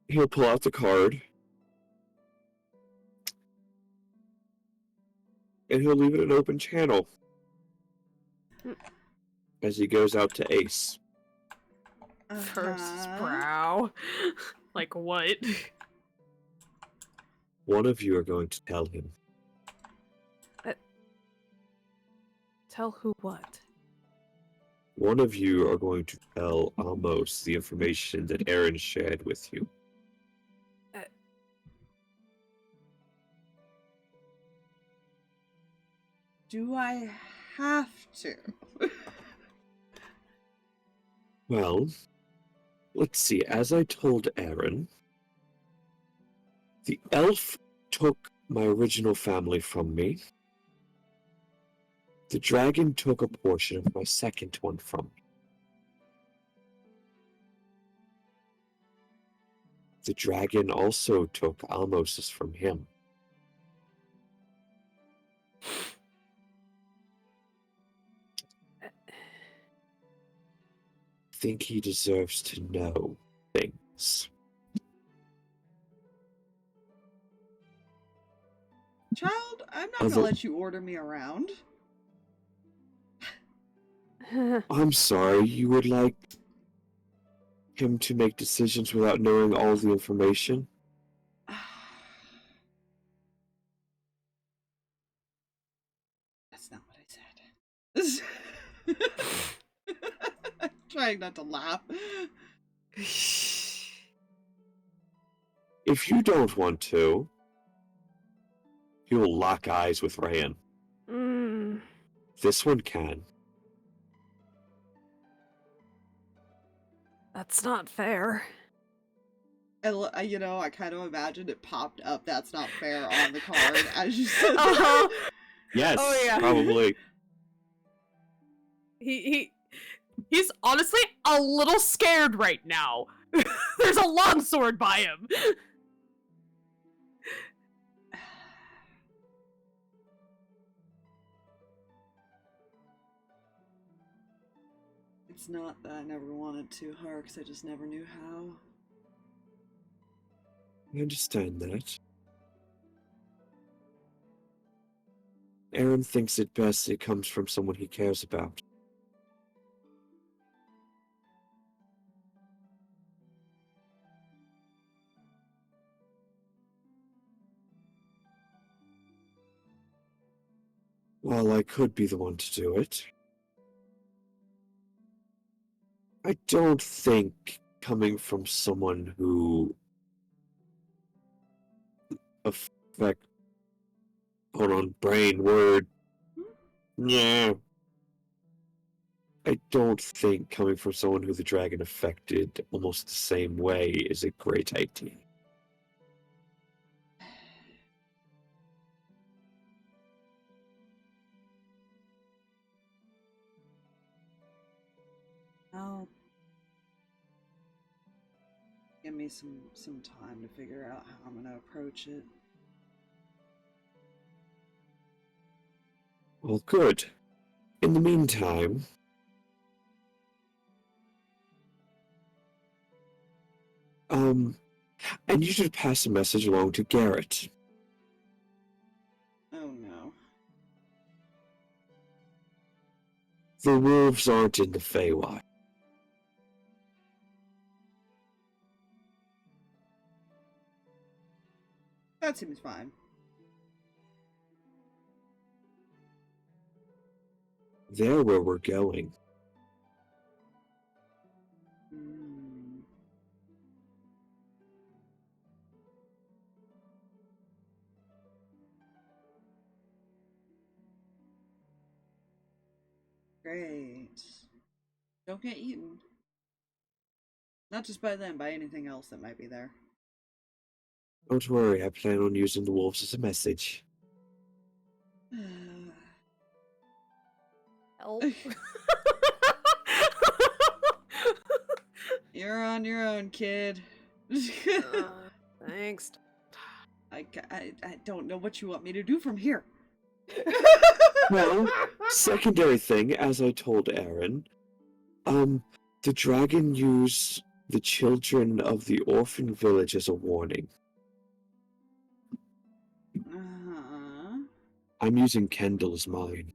He'll pull out the card. And he'll leave it an open channel as he goes out to Ace. Versus Brow. Like, what? One of you are going to tell him. Tell who what? One of you are going to tell Amos the information that Aaron shared with you. Do I have to? Well, let's see. As I told Aaron, the elf took my original family from me. The dragon took a portion of my second one from me. The dragon also took Amos's from him. I think he deserves to know things. Child, I'm not gonna let you order me around. I'm sorry, you would like him to make decisions without knowing all the information? That's not what I said. I'm trying not to laugh. If you don't want to, you'll lock eyes with Reyan. This one can. That's not fair. And you know, I kind of imagined it popped up. That's not fair on the card as you said. Uh-huh. Yes, Oh, yeah. probably. He's honestly a little scared right now. There's a longsword by him. It's not that I never wanted to, Harx. I just never knew how. I understand that. Aaron thinks it best it comes from someone he cares about. While I could be the one to do it, I don't think coming from someone who affect hold on, brain word. Yeah. I don't think coming from someone who the dragon affected almost the same way is a great idea. Well, give me some time to figure out how I'm gonna approach it. Well, good. In the meantime, I need you to pass a message along to Garrett. Oh no. The wolves aren't in the Feywild. That seems fine. They're where we're going. Great. Don't get eaten. Not just by them, by anything else that might be there. Don't worry, I plan on using the wolves as a message. Help. You're on your own, kid. Thanks. I don't know what you want me to do from here. Well, secondary thing, as I told Aaron, the dragon used the children of the orphan village as a warning. Uh-huh. I'm using Kendall as mine.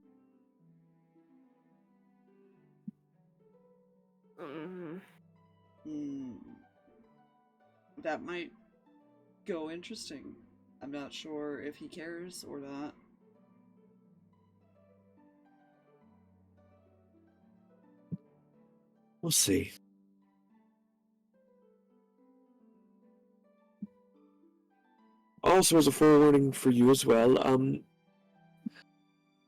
That might go interesting. I'm not sure if he cares or not. We'll see. Also, as a forewarning for you as well,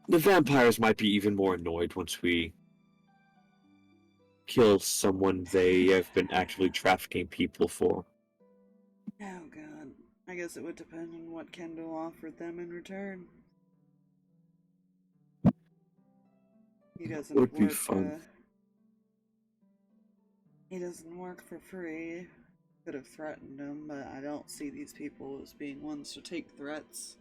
the vampires might be even more annoyed once we kill someone they have been actively trafficking people for. Oh god. I guess it would depend on what Kendall offered them in return. He doesn't Would be work, fun. he doesn't work for free. Could have threatened him, but I don't see these people as being ones to take threats.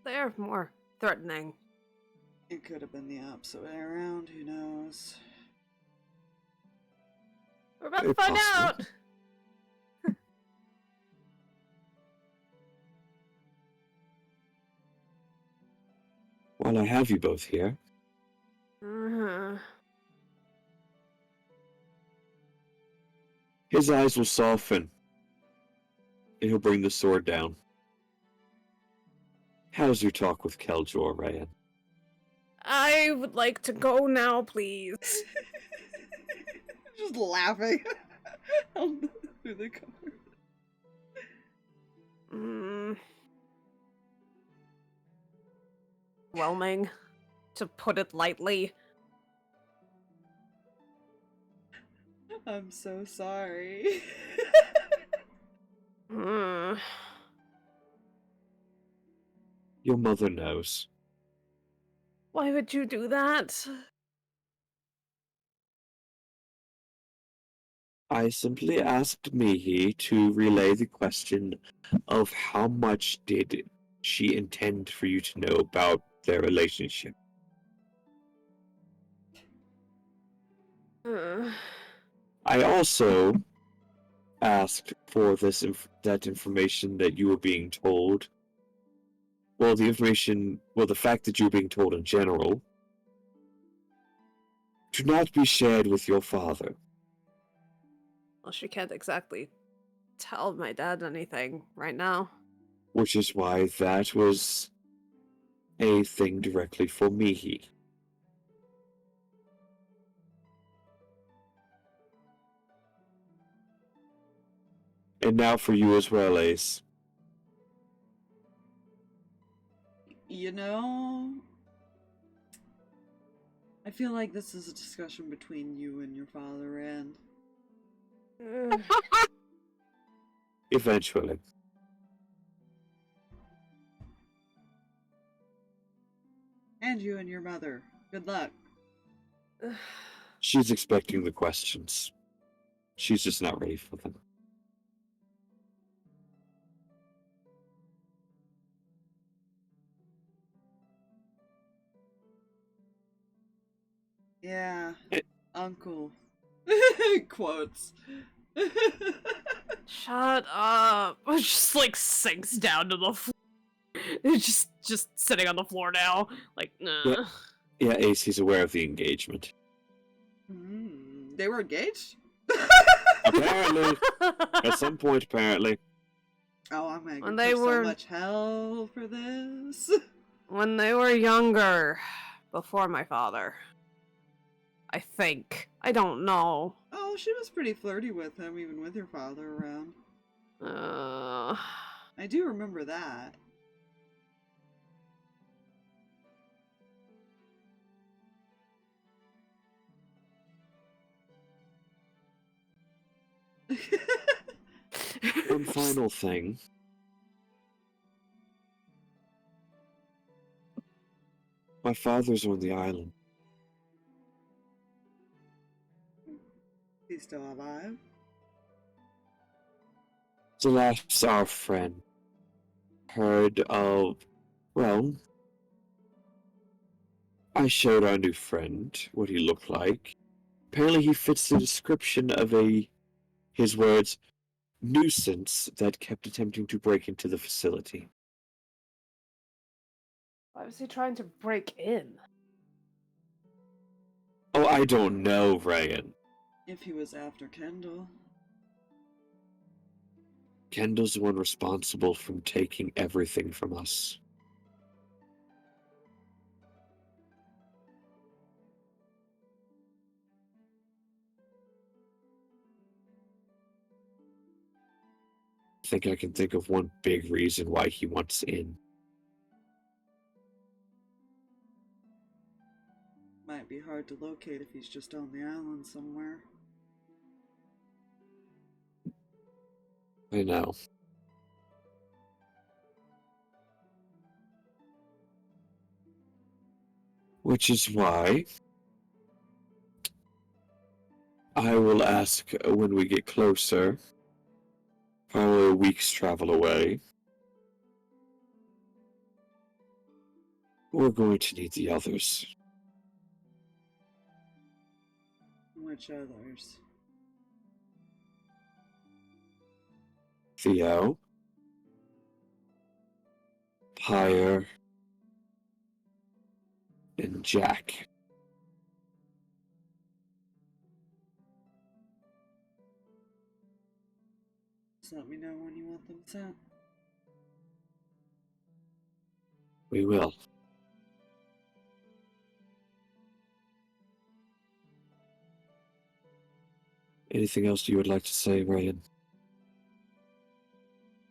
They're more threatening. It could have been the opposite way around, who knows? We're about to Very find possible. out. While I have you both here, his eyes will soften, and he'll bring the sword down. How's your talk with Keljor, Reyan? I would like to go now, please. Just laughing through the cover. Whelming, to put it lightly. I'm so sorry. Your mother knows. Why would you do that? I simply asked Mihi to relay the question of how much did she intend for you to know about their relationship. I also asked for that information that you were being told. Well, the fact that you were being told in general, to not be shared with your father. Well, she can't exactly tell my dad anything right now. Which is why that was a thing directly for Mihi. And now for you as well, Ace. You know, I feel like this is a discussion between you and your father, and Eventually. you and your mother. Good luck. She's expecting the questions. She's just not ready for them. Yeah, uncle. Quotes. Shut up. It just like sinks down to the floor. It's just sitting on the floor now. Like, nah. Yeah, Ace, he's aware of the engagement. They were engaged? Apparently. At some point, apparently. Oh, I'm gonna When give they her so were- much hell for this. When they were younger, before my father. I think. I don't know. Oh, she was pretty flirty with him, even with your father around. I do remember that. One final thing. My father's on the island. He's still alive. The last our friend heard of, well, I showed our new friend what he looked like. Apparently he fits the description of his words, nuisance that kept attempting to break into the facility. Why was he trying to break in? Oh, I don't know, Reyan. If he was after Kendall. Kendall's the one responsible for taking everything from us. I think I can think of one big reason why he wants in. Might be hard to locate if he's just on the island somewhere. I know. Which is why I will ask when we get closer, probably a week's travel away. We're going to need the others. Which others? Theo, Pyre, and Jack. Just let me know when you want them sent. We will. Anything else you would like to say, Reyan?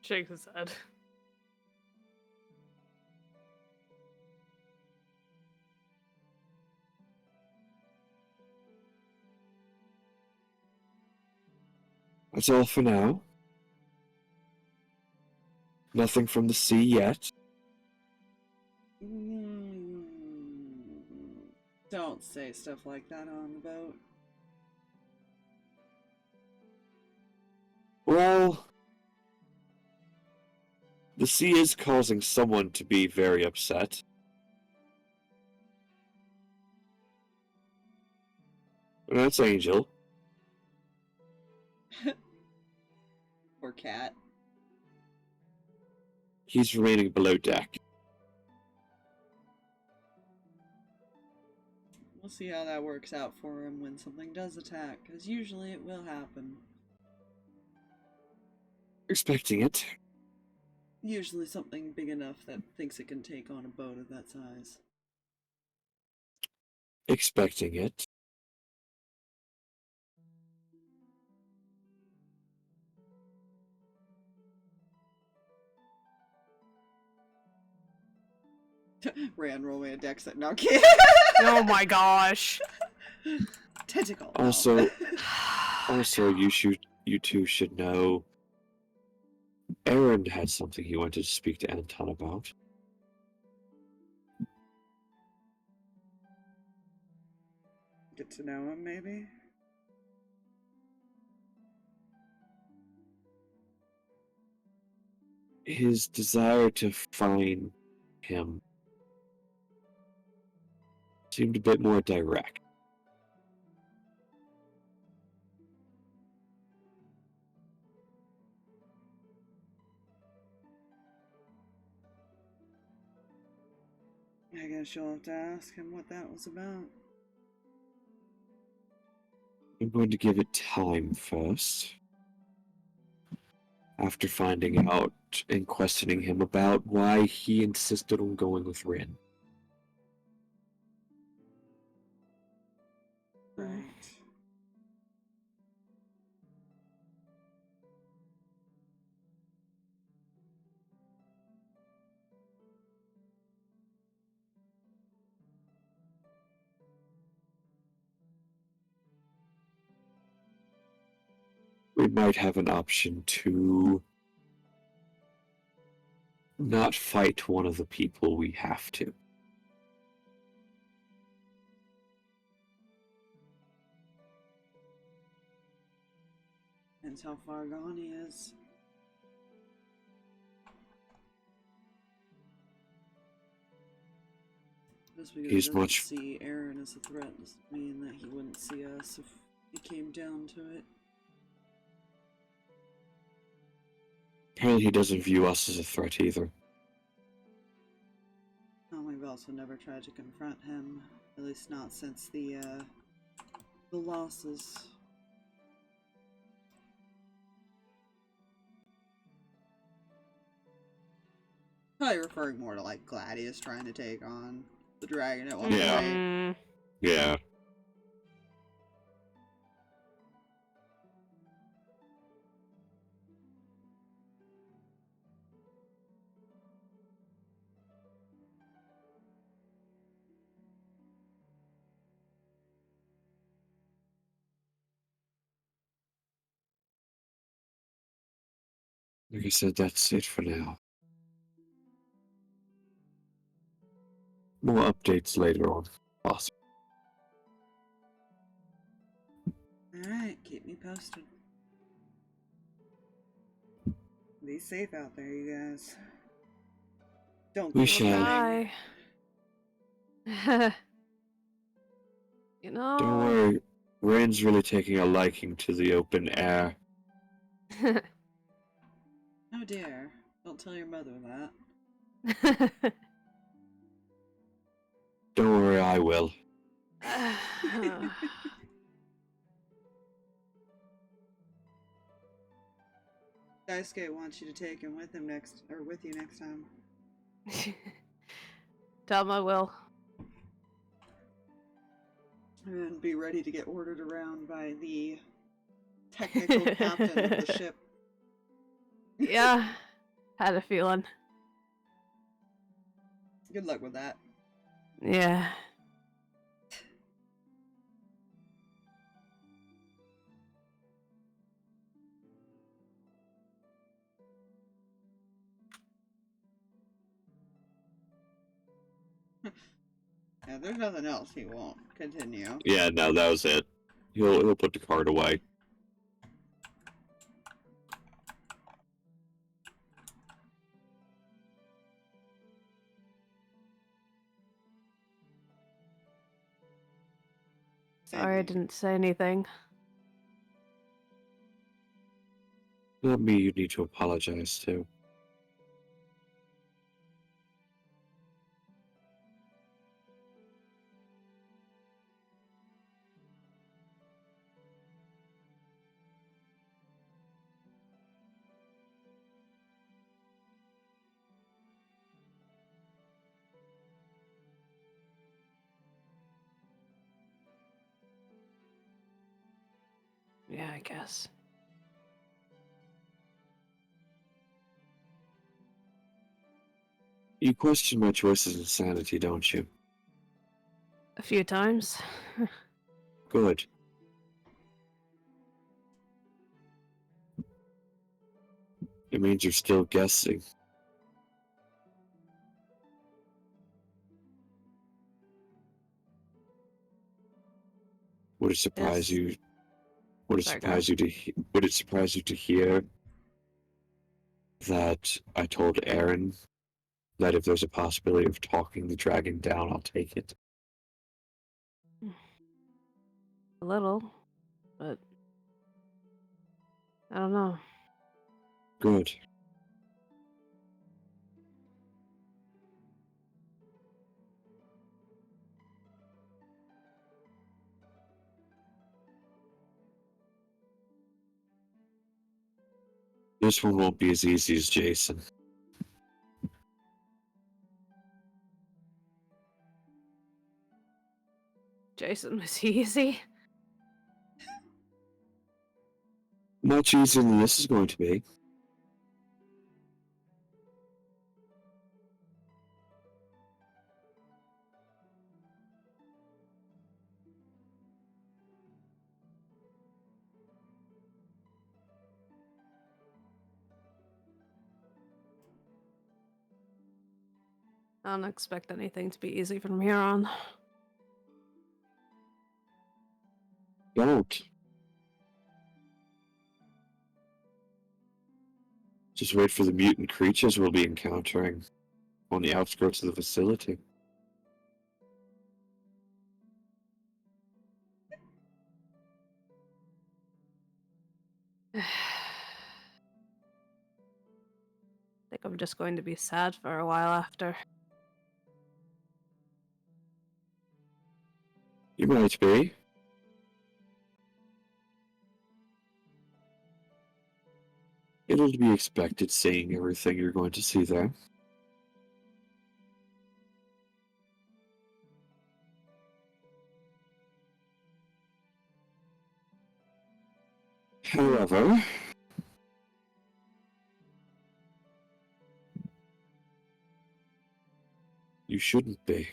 Shakes his head. That's all for now. Nothing from the sea yet. Don't say stuff like that on the boat. Well, the sea is causing someone to be very upset. And that's Angel. Poor cat. He's remaining below deck. We'll see how that works out for him when something does attack, because usually it will happen. Expecting it. Usually something big enough that thinks it can take on a boat of that size. Expecting it. Reyan, roll me a dex that no kid. Oh my gosh. Tentacle. Also, you two should know. Aaron had something he wanted to speak to Anton about. Get to know him, maybe? His desire to find him seemed a bit more direct. I guess you'll have to ask him what that was about. I'm going to give it time first. After finding out and questioning him about why he insisted on going with Rin. Right. we might have an option to not fight one of the people we have to. Depends how far gone he is. Just because He's he doesn't much- see Aaron as a threat doesn't mean that he wouldn't see us if it came down to it. Apparently he doesn't view us as a threat either. Well, we've also never tried to confront him, at least not since the losses. Probably referring more to like Gladius trying to take on the dragon at one Yeah. point. Mm, Yeah. Like I said, that's it for now. More updates later on. Awesome. Alright, keep me posted. Be safe out there, you guys. Don't We go shall. running. try. You know. Don't worry, Rain's really taking a liking to the open air. Oh dear. Don't tell your mother that. Don't worry, I will. Daisuke wants you to take him with him with you next time. Tell him I will. And be ready to get ordered around by the technical captain of the ship. Yeah, had a feeling. Good luck with that. Yeah. Yeah, there's nothing else he won't continue. Yeah, no, that was it. He'll put the card away. Sorry I didn't say anything. Not me you need to apologize to. Yeah, I guess. You question my choices in sanity, don't you? A few times. Good. It means you're still guessing. Would it surprise Yes. you? Would it Sorry, go surprise you to? Would it surprise you to hear that I told Aaron that if there's a possibility of talking the dragon down, I'll take it? A little, but I don't know. Good. This one won't be as easy as Jason. Jason was easy. Much easier than this is going to be. I don't expect anything to be easy from here on. Don't. Just wait for the mutant creatures we'll be encountering on the outskirts of the facility. I think I'm just going to be sad for a while after. You might be. It'll be expected seeing everything you're going to see there. However, you shouldn't be.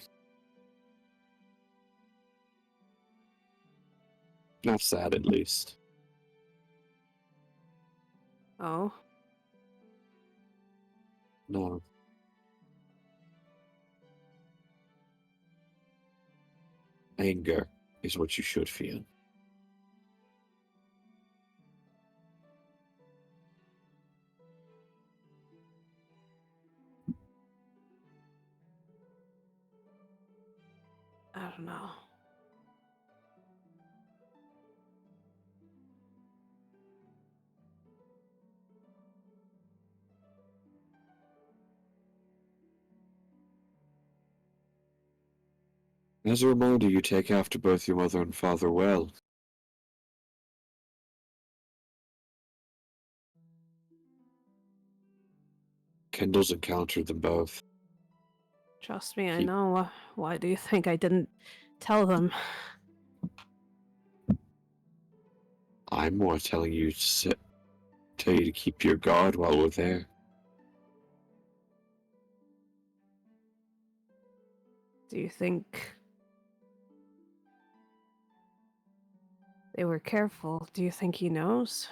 Not sad, at least. Oh? No. Anger is what you should feel. I don't know. As a reminder, you take after both your mother and father well. Kendall's encountered them both. Trust me, I He- know. Why do you think I didn't tell them? I'm more telling you to tell you to keep your guard while we're there. Do you think they were careful? Do you think he knows?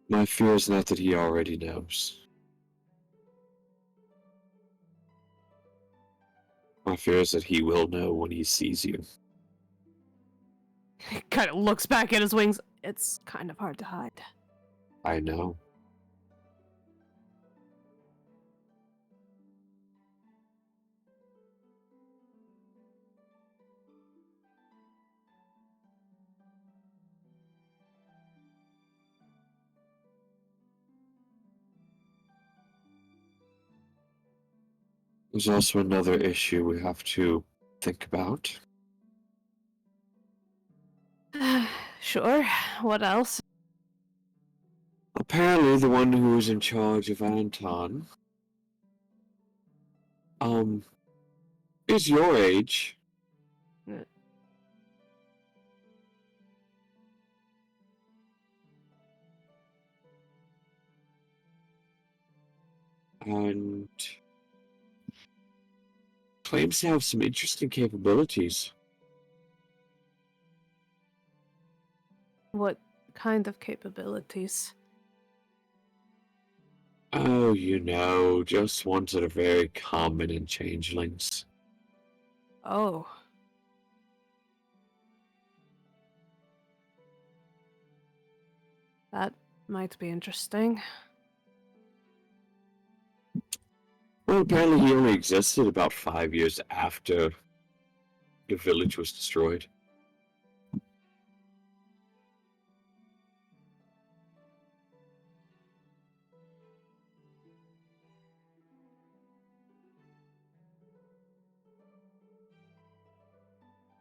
My fear is not that he already knows. My fear is that he will know when he sees you. He kind of looks back at his wings. It's kind of hard to hide. I know. There's also another issue we have to think about. Sure. What else? Apparently, the one who is in charge of Anton, is your age. Uh. And claims to have some interesting capabilities. What kind of capabilities? Oh, just ones that are very common in changelings. Oh. That might be interesting. Well, apparently he only existed about 5 years after the village was destroyed.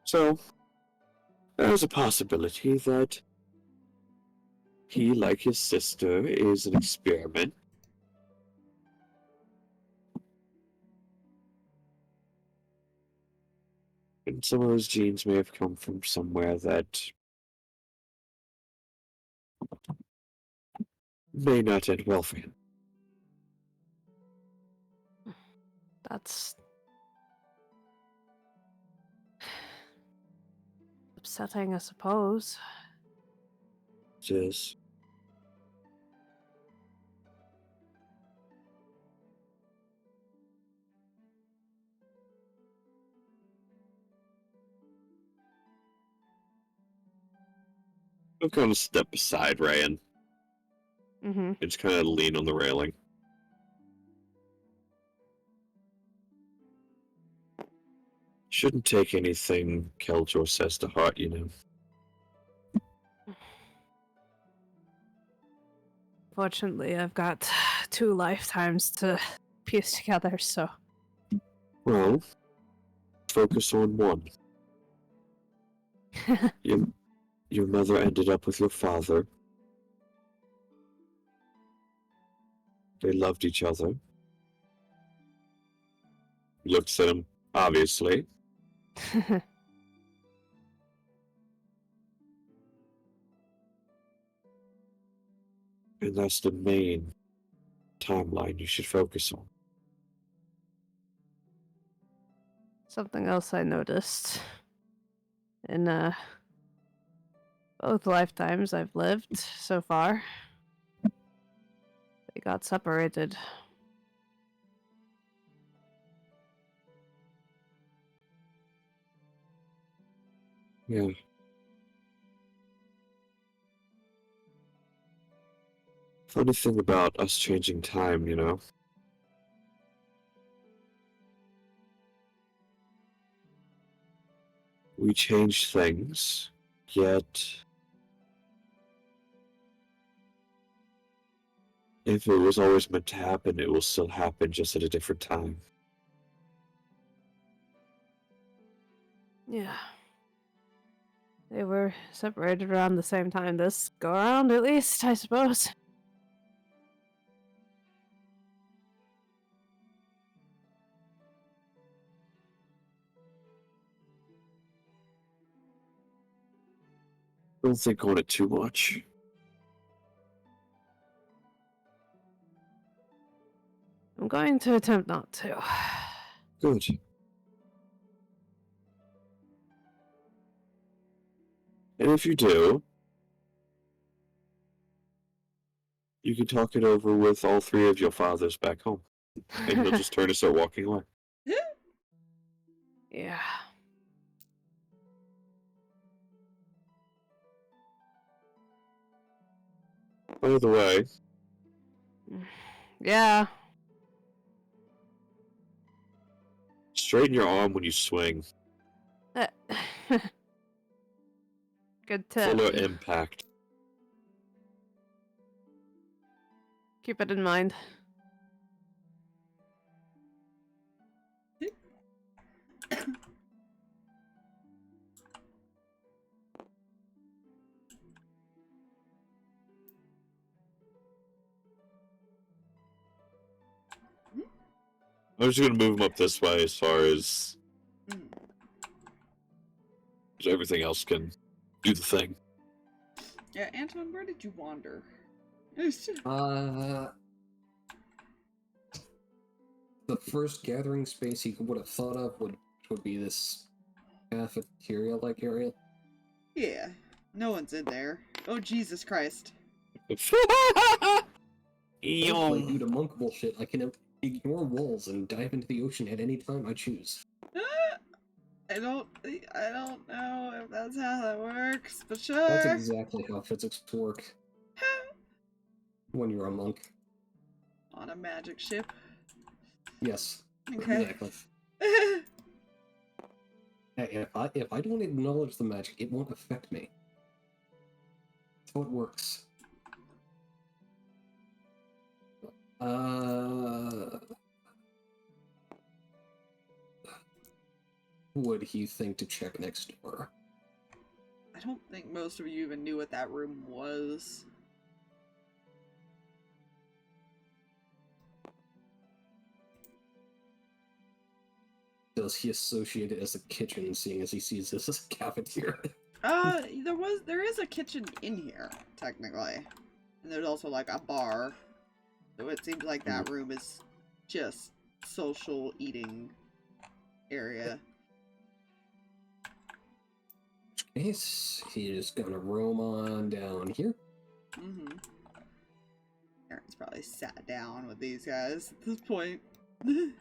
So, there's a possibility that he, like his sister, is an experiment. And some of those genes may have come from somewhere that may not end well for him. That's upsetting, I suppose. Just I'm going to step aside, Reyan. Mm-hmm. Just kind of lean on the railing. Shouldn't take anything Keldor says to heart, you know. Fortunately, I've got 2 lifetimes to piece together, so... Well, focus on one. Your mother ended up with your father. They loved each other. Looks at him, obviously. And that's the main timeline you should focus on. Something else I noticed. In, both lifetimes I've lived so far, they got separated. Yeah. Funny thing about us changing time, you know? We change things, yet if it was always meant to happen, it will still happen just at a different time. Yeah. They were separated around the same time this go around, at least, I suppose. Don't think on it too much. I'm going to attempt not to. Good. And if you do, you can talk it over with all 3 of your fathers back home. And he'll just turn and start walking away. Yeah. By the way, Yeah. straighten your arm when you swing. Good tip. Fuller impact. Keep it in mind. I'm just gonna move him up this way as far as everything else can do the thing. Yeah, Anton, where did you wander? The first gathering space he would have thought of would be this cafeteria-like area. Yeah, no one's in there. Oh, Jesus Christ. Like, Yo. due to monk bullshit, I can ignore walls and dive into the ocean at any time I choose. I don't know if that's how that works, but sure. That's exactly how physics work when you're a monk. On a magic ship. Yes, Okay. exactly. Hey, if I don't acknowledge the magic, it won't affect me. That's how it works. Would he think to check next door? I don't think most of you even knew what that room was. Does he associate it as a kitchen, seeing as he sees this as a cafeteria? There is a kitchen in here, technically. And there's also like a bar. So it seems like that room is just social eating area. In case he's gonna roam on down here. Mm-hmm. Aaron's probably sat down with these guys at this point. Does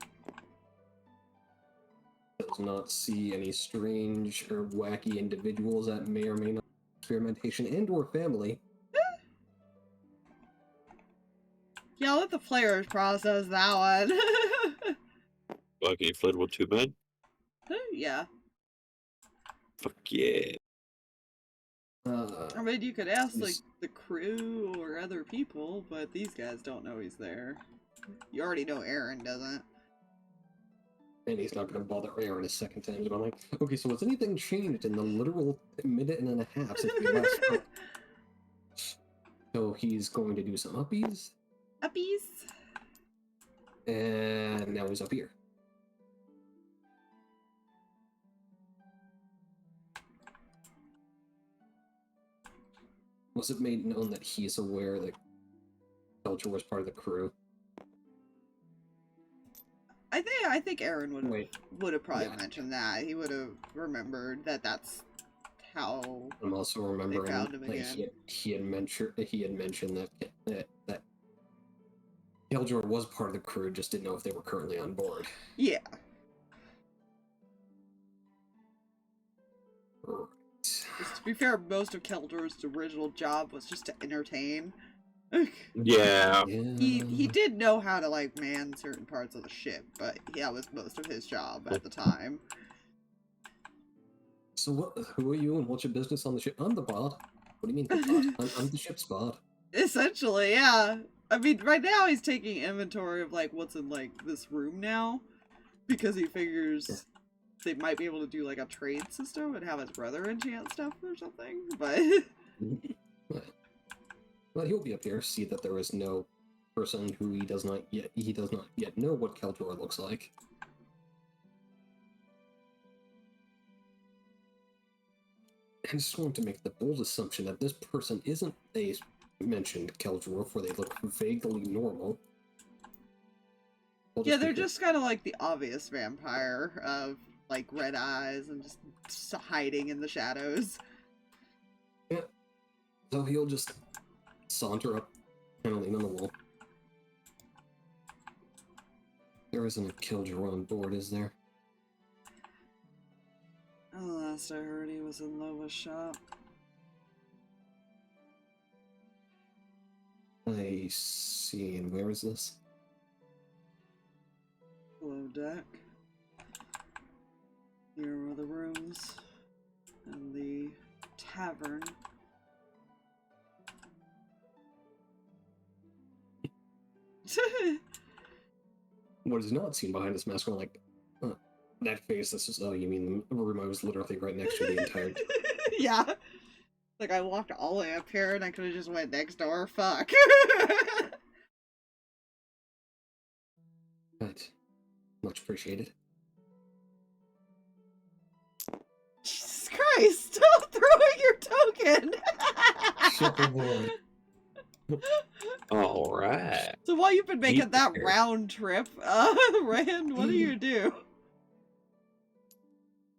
not see any strange or wacky individuals that may or may not experimentation and/or family. Yeah, I'll let the players process that one. Fucking inflatable tube man. Yeah. Fuck yeah. I mean, you could ask, like, He's- the crew or other people, but these guys don't know he's there. You already know Aaron doesn't. And he's not going to bother Reyan a second time. So I'm like, okay, so has anything changed in the literal minute and a half since we last spoke? So he's going to do some uppies, Uppies. and now he's up here. Was it made known that he's aware that Belcher was part of the crew? I think Aaron Wait, would have probably Yeah. mentioned that. He would have remembered that that's how. I'm also remembering found him that again. he had mentioned that Belcher was part of the crew, just didn't know if they were currently on board. Yeah. Right. 'Cause to be fair, most of Keldor's original job was just to entertain. Yeah. He did know how to, like, man certain parts of the ship, but that was most of his job at the time. So who are you and what's your business on the ship? I'm the bard. What do you mean the bard? I'm the ship's bard. Essentially, yeah. I mean, right now he's taking inventory of, like, what's in, like, this room now, because he figures they might be able to do, like, a trade system and have his brother enchant stuff or something, but... Well, he'll be up here, see that there is no person who he does not yet know what Keldor looks like. I just want to make the bold assumption that this person isn't a mentioned Keldor, for they look vaguely normal. We'll Yeah, be they're here. just kind of like the obvious vampire of, like, red eyes and just hiding in the shadows. So he'll just saunter up and lean on the wall. There isn't a Keldor on board, is there? Oh, last I heard he was in Lova's shop. I see, and where is this? Below deck. Here are the rooms. And the tavern. What is not seen behind this mask? Going like, that face. This is. Oh, you mean the room I was literally right next to the entire. Yeah. Like, I walked all the way up here and I could have just went next door. Fuck. Right. Much appreciated. Jesus Christ! Stop throwing your token! Shut the boy. All right. So while you've been making Deep that there. round trip, Rand, what do you do?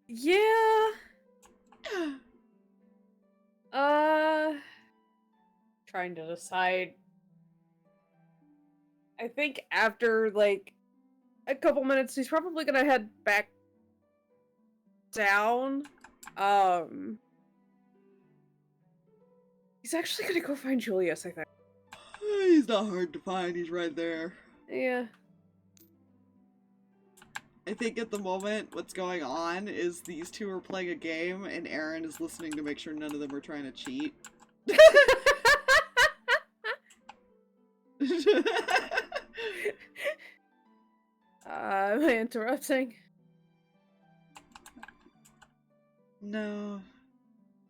Yeah. Trying to decide. I think after, like, a couple minutes, he's probably gonna head back down. He's actually gonna go find Julius, I think. He's not hard to find, he's right there. Yeah. I think at the moment, what's going on is these two are playing a game, and Aaron is listening to make sure none of them are trying to cheat. Am I interrupting? No.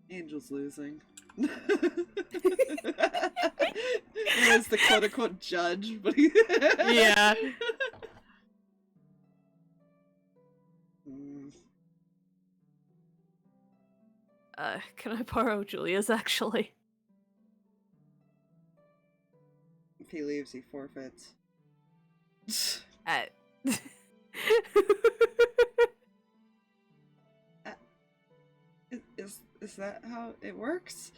Angel's losing. As the quote-unquote judge, but he... Yeah. Mm. Can I borrow Julius, actually? If he leaves, he forfeits. Is that how it works?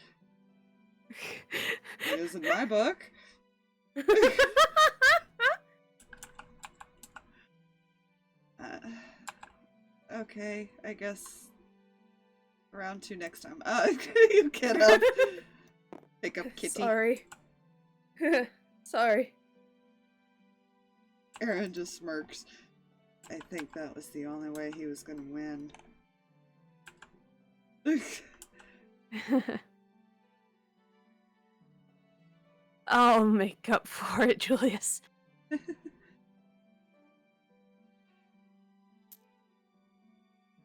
It is in my book. Okay, I guess Round 2 next time. You get up. Pick up Kitty. Sorry. Sorry. Aaron just smirks. I think that was the only way he was gonna win. I'll make up for it, Julius.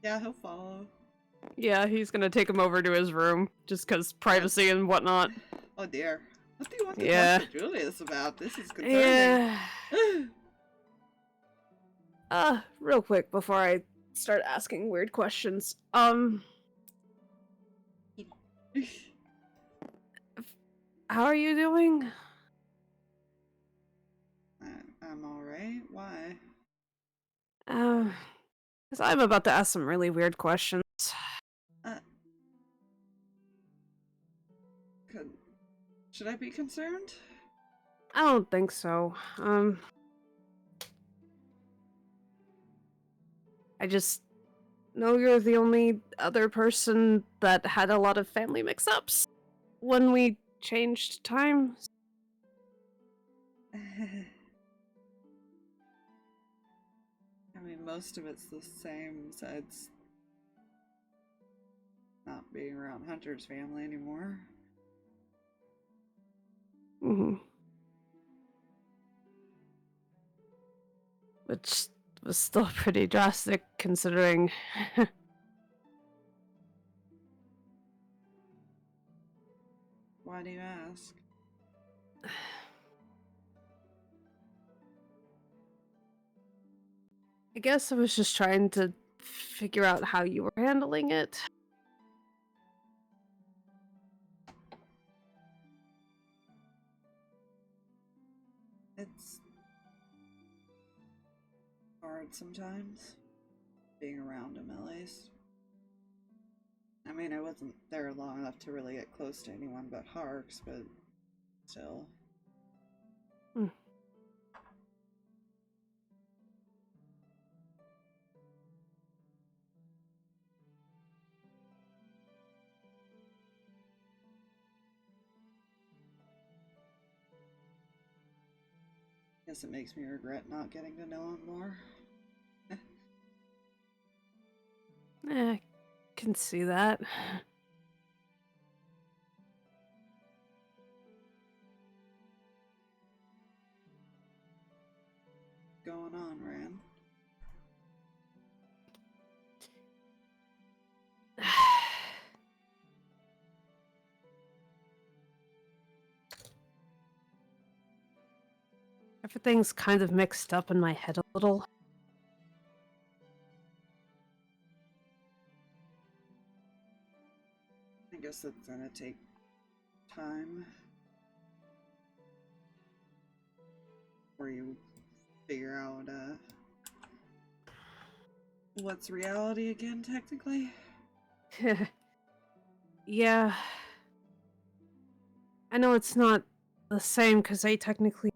Yeah, he'll follow. Yeah, he's gonna take him over to his room, just cause privacy and whatnot. Oh dear. What do you want to Yeah. talk to Julius about? This is concerning. Yeah. Real quick before I start asking weird questions. How are you doing? I'm alright. Why? Because I'm about to ask some really weird questions. Should I be concerned? I don't think so. I just know you're the only other person that had a lot of family mix-ups when we changed times. I mean, most of it's the same besides not being around Hunter's family anymore. Which was still pretty drastic considering. Why do you ask? I guess I was just trying to figure out how you were handling it. It's hard sometimes, being around him at least. I mean, I wasn't there long enough to really get close to anyone but Harx, but still. Guess it makes me regret not getting to know him more. I can see that. Going on, Reyan? Everything's kind of mixed up in my head a little. I guess it's gonna take time before you figure out what's reality again, technically. Yeah. I know it's not the same because I technically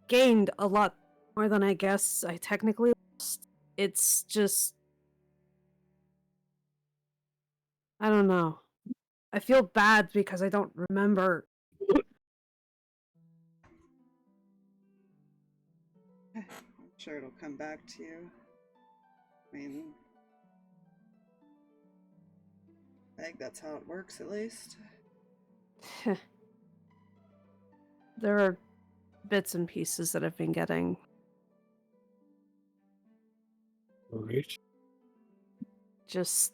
gained a lot more than I guess I technically lost. It's just... I don't know. I feel bad because I don't remember. I'm sure it'll come back to you. I mean, I think that's how it works, at least. There are bits and pieces that I've been getting. Alright. Just...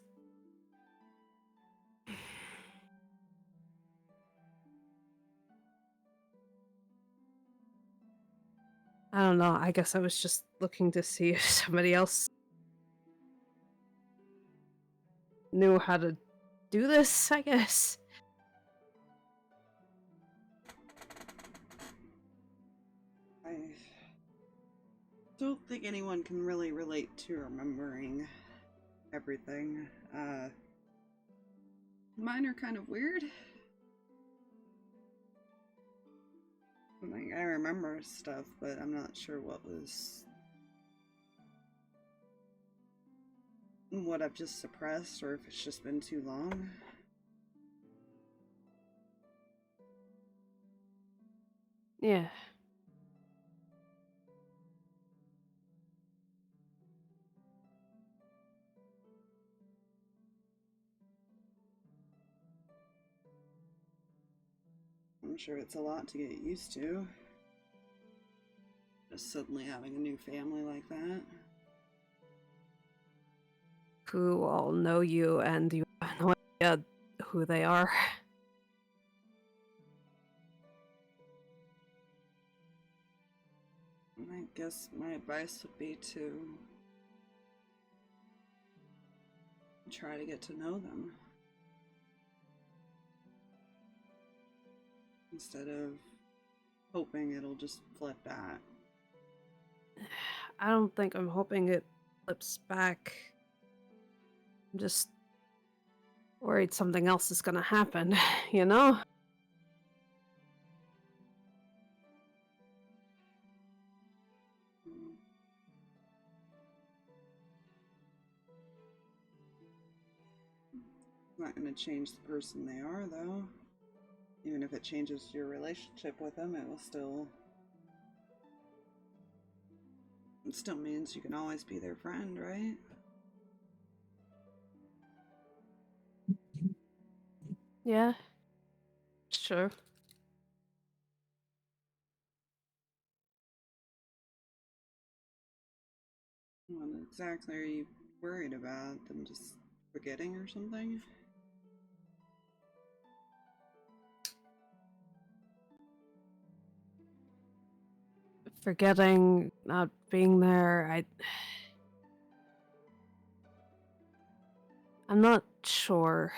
I don't know, I guess I was just looking to see if somebody else knew how to do this, I guess. I don't think anyone can really relate to remembering everything. Mine are kind of weird. Like, I remember stuff, but I'm not sure what was what I've just suppressed or if it's just been too long. Yeah. I'm sure it's a lot to get used to. Just suddenly having a new family like that. Who all know you and you have no idea who they are. I guess my advice would be to try to get to know them. Instead of hoping it'll just flip back. I don't think I'm hoping it flips back. I'm just worried something else is gonna happen, you know? It's not going to change the person they are, though. Even if it changes your relationship with them, it still means you can always be their friend, right? Yeah. Sure. What exactly are you worried about? Them just forgetting or something? Forgetting, not being there, I'm not sure.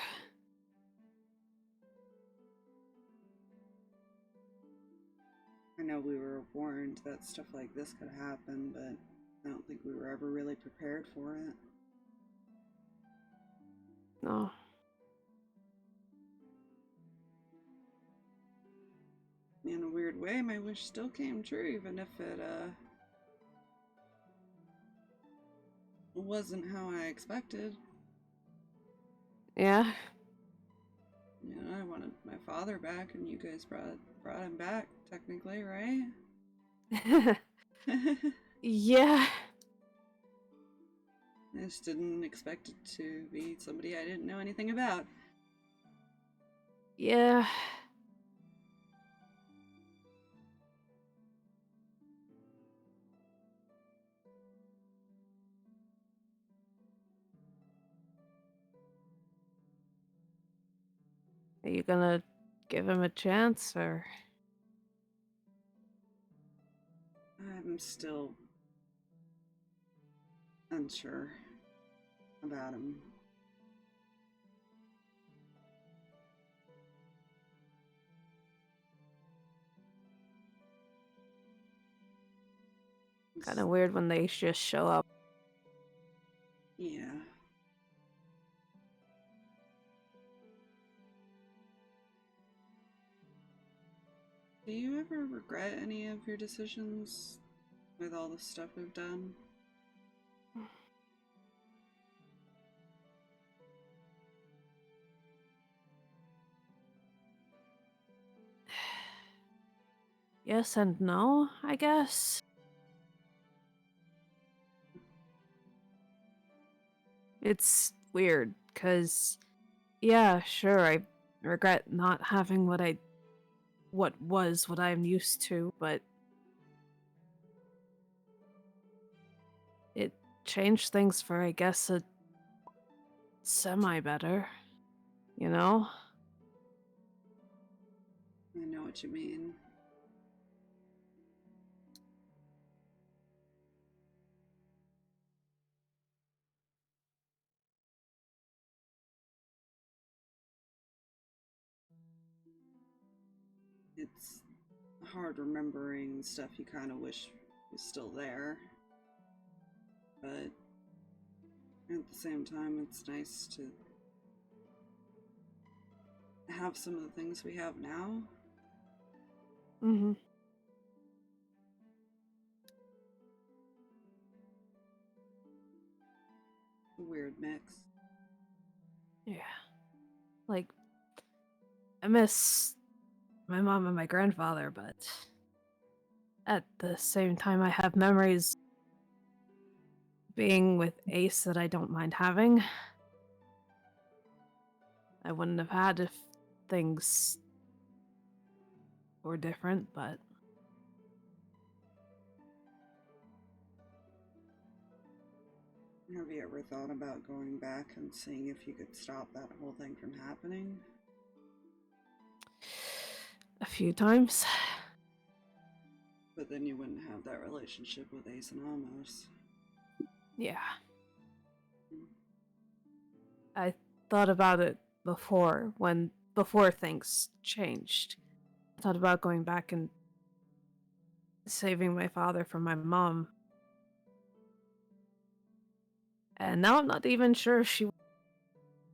I know we were warned that stuff like this could happen, but I don't think we were ever really prepared for it. No. In a weird way, my wish still came true, even if it wasn't how I expected. Yeah? You know, I wanted my father back, and you guys brought him back, technically, right? Yeah. I just didn't expect it to be somebody I didn't know anything about. Yeah. Are you gonna give him a chance, or? I'm still unsure about him. Kind of weird when they just show up. Yeah. Do you ever regret any of your decisions with all the stuff we've done? Yes and no, I guess. It's weird, because, yeah, sure, I regret not having what I'm used to, but it changed things for, I guess, a semi-better, you know? I know what you mean. It's hard remembering stuff you kind of wish was still there. But at the same time, it's nice to have some of the things we have now. Mm-hmm. The weird mix. Yeah. Like, I miss my mom and my grandfather, but at the same time, I have memories being with Ace that I don't mind having. I wouldn't have had if things were different, but Have you ever thought about going back and seeing if you could stop that whole thing from happening? a few times. But then you wouldn't have that relationship with Ace and Amos. Yeah. I thought about it before things changed. I thought about going back and saving my father from my mom. And now I'm not even sure if she...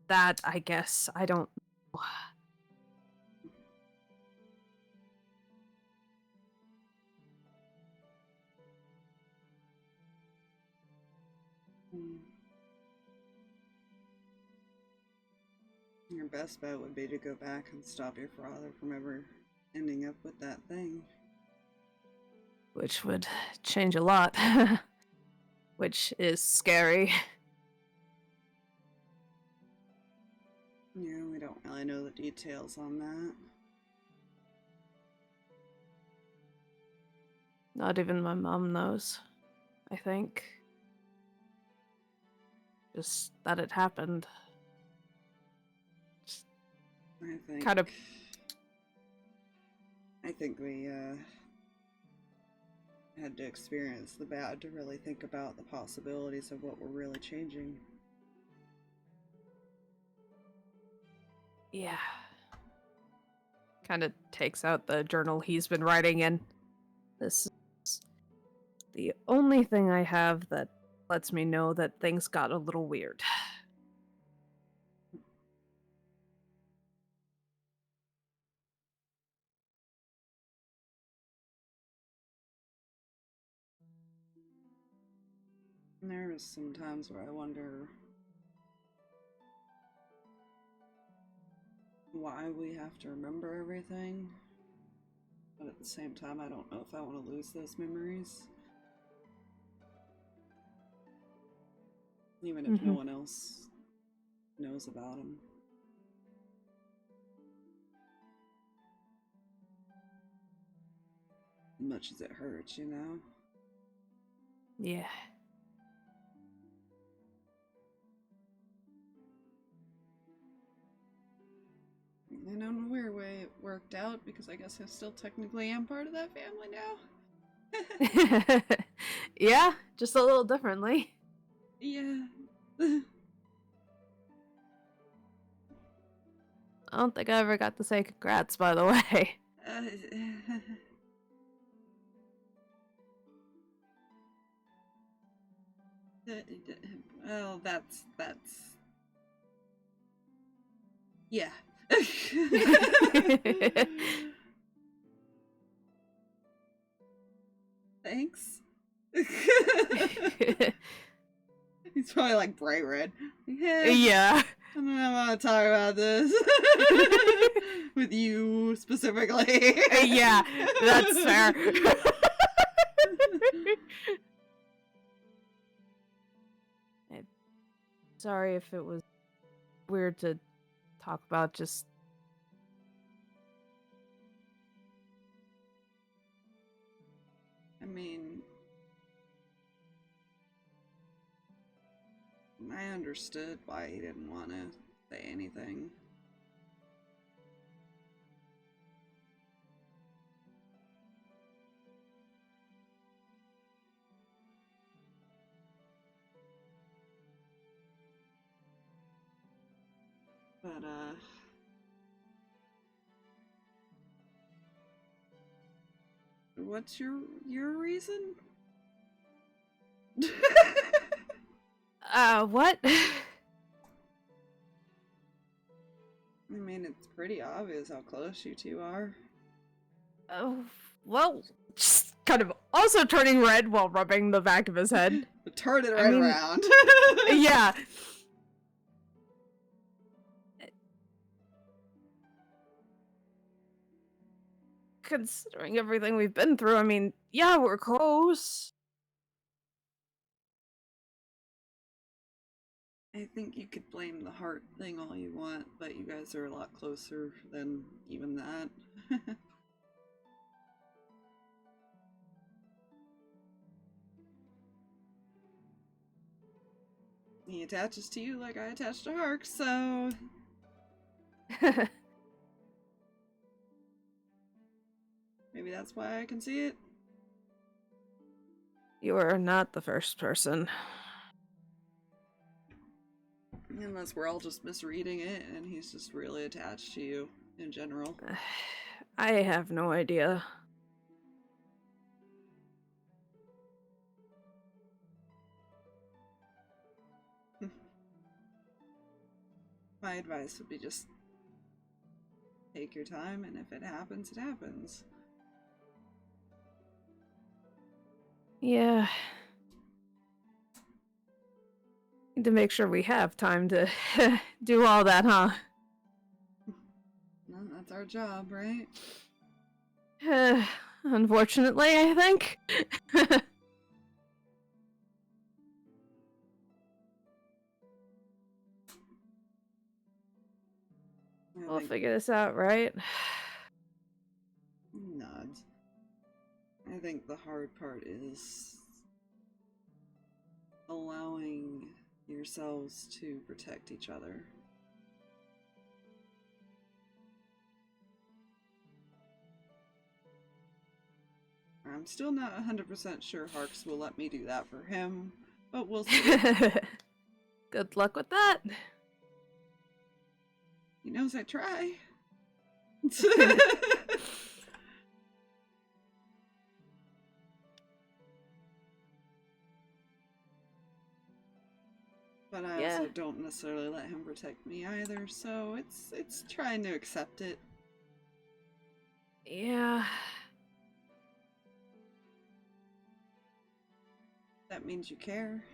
That, I guess. I don't know. Your best bet would be to go back and stop your father from ever ending up with that thing. Which would change a lot. Which is scary. Yeah, we don't really know the details on that. Not even my mom knows, I think. Just that it happened. I think Kind of... I think we had to experience the bad to really think about the possibilities of what we're really changing. Yeah. Kind of takes out the journal he's been writing in. This is the only thing I have that lets me know that things got a little weird. There's some times where I wonder why we have to remember everything, but at the same time I don't know if I want to lose those memories, even if no one else knows about them. Much as it hurts, you know? Yeah. And in a weird way it worked out, because I guess I still technically am part of that family now. Yeah, just a little differently. Yeah. I don't think I ever got to say congrats, by the way. Well, that's... Yeah. Thanks. He's probably like bright red. Yeah. I don't want to talk about this with you specifically. Yeah, that's fair. Sorry if it was weird to talk about, just... I mean, I understood why he didn't want to say anything. But, what's your reason? What? I mean, it's pretty obvious how close you two are. Oh, well, just kind of also turning red while rubbing the back of his head. But turn it I right mean, around. Yeah. considering everything we've been through, I mean, yeah, we're close. I think you could blame the heart thing all you want, but you guys are a lot closer than even that. He attaches to you like I attach to Harx, so maybe that's why I can see it. You are not the first person. Unless we're all just misreading it and he's just really attached to you in general. I have no idea. My advice would be just take your time, and if it happens, it happens. Yeah. Need to make sure we have time to do all that, huh? Well, that's our job, right? Unfortunately, I think. We'll figure this out, right? Nods. I think the hard part is allowing yourselves to protect each other. I'm still not 100% sure Harx will let me do that for him, but we'll see. Good luck with that. He knows I try. But I also don't necessarily let him protect me either, so it's trying to accept it. Yeah. That means you care.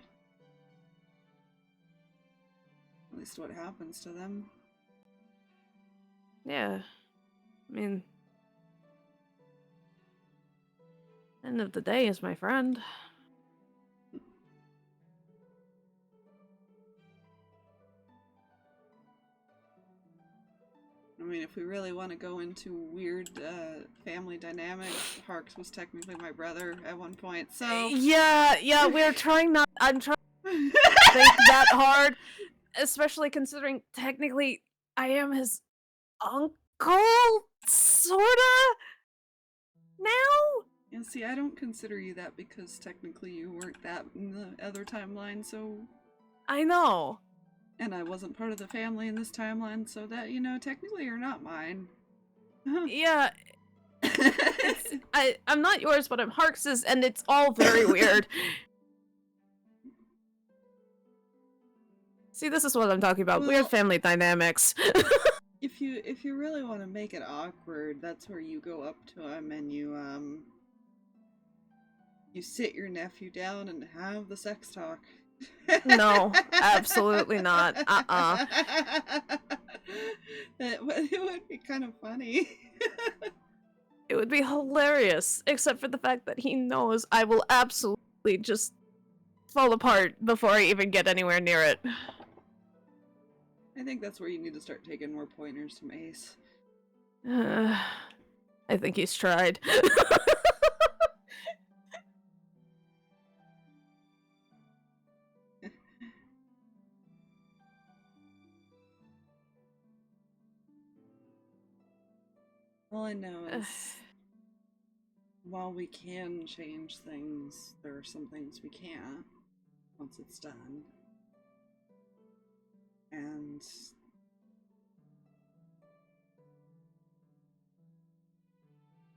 At least what happens to them. Yeah. I mean, end of the day is my friend. I mean, if we really want to go into weird family dynamics, Harx was technically my brother at one point, so... Yeah, we're trying not... I'm trying to think that hard, especially considering technically I am his uncle, sorta? Now? And see, I don't consider you that because technically you weren't that in the other timeline, so... I know. And I wasn't part of the family in this timeline, so that, you know, technically you're not mine. Yeah. I'm not yours, but I'm Harx's, and it's all very weird. See, this is what I'm talking about. Well, weird family dynamics. If you really want to make it awkward, that's where you go up to him and you sit your nephew down and have the sex talk. No, absolutely not. It would be kind of funny. It would be hilarious, except for the fact that he knows I will absolutely just fall apart before I even get anywhere near it. I think that's where you need to start taking more pointers from Ace. I think he's tried. All I know is, while we can change things, there are some things we can't once it's done. And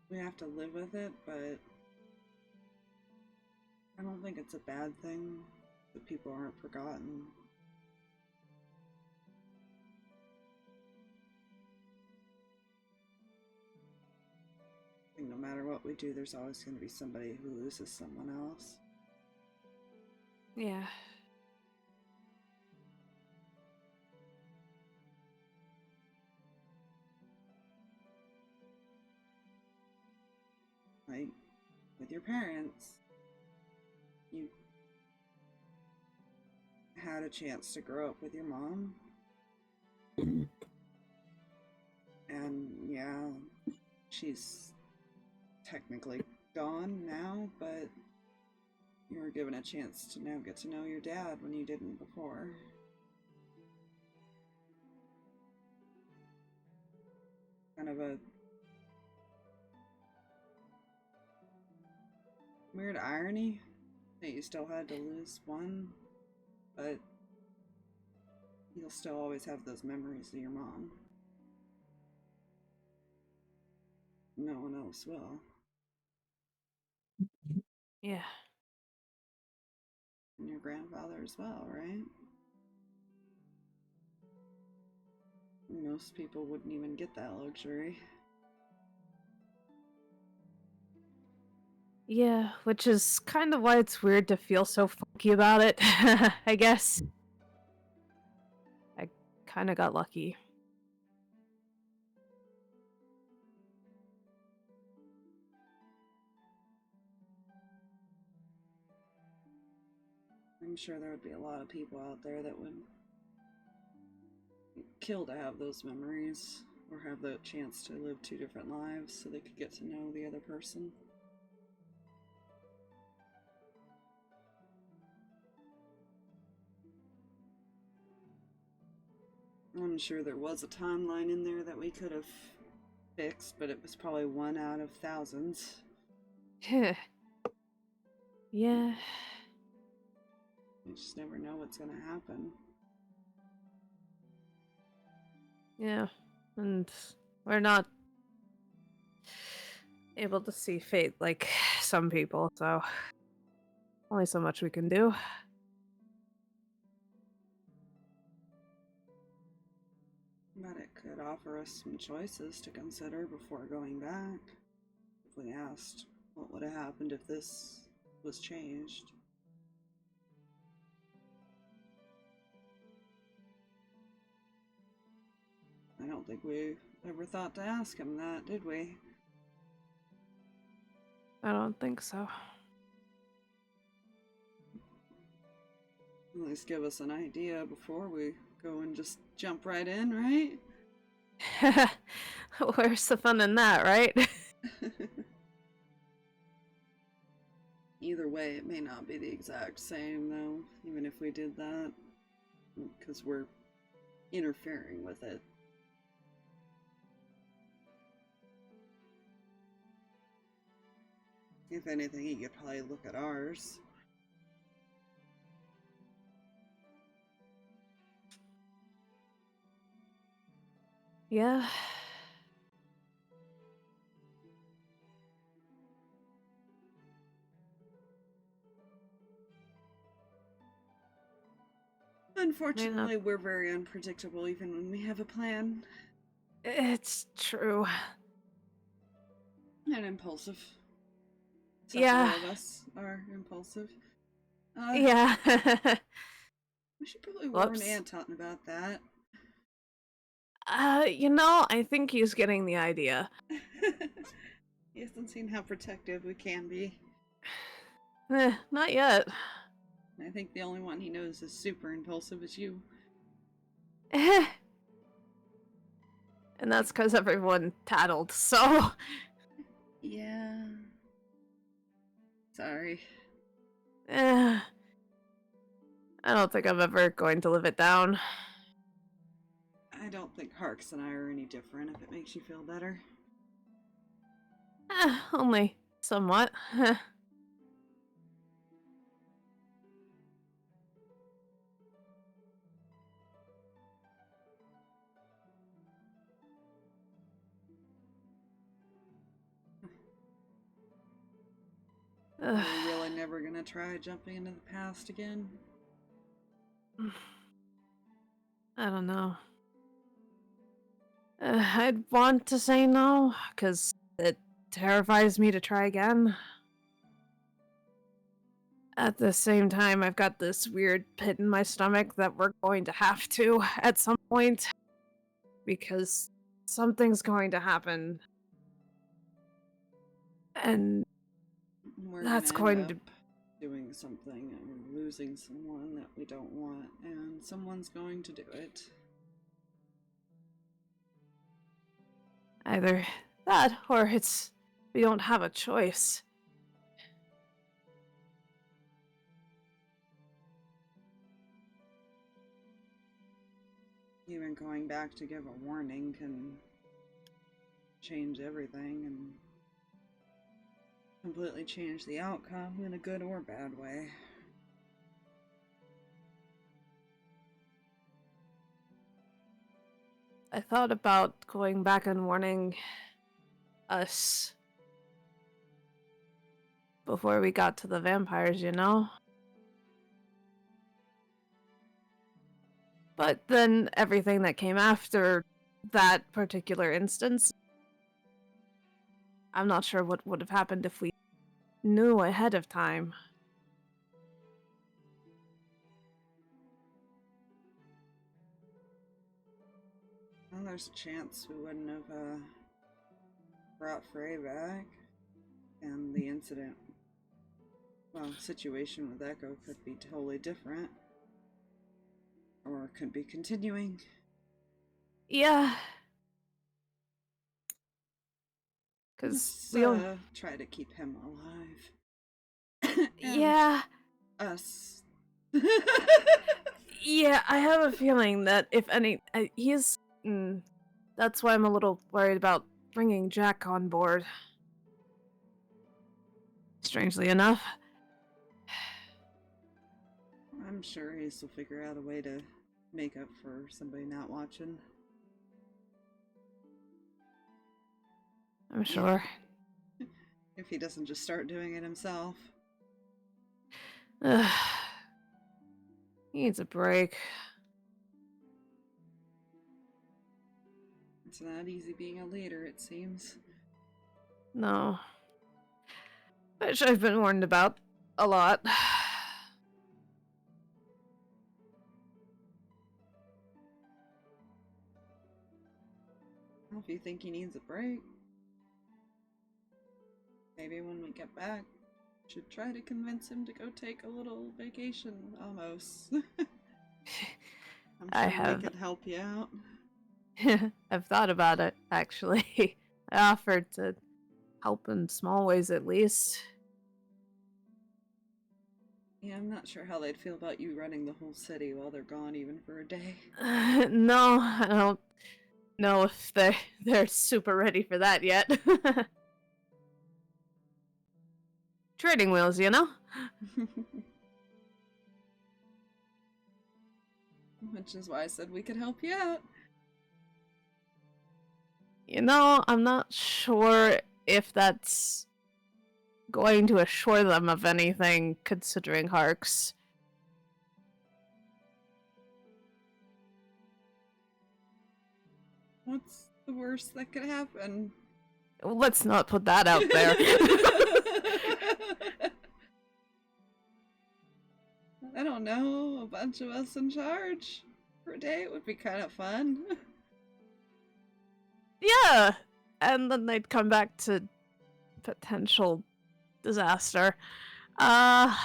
we have to live with it, but I don't think it's a bad thing that people aren't forgotten. I think no matter what we do, there's always going to be somebody who loses someone else. Yeah. like, with your parents, you had a chance to grow up with your mom. And yeah, she's technically gone now, but you were given a chance to now get to know your dad when you didn't before. Kind of a weird irony that you still had to lose one, but you'll still always have those memories of your mom. No one else will. Yeah. And your grandfather as well, right? Most people wouldn't even get that luxury. Yeah, which is kind of why it's weird to feel so funky about it, I guess. I kind of got lucky. I'm sure there would be a lot of people out there that would kill to have those memories or have the chance to live two different lives so they could get to know the other person. I'm sure there was a timeline in there that we could have fixed, but it was probably one out of thousands. Yeah. You just never know what's gonna happen. Yeah. And we're not able to see fate like some people, so only so much we can do. But it could offer us some choices to consider before going back. If we asked what would have happened if this was changed. I don't think we ever thought to ask him that, did we? I don't think so. At least give us an idea before we go and just jump right in, right? Where's the fun in that, right? Either way, it may not be the exact same, though, even if we did that, because we're interfering with it. If anything, you could probably look at ours. Yeah. Unfortunately, we're very unpredictable even when we have a plan. It's true. And impulsive. Yeah. Several of us are impulsive. Yeah. We should probably warn Whoops. Anton about that. I think he's getting the idea. He hasn't seen how protective we can be. Not yet. I think the only one he knows is super impulsive is you. And that's because everyone tattled, so... Yeah. Sorry. I don't think I'm ever going to live it down. I don't think Harx and I are any different, if it makes you feel better. Only somewhat. Are we really never gonna try jumping into the past again? I don't know. I'd want to say no, because it terrifies me to try again. At the same time, I've got this weird pit in my stomach that we're going to have to at some point. Because something's going to happen. And We're that's gonna going end to... up doing something and losing someone that we don't want, and someone's going to do it. Either that, or it's... we don't have a choice. Even going back to give a warning can change everything and completely change the outcome in a good or bad way. I thought about going back and warning us before we got to the vampires, you know? But then everything that came after that particular instance, I'm not sure what would have happened if we knew ahead of time. Well, there's a chance we wouldn't have brought Frey back, and the incident, well, situation with Echo could be totally different, or could be continuing. Yeah. Because we'll... try to keep him alive. yeah. Us. Yeah, I have a feeling that if any... he's... that's why I'm a little worried about bringing Jack on board. Strangely enough. I'm sure he'll figure out a way to make up for somebody not watching. I'm sure. If he doesn't just start doing it himself. He needs a break. It's not easy being a leader, it seems. No. Which I've been warned about a lot. Well, if you think he needs a break, maybe when we get back, should try to convince him to go take a little vacation, almost. I'm sure we could help you out. I've thought about it, actually. I offered to help in small ways at least. Yeah, I'm not sure how they'd feel about you running the whole city while they're gone, even for a day. No, I don't know if they're super ready for that yet. Trading wheels, you know? Which is why I said we could help you out. You know, I'm not sure if that's going to assure them of anything, considering Harx. What's the worst that could happen? Let's not put that out there. I don't know, a bunch of us in charge for a day would be kind of fun. Yeah, and then they'd come back to potential disaster. Oh,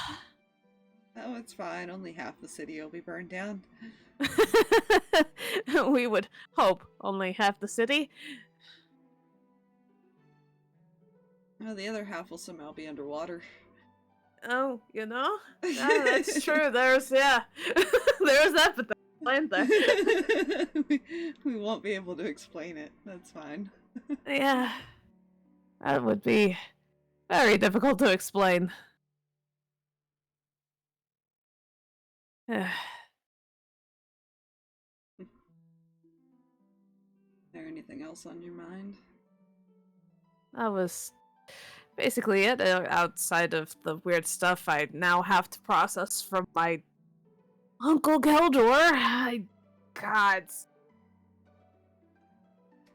it's fine. Only half the city will be burned down. We would hope only half the city. Oh, the other half will somehow be underwater. Oh, you know? Yeah, that's true. There's that, but land there. we won't be able to explain it. That's fine. Yeah. That would be very difficult to explain. Is there anything else on your mind? That was basically it. Outside of the weird stuff I now have to process from my Uncle Keldor. God.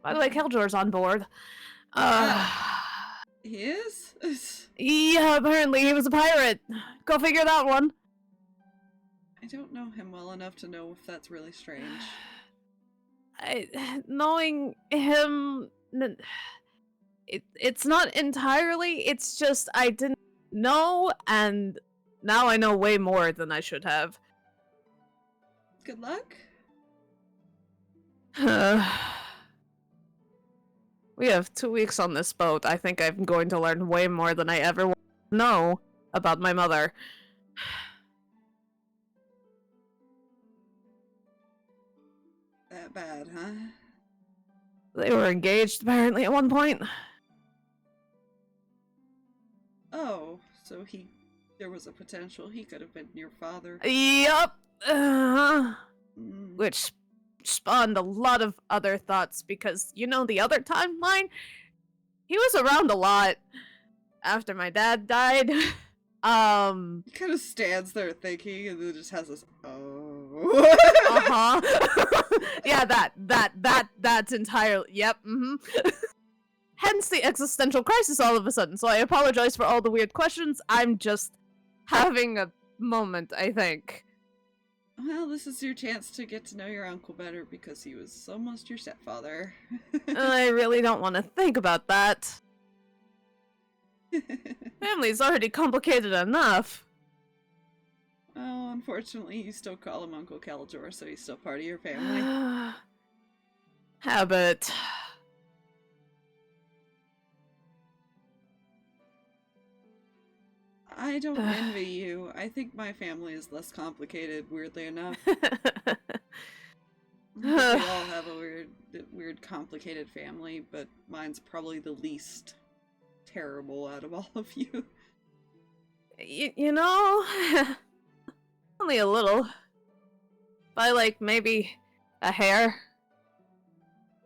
By the way, Keldor's on board. He is? Yeah, apparently he was a pirate. Go figure that one. I don't know him well enough to know if that's really strange. Knowing him... It's not entirely, it's just I didn't know, and now I know way more than I should have. Good luck. We have 2 weeks on this boat. I think I'm going to learn way more than I ever want to know about my mother. That bad, huh? They were engaged, apparently, at one point. Oh, so there was a potential he could have been your father. Yup. Mm. Which spawned a lot of other thoughts, because, you know, the other timeline? He was around a lot after my dad died. He kind of stands there thinking, and then just has this, oh. Yeah, that's entirely, yep, Hence the existential crisis all of a sudden, so I apologize for all the weird questions. I'm just having a moment, I think. Well, this is your chance to get to know your uncle better, because he was almost your stepfather. I really don't want to think about that. Family's already complicated enough. Oh, unfortunately, you still call him Uncle Calador, so he's still part of your family. Habit. I don't envy you. I think my family is less complicated, weirdly enough. We all have a weird, complicated family, but mine's probably the least terrible out of all of you. You know, only a little. By like maybe a hair.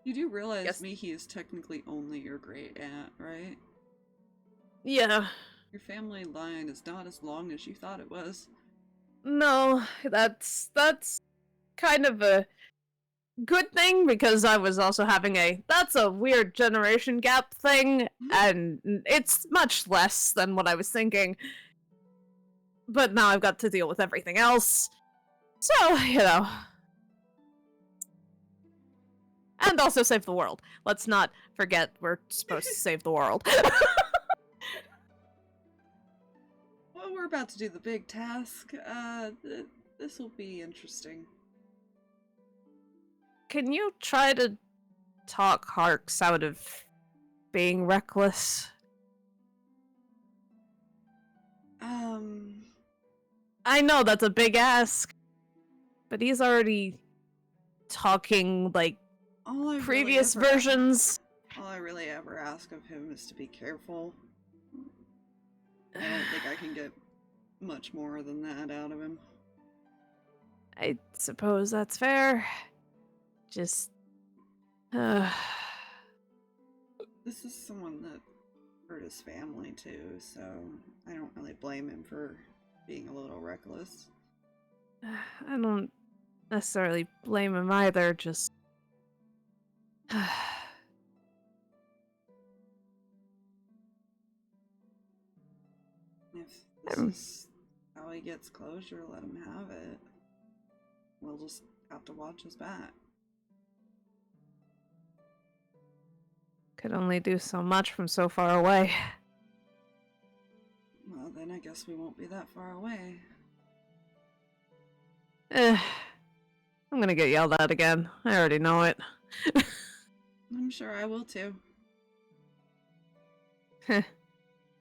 You do realize Yes. Mihi is technically only your great aunt, right? Yeah. Your family line is not as long as you thought it was. No, that's kind of a good thing, because I was also having that's a weird generation gap thing, and it's much less than what I was thinking. But now I've got to deal with everything else. So, you know. And also save the world. Let's not forget we're supposed to save the world. Well, we're about to do the big task. This will be interesting. Can you try to talk Harx out of being reckless? I know that's a big ask, but he's already talking like previous versions. All I really ever ask of him is to be careful. I don't think I can get much more than that out of him. I suppose that's fair. Just... This is someone that hurt his family too, so I don't really blame him for being a little reckless. I don't necessarily blame him either, just... If this is how he gets closure, let him have it. We'll just have to watch his back. Could only do so much from so far away. Well, then I guess we won't be that far away. I'm gonna get yelled at again. I already know it. I'm sure I will too. Heh.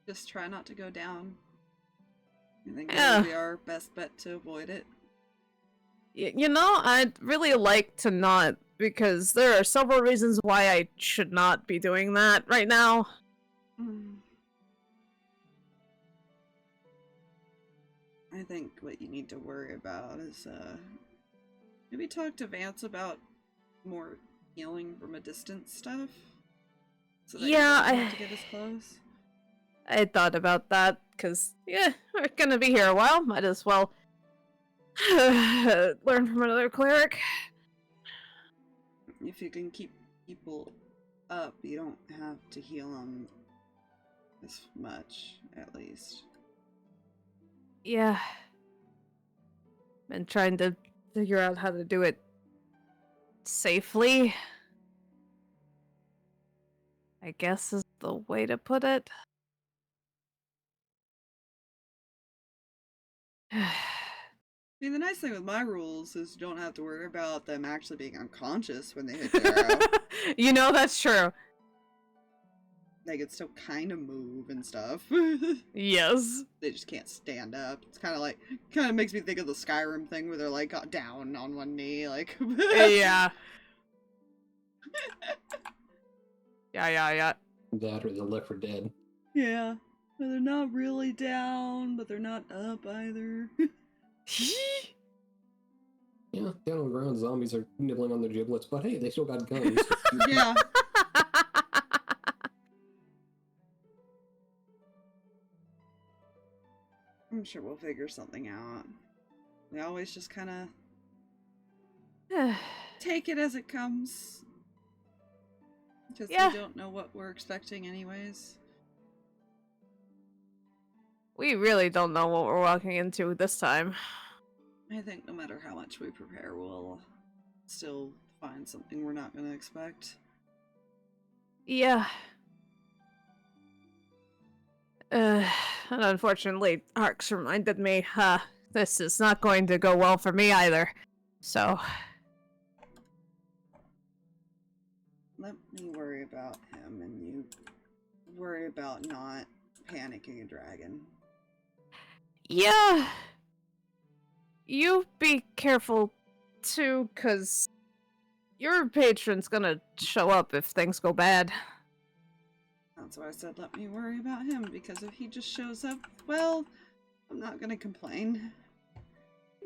Just try not to go down. I think Yeah. it'll be our best bet to avoid it. You know, I'd really like to not, because there are several reasons why I should not be doing that right now. I think what you need to worry about is, maybe talk to Vance about more healing from a distance stuff. So that Yeah, you don't have to get as close. I thought about that, because, yeah, we're gonna be here a while. Might as well learn from another cleric. If you can keep people up, you don't have to heal them as much, at least. Yeah. Been trying to figure out how to do it safely. I guess is the way to put it? See, the nice thing with my rules is you don't have to worry about them actually being unconscious when they hit the arrow. You know, that's true. They can still kind of move and stuff. Yes. They just can't stand up. It's kind of makes me think of the Skyrim thing where they're like got down on one knee, like. Yeah. Yeah. That or the Left 4 Dead. Yeah. But they're not really down, but they're not up either. Yeah, down on the ground, zombies are nibbling on their giblets, but hey, they still got guns. Yeah. I'm sure we'll figure something out. We always just kind of take it as it comes. Because Yeah. we don't know what we're expecting anyways. We really don't know what we're walking into this time. I think no matter how much we prepare, we'll still find something we're not going to expect. Yeah. And unfortunately, Harx reminded me, this is not going to go well for me either. So. Let me worry about him, and you worry about not panicking a dragon. Yeah. You be careful, too, because your patron's gonna show up if things go bad. That's why I said let me worry about him, because if he just shows up, well, I'm not gonna complain.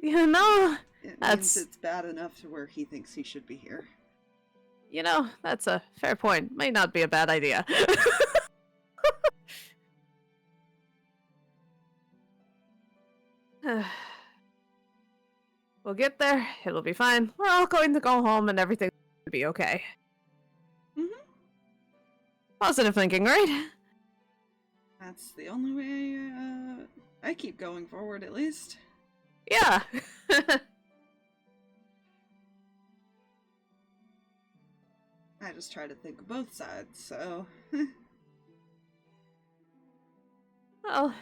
You know, It that's... means it's bad enough to where he thinks he should be here. You know, that's a fair point. May not be a bad idea. We'll get there. It'll be fine. We're all going to go home and everything will be okay. Mm-hmm. Positive thinking, right? That's the only way I keep going forward, at least. Yeah. I just try to think of both sides, so... Well...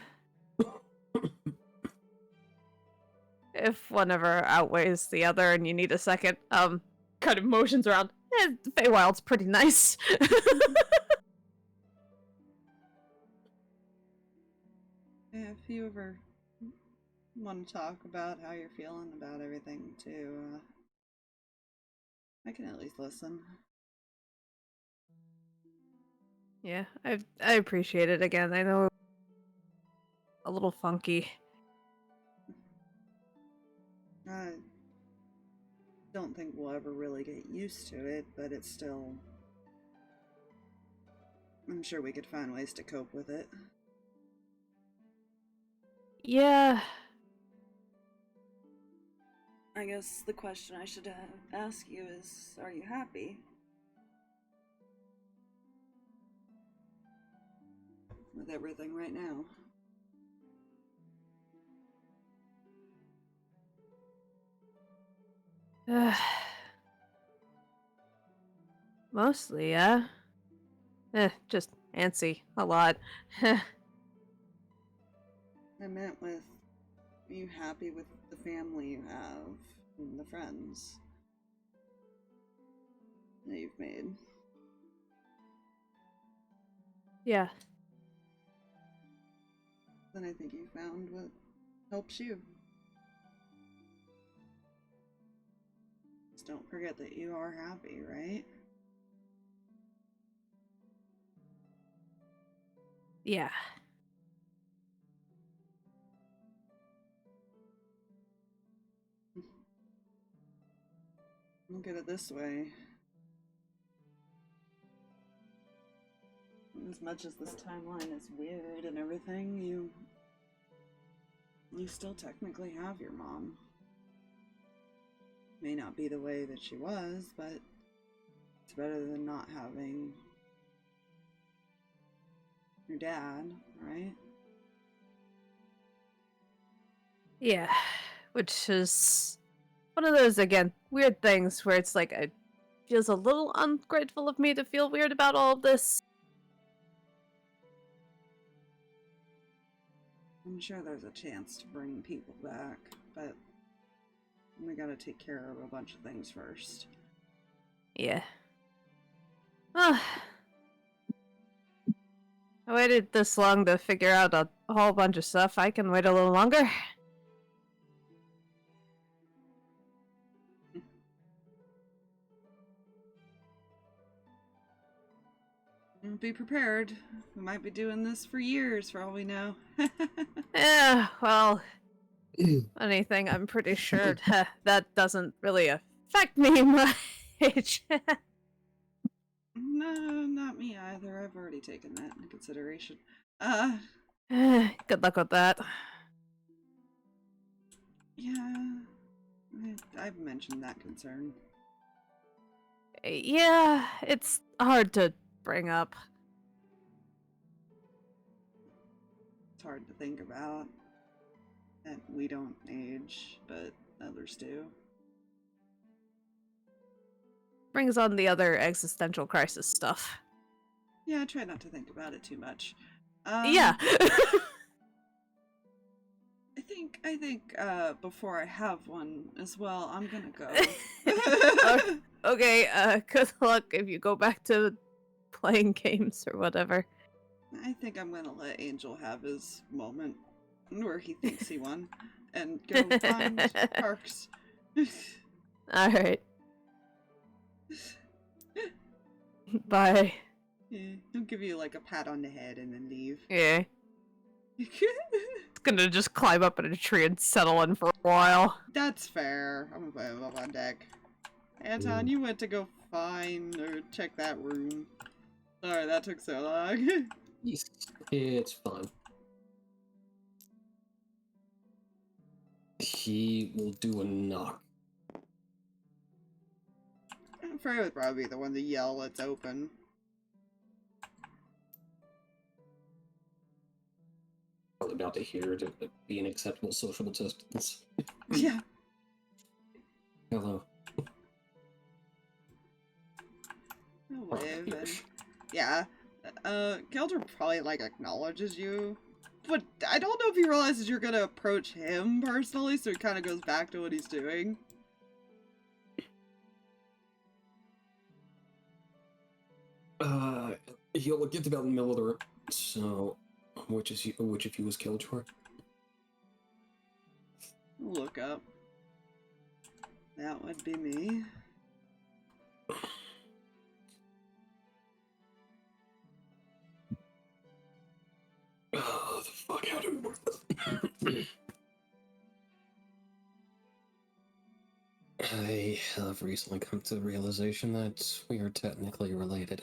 if one ever outweighs the other and you need a second, kind of motions around. Feywild's pretty nice. Yeah, if you ever want to talk about how you're feeling about everything, too, I can at least listen. Yeah, I appreciate it again. I know a little funky. I don't think we'll ever really get used to it, but it's still... I'm sure we could find ways to cope with it. Yeah. I guess the question I should ask you is, are you happy? With everything right now? Mostly, yeah. Just antsy a lot. I meant with, are you happy with the family you have and the friends that you've made? Yeah. Then I think you found what helps you. Just don't forget that you are happy, right? Yeah. Look at it this way. As much as this timeline is weird and everything, you still technically have your mom. May not be the way that she was, but it's better than not having your dad, right? Yeah. Which is one of those, again, weird things where it's like, it feels a little ungrateful of me to feel weird about all of this. I'm sure there's a chance to bring people back, but we gotta take care of a bunch of things first. Yeah. I waited this long to figure out a whole bunch of stuff. I can wait a little longer. Be prepared. We might be doing this for years, for all we know. Yeah, well, anything, I'm pretty sure that doesn't really affect me much. No, not me either. I've already taken that into consideration. Good luck with that. Yeah, I've mentioned that concern. Yeah, it's hard to bring up. It's hard to think about. And we don't age, but others do. Brings on the other existential crisis stuff. Yeah, I try not to think about it too much. Yeah. I think before I have one as well, I'm gonna go. Okay, good luck if you go back to playing games or whatever. I think I'm gonna let Angel have his moment where he thinks he won and go find Harx. Alright. Bye. Yeah, he'll give you like a pat on the head and then leave. Yeah. It's gonna just climb up in a tree and settle in for a while. That's fair. I'm gonna put him up on deck. Anton, you went to go find or check that room. Sorry, that took so long. It's fine. He will do a knock. Frey would probably be the one to yell, "It's open." Probably about to hear to be an acceptable social distance. Yeah. Hello. He'll wave and... Yeah. Kelter probably, like, acknowledges you. But I don't know if he realizes you're gonna approach him personally, so he kind of goes back to what he's doing. He'll get about in the middle of the room. So, which of you was Killjoy? Look up. That would be me. Oh, the fuck out of me. I have recently come to the realization that we are technically related.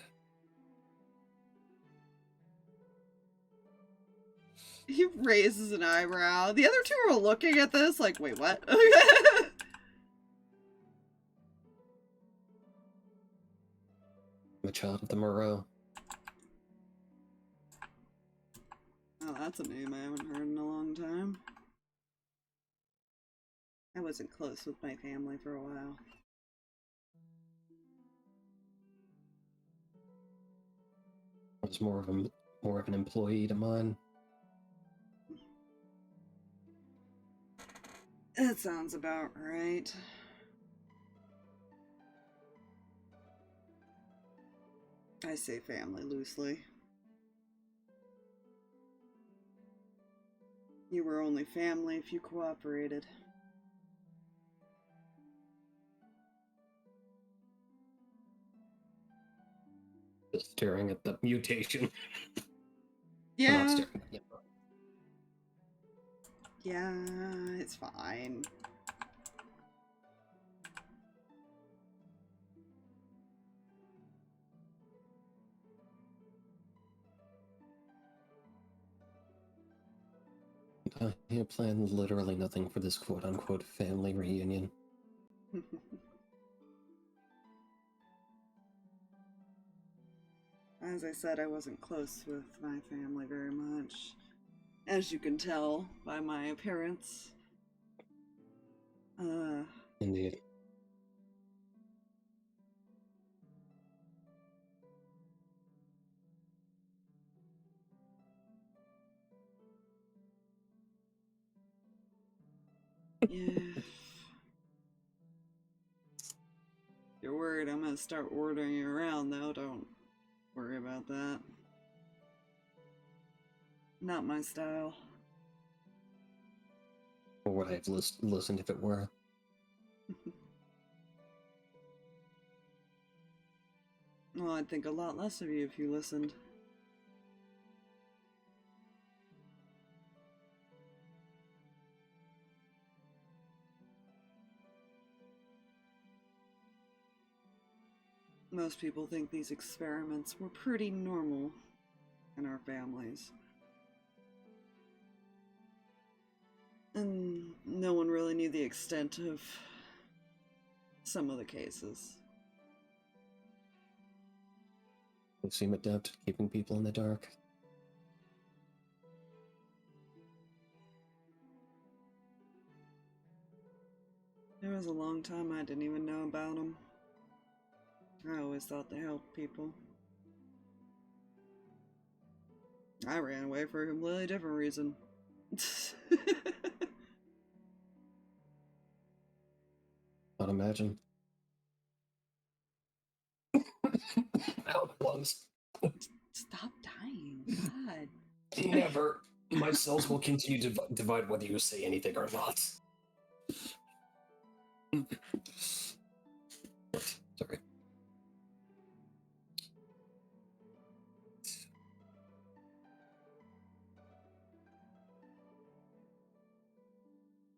He raises an eyebrow. The other two are looking at this like, wait, what? I'm a child of the Moreau. Oh, that's a name I haven't heard in a long time. I wasn't close with my family for a while. I was more of an employee to mine. That sounds about right. I say family loosely. You were only family if you cooperated. Just staring at the mutation. Yeah. I'm not staring at it. Yeah, it's fine. I have planned literally nothing for this quote-unquote family reunion. As I said, I wasn't close with my family very much. As you can tell by my appearance. Indeed. Yeah. You're worried I'm gonna start ordering you around, though. Don't worry about that. Not my style. Or would I have listened if it were? Well, I'd think a lot less of you if you listened. Most people think these experiments were pretty normal in our families. And no one really knew the extent of some of the cases. They seem adept at keeping people in the dark. There was a long time I didn't even know about them. I always thought they helped people. I ran away for a completely different reason. I'd imagine. Out lungs. Stop dying, God. Never. My cells will continue to divide whether you say anything or not. Sorry.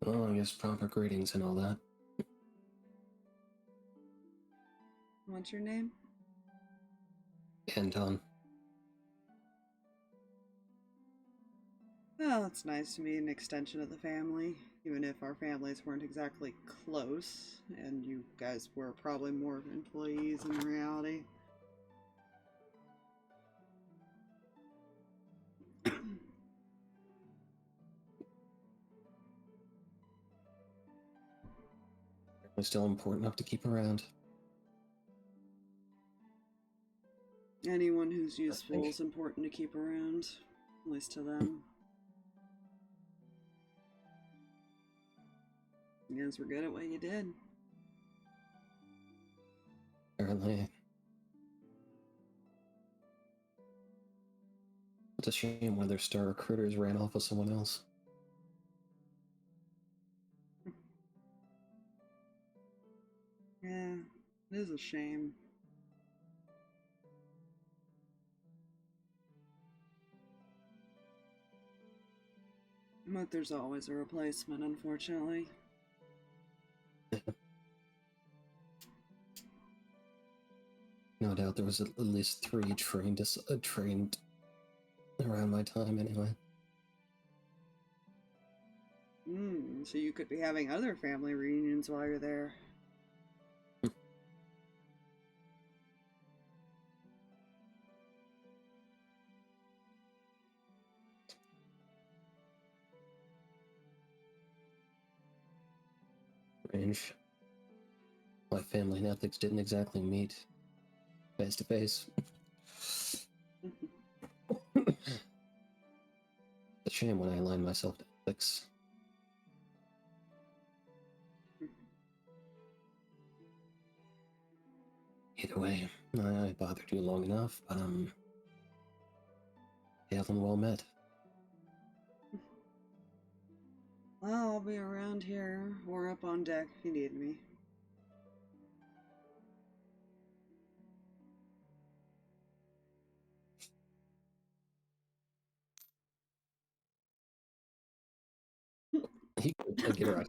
Well, I guess proper greetings and all that. What's your name? Anton. Well, it's nice to be an extension of the family, even if our families weren't exactly close, and you guys were probably more employees in reality. It's still important enough to keep around. Anyone who's useful is important to keep around, at least to them. You guys were good at what you did. Apparently. It's a shame one of their star recruiters ran off with someone else. Yeah, it is a shame. But there's always a replacement, unfortunately. No doubt there was at least 3 trained around my time anyway. So you could be having other family reunions while you're there. Strange. My family and ethics didn't exactly meet face to face. It's a shame when I align myself to ethics. Either way, I bothered you long enough, but hail and well met. Well, I'll be around here or up on deck if you need me. He could get her out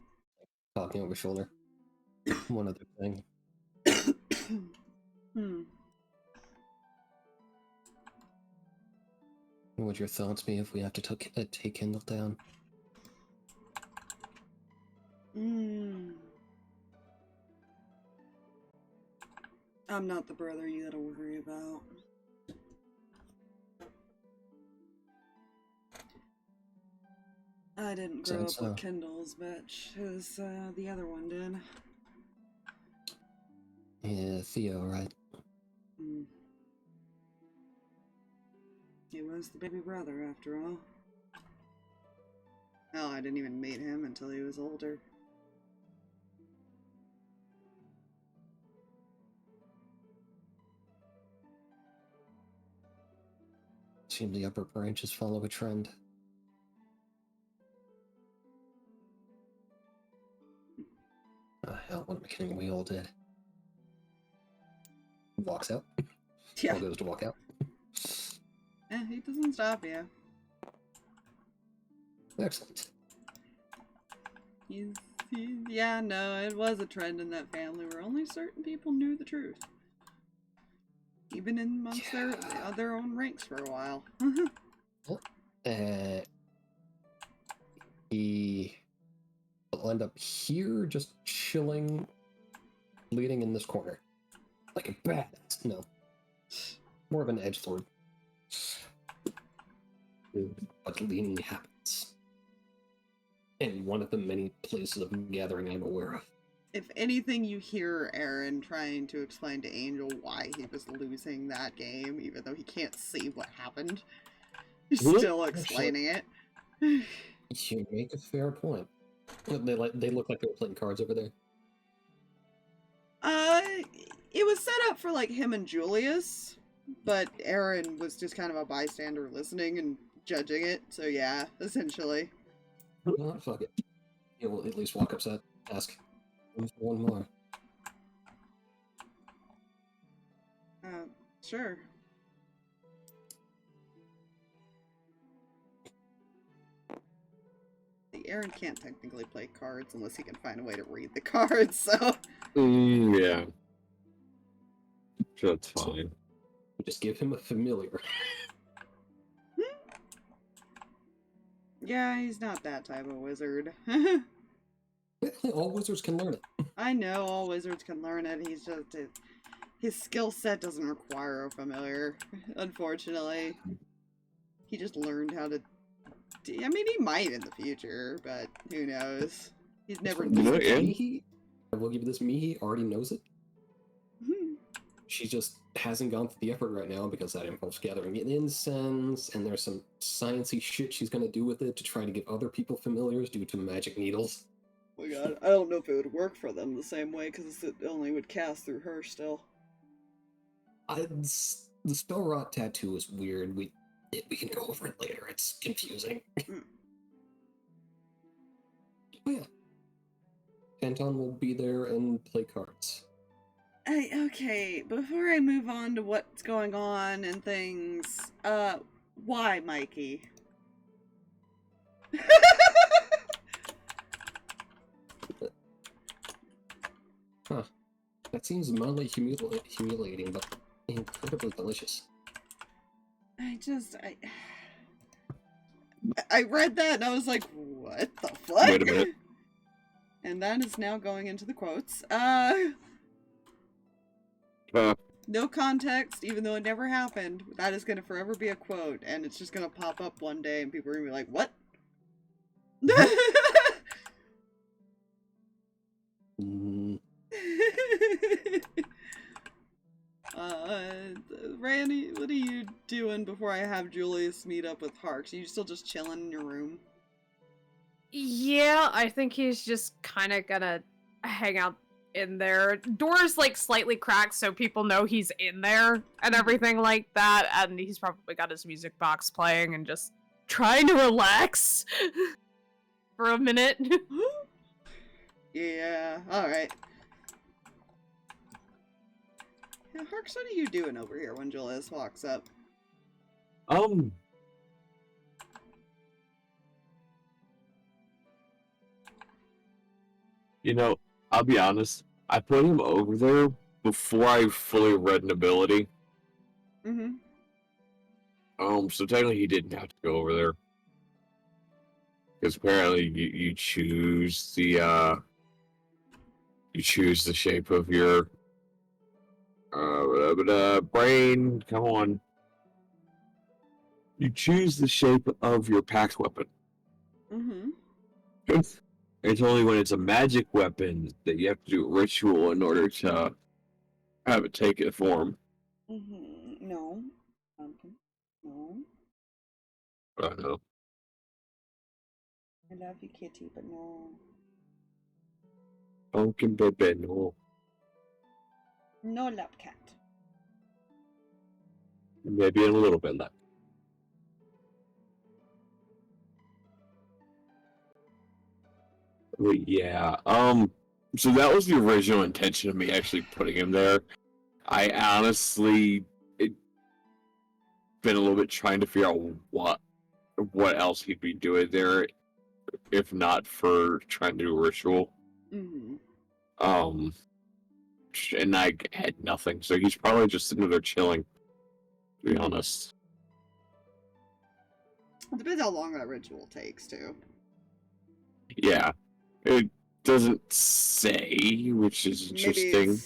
talking over his shoulder. One other thing. What would your thoughts be if we have to take Kendall down? I'm not the brother you gotta worry about. I didn't grow up with Kendall's bitch, as the other one did. Yeah, Theo, right? He was the baby brother, after all. Hell, I didn't even meet him until he was older. seem the upper branches follow a trend. Hell, what McKinnon we all did. Walks out. Yeah. All goes to walk out. He doesn't stop you. Excellent. Yeah, no, it was a trend in that family where only certain people knew the truth. Even in amongst their own ranks for a while. He will end up here, just chilling, bleeding in this corner. Like a badass. No. More of an edgelord. But leaning happens. In one of the many places of gathering I'm aware of. If anything, you hear Aaron trying to explain to Angel why he was losing that game, even though he can't see what happened. He's still explaining it. You make a fair point. They look like they were playing cards over there. It was set up for like him and Julius, but Aaron was just kind of a bystander listening and judging it. So yeah, essentially. Well, fuck it. He'll at least walk upset. Ask. One more. Sure. Aaron can't technically play cards unless he can find a way to read the cards, so... Yeah. That's fine. Just give him a familiar. Yeah, he's not that type of wizard. All wizards can learn it. I know all wizards can learn it, he's just... His skill set doesn't require a familiar, unfortunately. He just learned how to... I mean, he might in the future, but who knows? He's never... Mihi, I will give you this, Mihi already knows it. She just hasn't gone through the effort right now because that involves gathering incense, and there's some sciencey shit she's gonna do with it to try to give other people familiars due to magic needles. Oh my god, I don't know if it would work for them the same way, because it only would cast through her still. The spell rot tattoo is weird. We can go over it later. It's confusing. Oh yeah. Anton will be there and play cards. Okay, before I move on to what's going on and things, why, Mikey? Huh. That seems mildly humiliating, but incredibly delicious. I read that and I was like, what the fuck? Wait a minute. And that is now going into the quotes. No context, even though it never happened. That is going to forever be a quote, and it's just going to pop up one day and people are going to be like, what? Randy, what are you doing before I have Julius meet up with Harx? Are you still just chilling in your room? Yeah, I think he's just kind of gonna hang out in there. Door's like slightly cracked so people know he's in there and everything like that, and he's probably got his music box playing and just trying to relax for a minute. Yeah, alright. Yeah, Harx, what are you doing over here when Julius walks up? You know, I'll be honest. I put him over there before I fully read an ability. Mm-hmm. So technically he didn't have to go over there. Because apparently you choose the shape of your brain. Come on. You choose the shape of your pact weapon. Mm-hmm. It's only when it's a magic weapon that you have to do a ritual in order to have it take its form. Mm-hmm. No. No. I know. I love you, Kitty, but no. Pumpkin baby, no. No love cat. Maybe a little bit left. But yeah, so that was the original intention of me actually putting him there. I honestly been a little bit trying to figure out what else he'd be doing there, if not for trying to do a ritual. Mm-hmm. And I had nothing, so he's probably just sitting there chilling, to be honest. It depends how long that ritual takes, too. Yeah, it doesn't say, which is interesting.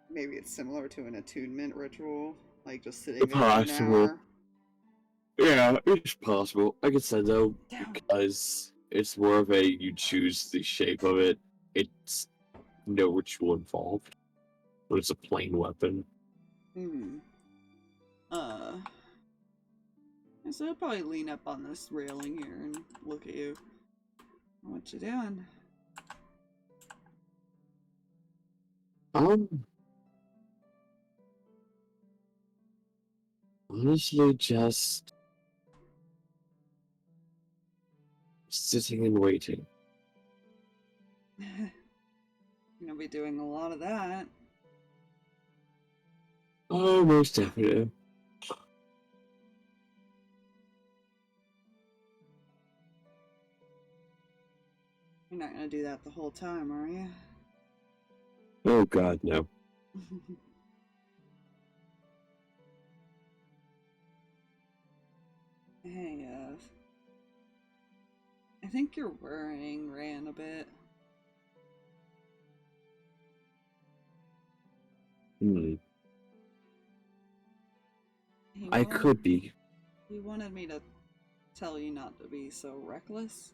Maybe it's similar to an attunement ritual, like just sitting there for an Possible. hour. Yeah, it's possible. Like I said, though, Damn. because it's more of a you choose the shape of it, it's no ritual involved. But it's a plain weapon. Hmm. So I'll probably lean up on this railing here and look at you. What you doing? Honestly, just sitting and waiting. You'll be doing a lot of that. Oh, most definitely. You're not gonna do that the whole time, are you? Oh God, no. Hey, I think you're worrying Reyan a bit. I could be. He wanted me to tell you not to be so reckless.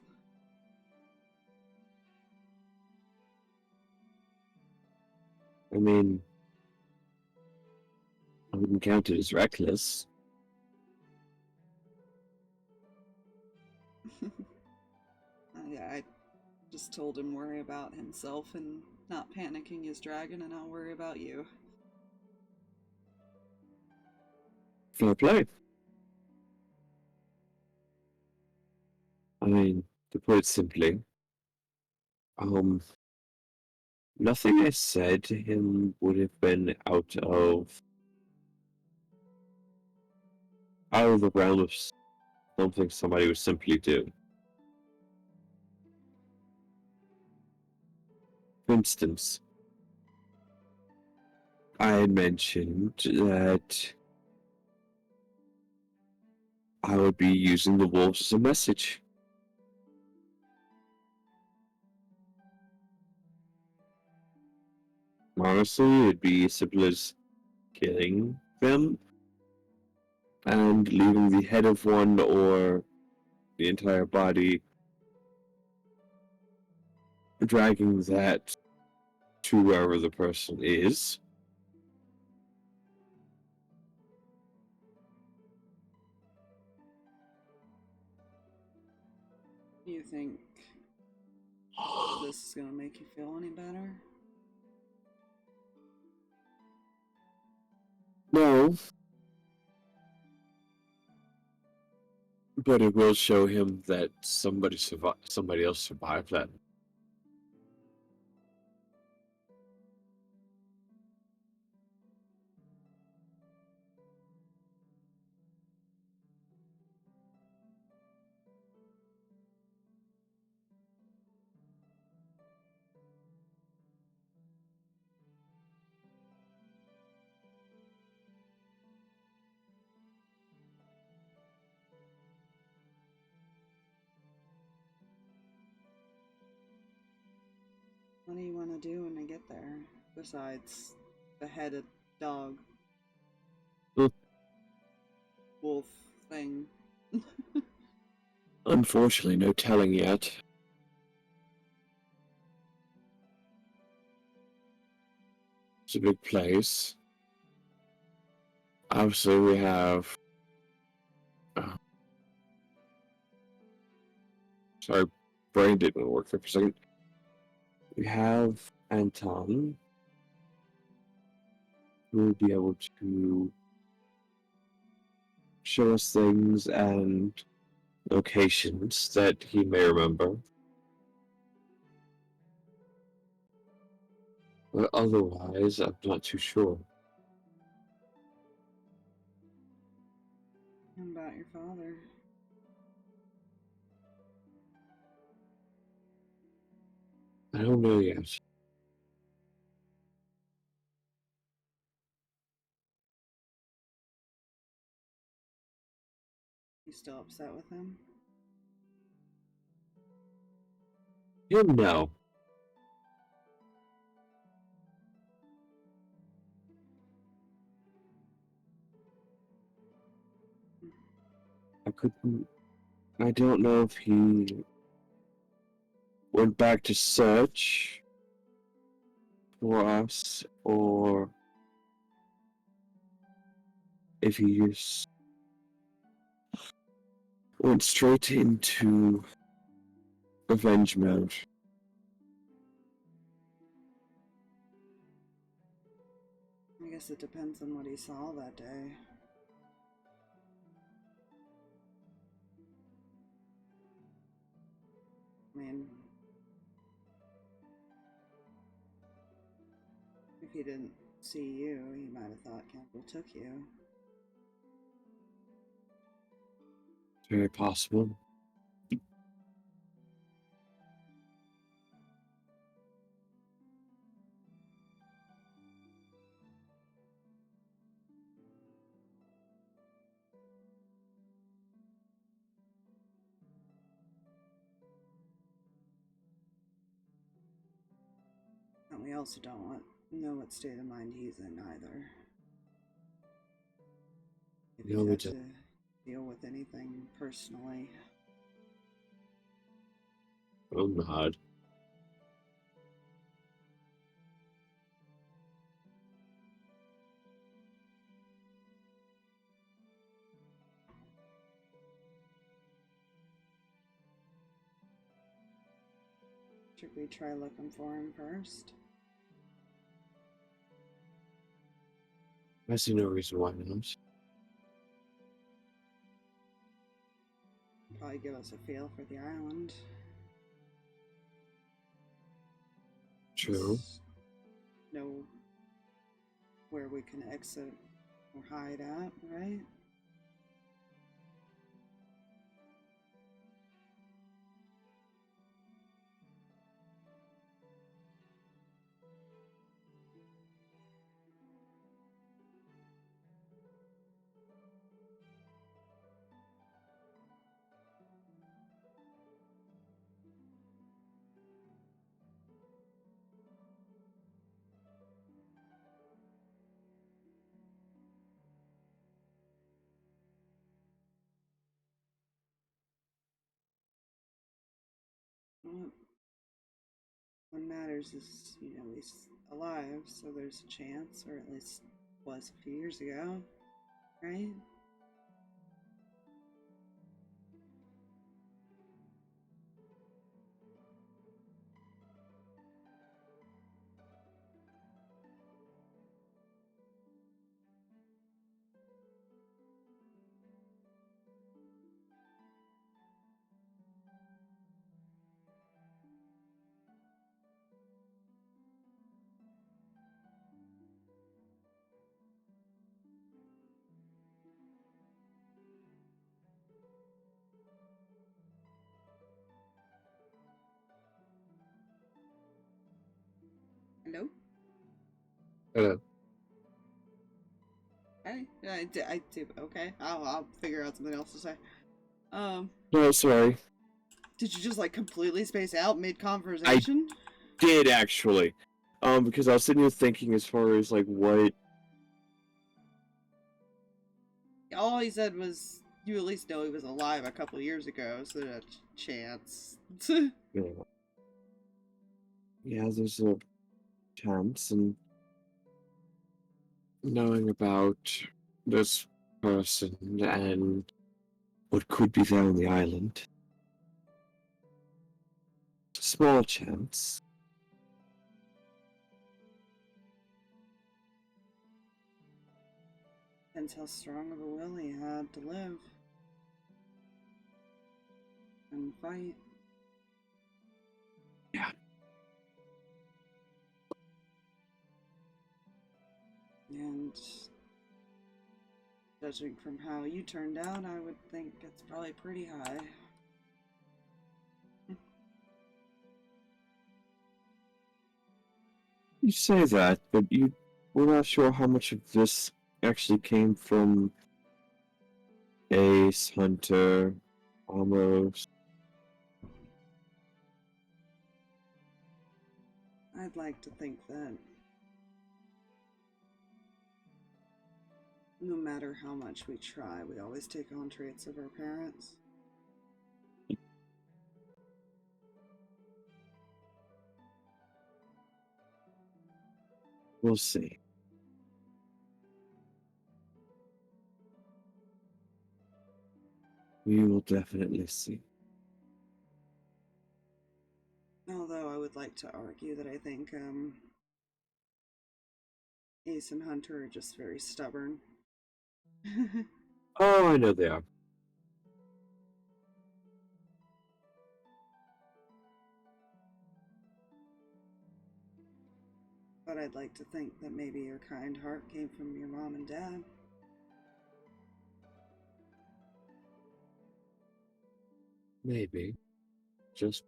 I mean, I wouldn't count it as reckless. Yeah, I just told him worry about himself and not panicking his dragon, and I'll worry about you. Fair play. I mean, to put it simply, nothing I said to him would have been out of the realm of something somebody would simply do. For instance, I had mentioned that I would be using the wolves as a message. Honestly, it'd be as simple as killing them and leaving the head of one or the entire body, dragging that to wherever the person is. You think this is gonna make you feel any better? No, but it will show him that somebody else survived that. What do you want to do when I get there? Besides the headed dog. Wolf thing. Unfortunately, no telling yet. It's a big place. Obviously, we have. Sorry, brain didn't work there for a second. We have Anton, who will be able to show us things and locations that he may remember. But otherwise, I'm not too sure. What about your father? I don't know yet. You still upset with him? Him, no. I don't know if he went back to search for us or if he just went straight into revenge mode. I guess it depends on what he saw that day. I mean, if he didn't see you, he might have thought Campbell took you. Very possible. And we also don't know what state of mind he's in either. If No, he's we had don't. to deal with anything personally. Oh, God. Should we try looking for him first? I see no reason why not. Probably give us a feel for the island. True. Just know where we can exit or hide at, right? Well, what matters is, he's alive, so there's a chance, or at least was a few years ago, right? Hello? Uh, Hey, I do. Okay, I'll figure out something else to say. no, sorry. Did you just like completely space out mid I conversation? did actually. Because I was sitting here thinking as far as like what. All he said was, "You at least know he was alive a couple of years ago, so there's a chance." Yeah, there's a chance, and knowing about this person and what could be there on the island. Small chance. Depends how strong of a will he had to live and fight. Yeah. and judging from how you turned out, I would think it's probably pretty high. You say that, but we're not sure how much of this actually came from Ace, Hunter, almost. I'd like to think that no matter how much we try, we always take on traits of our parents. We'll see. We will definitely see. Although I would like to argue that I think Ace and Hunter are just very stubborn. Oh, I know they are. But I'd like to think that maybe your kind heart came from your mom and dad. Maybe. Just.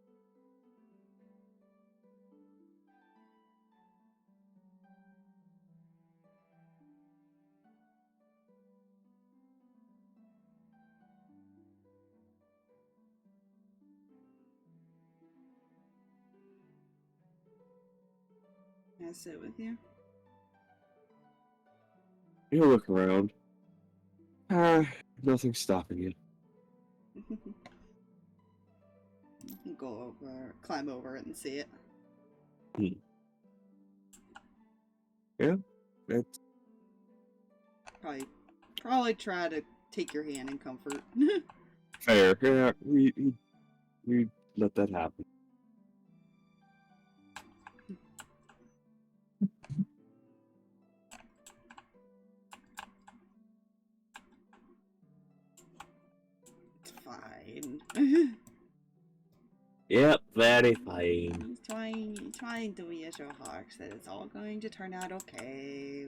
Can I sit with you? You look around. Nothing's stopping you. Go over, climb over it and see it. Yeah, it's Probably try to take your hand in comfort. fair. Yeah, we let that happen. It's fine. Yep, very fine. He's trying to reassure Harx that it's all going to turn out okay.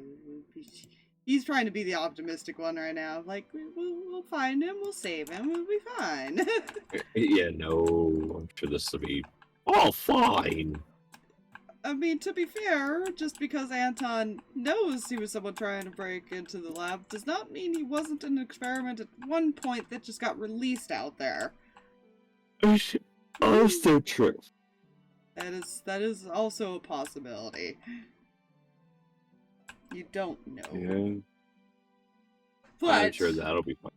He's trying to be the optimistic one right now. Like, we'll find him, we'll save him, we'll be fine. Yeah, no, I'm sure this will be all fine. I mean, to be fair, just because Anton knows he was someone trying to break into the lab does not mean he wasn't an experiment at one point that just got released out there. Also true. That is also a possibility. You don't know. Yeah, But I'm sure that'll be fine.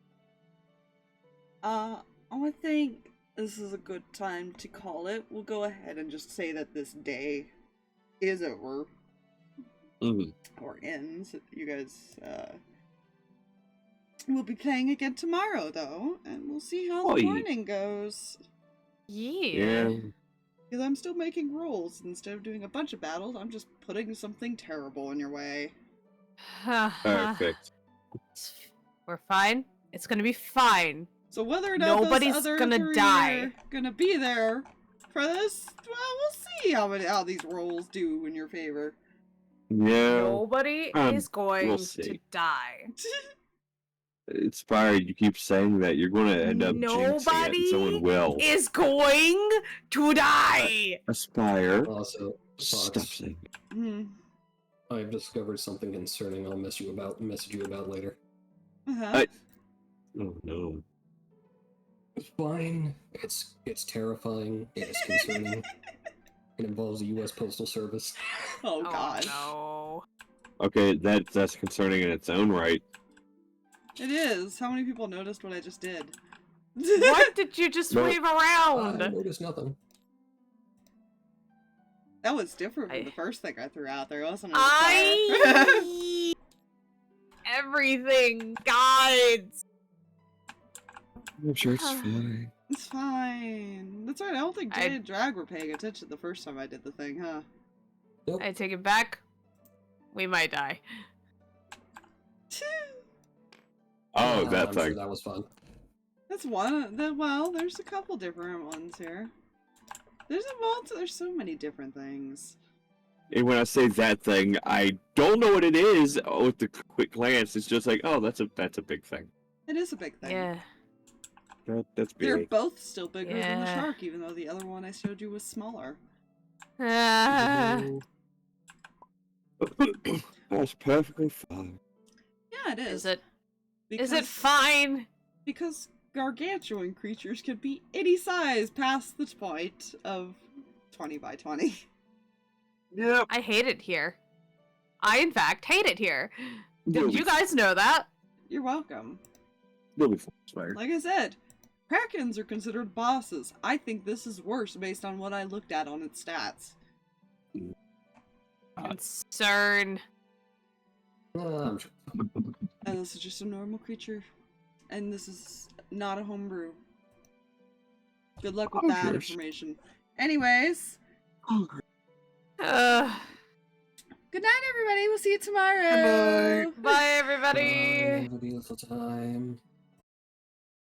I think this is a good time to call it. We'll go ahead and just say that this day is over. Or ends. You guys, we'll be playing again tomorrow, though, and we'll see how the morning goes. Yeah. Because I'm still making rolls. Instead of doing a bunch of battles, I'm just putting something terrible in your way. Perfect. We're fine. It's gonna be fine. So whether or not Nobody's those other gonna three die. are gonna be there for this, well, we'll see how these rolls do in your favor. Yeah. Nobody is going to die. It's fine. You keep saying that. You're going to end up jinxing it, and someone will. Is going to die. Aspire. Also, Stop Fox, saying it. I've discovered something concerning I'll message you about later. Oh no. It's fine. It's terrifying. It's concerning. It involves the U.S. Postal Service. Oh god. Oh, Okay, that's concerning in its own right. It is. How many people noticed what I just did? no. What did you just No. wave I around? noticed nothing. That was different from the first thing I threw out there, wasn't it? Everything, guides. I'm sure it's fine. It's fine. That's right, I don't think Jay and Drag were paying attention the first time I did the thing, huh? Nope. I take it back. We might die. Oh, that I'm thing. sure that was fun. That's one. Well, there's a couple different ones here. There's so many different things. And when I say that thing, I don't know what it is with the quick glance. It's just like, oh, that's a big thing. It is a big thing. Yeah. That's They're big. both still bigger than the Yeah. shark, even though the other one I showed you was smaller. Ah. That's perfectly fine. Yeah, it is. Is it? Because, Is it fine? Because gargantuan creatures could be any size past the point of 20 by 20. Yep. I hate it here. I, in fact, hate it here. You'll Did be you guys know that? You're welcome. You'll be fine, Spire. Like I said, Krakens are considered bosses. I think this is worse based on what I looked at on its stats. Concern. I'm sure. And this is just a normal creature. And this is not a homebrew. Good luck with Oh, that gosh. information. Anyways, Uh, good night, everybody. We'll see you tomorrow. bye, everybody. Have a beautiful time.